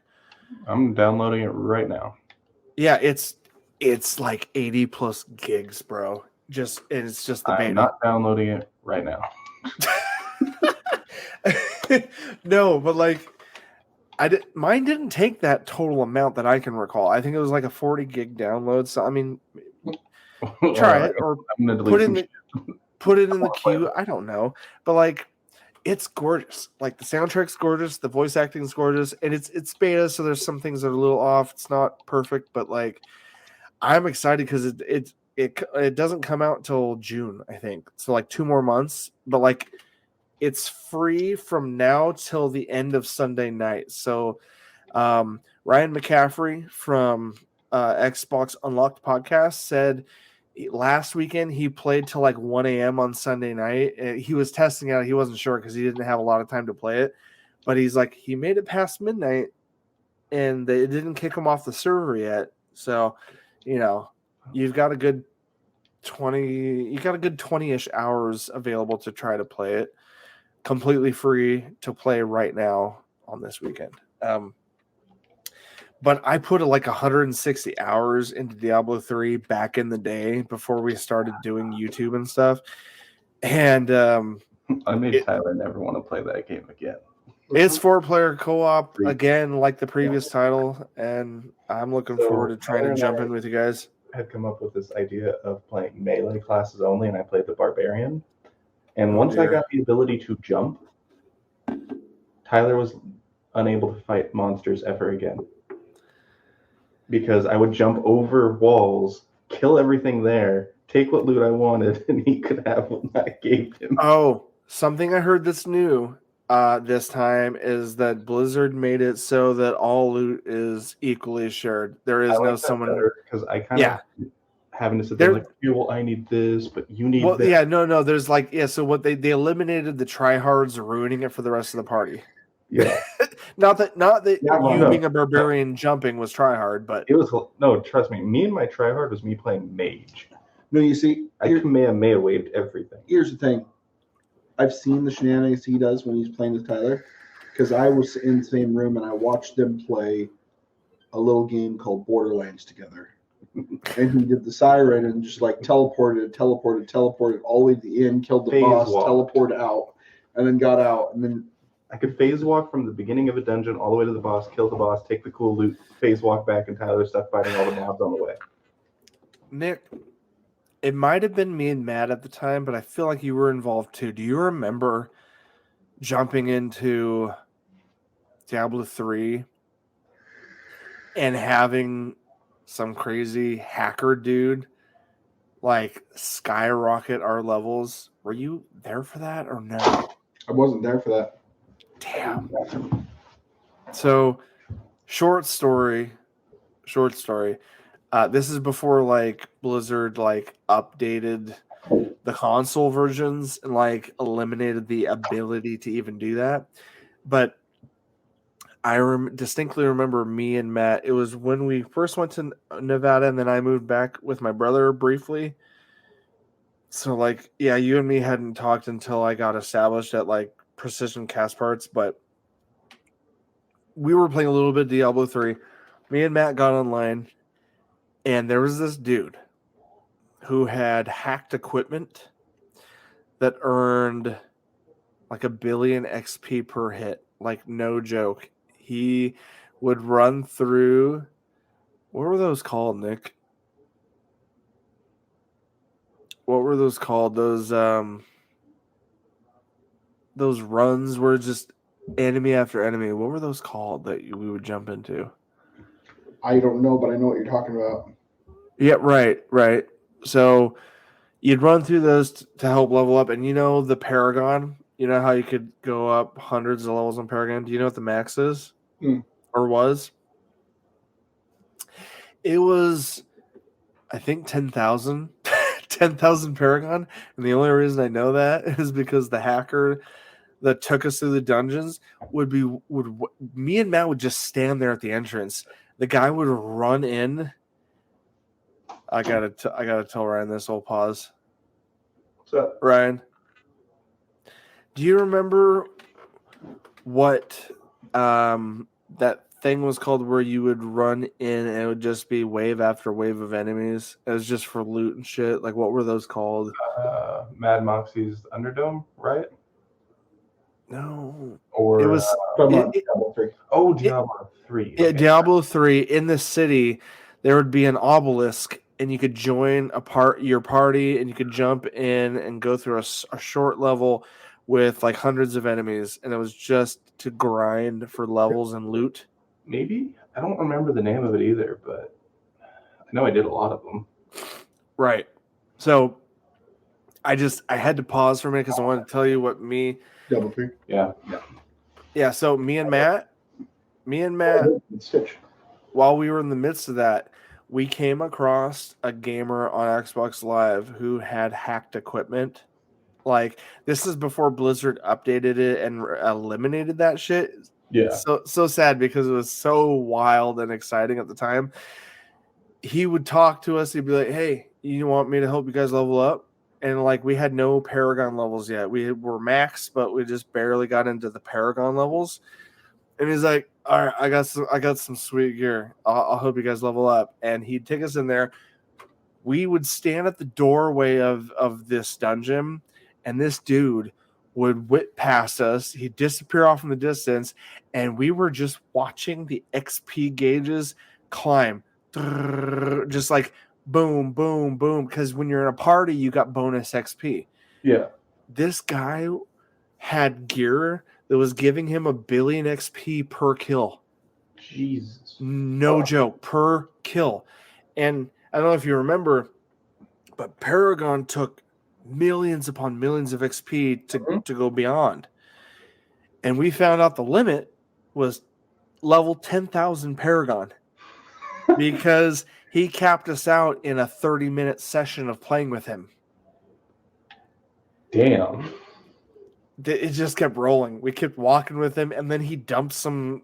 Speaker 3: I'm downloading it right now.
Speaker 1: Yeah, it's like 80 plus gigs, bro. It's just the beta.
Speaker 3: I'm not downloading it right now.
Speaker 1: No, but like mine didn't take that total amount that I can recall. I think it was like a 40 gig download. So I mean, try it or put it in the queue. I don't know, but like it's gorgeous. Like the soundtrack's gorgeous, the voice acting is gorgeous, and it's beta, so there's some things that are a little off. It's not perfect, but like I'm excited because it doesn't come out until June, I think. So like 2 more months, but like it's free from now till the end of Sunday night. So Ryan McCaffrey from Xbox Unlocked podcast said last weekend he played till like 1 a.m. on Sunday night. He was testing out. He wasn't sure because he didn't have a lot of time to play it. But he's like, he made it past midnight and they didn't kick him off the server yet. So, you've got a good 20-ish hours available to try to play it. Completely free to play right now on this weekend. But I put like 160 hours into Diablo 3 back in the day before we started doing YouTube and stuff. And
Speaker 3: I made Tyler never want to play that game again.
Speaker 1: It's 4-player co-op again, like the previous title, and I'm looking forward to trying to jump in with you guys.
Speaker 3: I had come up with this idea of playing melee classes only, and I played the barbarian. And once I got the ability to jump, Tyler was unable to fight monsters ever again. Because I would jump over walls, kill everything there, take what loot I wanted, and he could have what I gave him.
Speaker 1: Oh, something I heard that's new this time is that Blizzard made it so that all loot is equally shared. There is no someone
Speaker 3: because I kind of having to sit there like, well, I need this, but you need that.
Speaker 1: Yeah, no. There's like, so what they eliminated the tryhards ruining it for the rest of the party.
Speaker 3: Yeah.
Speaker 1: not that being a barbarian jumping was tryhard, but
Speaker 3: it was trust me. Me and my tryhard was me playing mage.
Speaker 2: No, you see,
Speaker 3: I Kamehameha waved everything.
Speaker 2: Here's the thing. I've seen the shenanigans he does when he's playing with Tyler, because I was in the same room and I watched them play a little game called Borderlands together. And he did the siren and just like teleported all the way to the end, killed the boss, teleported out, and then got out. And then
Speaker 3: I could phase walk from the beginning of a dungeon all the way to the boss, kill the boss, take the cool loot, phase walk back, and Tyler stuff fighting all the mobs on the way.
Speaker 1: Nick, it might have been me and Matt at the time, but I feel like you were involved too. Do you remember jumping into Diablo 3 and having some crazy hacker dude like skyrocket our levels? Were you there for that or no?
Speaker 2: I wasn't there for that.
Speaker 1: Damn. So, short story. This is before like Blizzard like updated the console versions and like eliminated the ability to even do that. But I distinctly remember me and Matt. It was when we first went to Nevada, and then I moved back with my brother briefly. So, like, yeah, you and me hadn't talked until I got established at like Precision Cast Parts, but we were playing a little bit of Diablo 3. Me and Matt got online, and there was this dude who had hacked equipment that earned like 1 billion XP per hit. Like, no joke. He would run through. What were those called, Nick? What were those called? Those runs were just enemy after enemy. What were those called that we would jump into?
Speaker 2: I don't know, but I know what you're talking about.
Speaker 1: Yeah, right. So you'd run through those to help level up, and you know the Paragon. You know how you could go up hundreds of levels on Paragon. Do you know what the max is, or was? It was, I think, 10,000. 10,000 Paragon, and the only reason I know that is because the hacker that took us through the dungeons would me and Matt would just stand there at the entrance. The guy would run in. I gotta tell Ryan this. Whole pause.
Speaker 4: What's up?
Speaker 1: Ryan, do you remember what that thing was called where you would run in and it would just be wave after wave of enemies? It was just for loot and shit. Like, what were those called?
Speaker 4: Mad Moxie's Underdome, right?
Speaker 1: No.
Speaker 4: Or
Speaker 1: It was
Speaker 2: Diablo 3.
Speaker 4: Oh, Diablo 3.
Speaker 1: Yeah,
Speaker 4: Okay.
Speaker 1: Diablo 3. In the city, there would be an obelisk, and you could join your party, and you could jump in and go through a short level with like hundreds of enemies, and it was just to grind for levels and loot.
Speaker 4: Maybe? I don't remember the name of it either, but I know I did a lot of them.
Speaker 1: Right. So I had to pause for a minute because I wanted to tell you what me.
Speaker 2: Diablo 3.
Speaker 1: Yeah. So me and Matt,
Speaker 2: Stitch.
Speaker 1: while we were in the midst of that, we came across a gamer on Xbox Live who had hacked equipment. Like, this is before Blizzard updated it and eliminated that shit.
Speaker 4: Yeah.
Speaker 1: So sad because it was so wild and exciting at the time. He would talk to us. He'd be like, "Hey, you want me to help you guys level up?" And like, we had no Paragon levels yet. We were max, but we just barely got into the Paragon levels. And he's like, "All right, I got some sweet gear. I'll help you guys level up." And he'd take us in there. We would stand at the doorway of this dungeon, and this dude would whip past us. He'd disappear off in the distance, and we were just watching the XP gauges climb, just like boom, boom, boom. Because when you're in a party, you got bonus XP.
Speaker 4: Yeah.
Speaker 1: This guy had gear that was giving him 1 billion XP per kill.
Speaker 4: Jesus.
Speaker 1: No joke, per kill. And I don't know if you remember, but Paragon took millions upon millions of XP to go beyond. And we found out the limit was level 10,000 Paragon because he capped us out in a 30-minute session of playing with him.
Speaker 4: Damn.
Speaker 1: It just kept rolling. We kept walking with him, and then he dumped some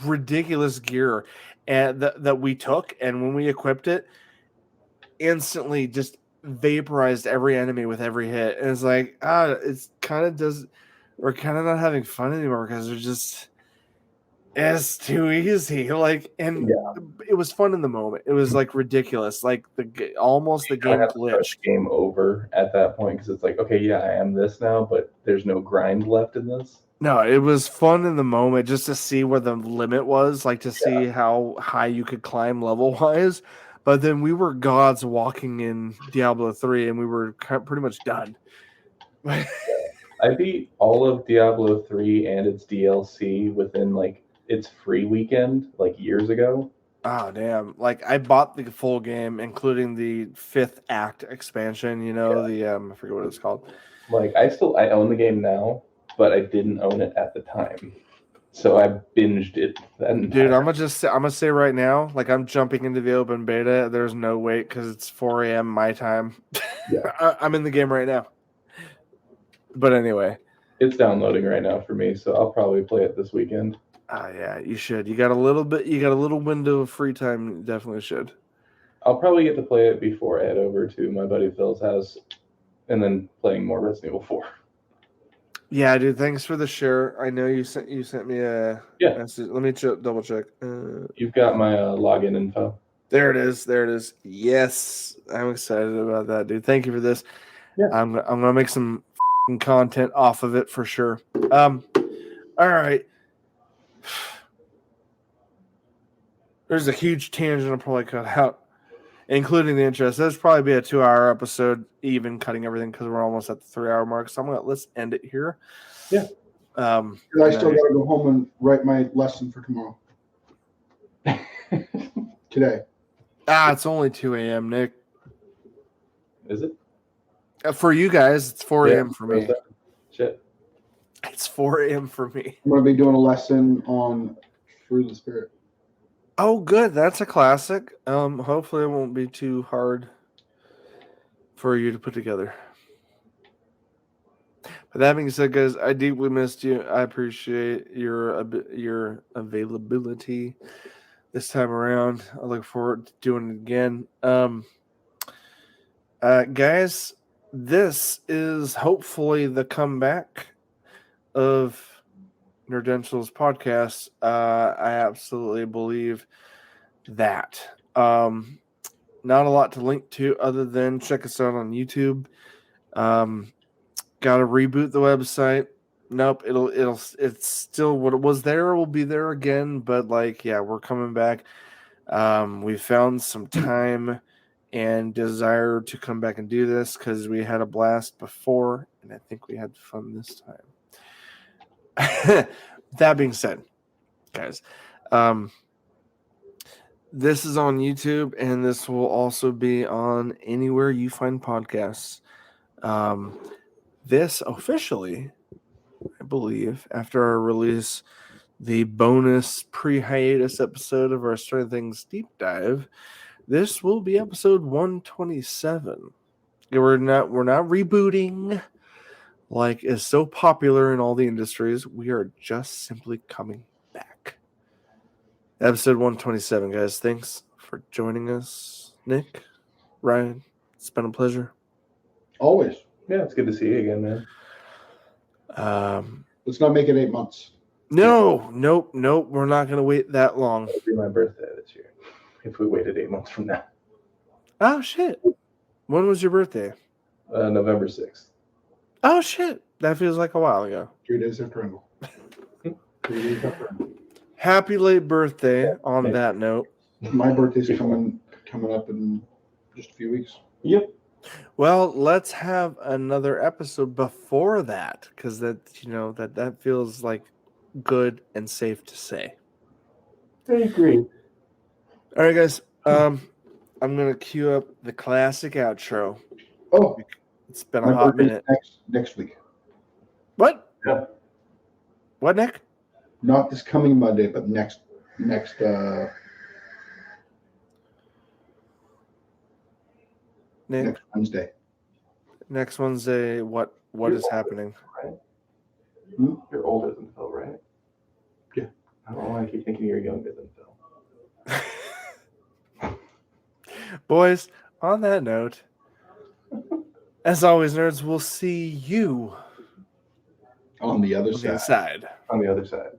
Speaker 1: ridiculous gear and that we took, and when we equipped it, instantly just vaporized every enemy with every hit. And it's like, it's kind of we're kind of not having fun anymore because it's too easy. Like, and it was fun in the moment. It was like ridiculous. Like almost the game glitched.
Speaker 4: Game over at that point because it's like, okay, yeah, I am this now, but there's no grind left in this.
Speaker 1: No, it was fun in the moment just to see where the limit was, like to see how high you could climb level wise. But then we were gods walking in Diablo 3, and we were pretty much done.
Speaker 4: I beat all of Diablo 3 and its DLC within like its free weekend, like years ago.
Speaker 1: Oh, damn. Like, I bought the full game, including the 5th act expansion, I forget what it's called.
Speaker 4: Like, I own the game now, but I didn't own it at the time. So I binged it.
Speaker 1: Dude, I'm gonna say right now, like I'm jumping into the open beta. There's no wait because it's 4 a.m. my time.
Speaker 4: Yeah.
Speaker 1: I'm in the game right now. But anyway,
Speaker 4: It's downloading right now for me, so I'll probably play it this weekend.
Speaker 1: yeah, you should. You got a little window of free time. You definitely should.
Speaker 4: I'll probably get to play it before I head over to my buddy Phil's house, and then playing more Resident Evil 4.
Speaker 1: Yeah, dude. Thanks for the share. I know you sent me a
Speaker 4: Yeah.
Speaker 1: message. Let me double check.
Speaker 4: You've got my login info.
Speaker 1: There it is. Yes, I'm excited about that, dude. Thank you for this.
Speaker 4: Yeah.
Speaker 1: I'm gonna make some content off of it for sure. All right. There's a huge tangent I'll probably cut out, including the interest. There's probably be a 2-hour episode, even cutting everything because we're almost at the 3-hour mark. So let's end it here.
Speaker 4: Yeah.
Speaker 2: I still got to go home and write my lesson for tomorrow. Today.
Speaker 1: It's only 2 a.m., Nick.
Speaker 4: Is it?
Speaker 1: For you guys, it's 4 a.m. for me.
Speaker 4: Shit.
Speaker 1: It's 4 a.m. for me.
Speaker 2: I'm going to be doing a lesson on Fruit of the Spirit.
Speaker 1: Oh, good. That's a classic. Hopefully it won't be too hard for you to put together. But that being said, guys, I deeply missed you. I appreciate your availability this time around. I look forward to doing it again. Guys, this is hopefully the comeback of Nerdentials podcast. I absolutely believe that. Not a lot to link to other than check us out on YouTube. Got to reboot the website. Nope, it's still what it was there. Will be there again, but we're coming back. We found some time and desire to come back and do this because we had a blast before, and I think we had fun this time. That being said, guys, this is on YouTube, and this will also be on anywhere you find podcasts. This officially, I believe, after our release, the bonus pre-hiatus episode of our Stranger Things deep dive, this will be episode 127. We're not rebooting like is so popular in all the industries. We are just simply coming back. Episode 127, guys. Thanks for joining us, Nick, Ryan. It's been a pleasure.
Speaker 2: Always.
Speaker 4: Yeah, it's good to see you again, man.
Speaker 2: Let's not make it 8 months.
Speaker 1: Nope. We're not going to wait that long.
Speaker 4: It'll be my birthday this year. If we waited 8 months from now.
Speaker 1: Oh, shit. When was your birthday?
Speaker 4: November 6th.
Speaker 1: Oh, shit. That feels like a while ago.
Speaker 2: 3 days after Ringo. 3 days after Ringo.
Speaker 1: Happy late birthday on that note.
Speaker 2: My birthday's coming up in just a few weeks.
Speaker 4: Yep.
Speaker 1: Well, let's have another episode before that, because that feels like good and safe to say.
Speaker 4: I agree.
Speaker 1: All right, guys. I'm gonna cue up the classic outro.
Speaker 2: Oh,
Speaker 1: It's been a hot minute.
Speaker 2: Next week.
Speaker 1: What?
Speaker 4: Yeah.
Speaker 1: What, Nick?
Speaker 2: Not this coming Monday, but next
Speaker 1: Nick.
Speaker 2: next Wednesday.
Speaker 1: Next Wednesday. What is happening?
Speaker 4: Right?
Speaker 2: Hmm?
Speaker 4: You're older than Phil, right?
Speaker 2: Yeah.
Speaker 4: I don't know why I keep thinking you're younger than Phil.
Speaker 1: Boys, on that note, as always, nerds, we'll see you
Speaker 2: On the other
Speaker 1: on the
Speaker 2: side.
Speaker 1: other side.
Speaker 4: On the other side.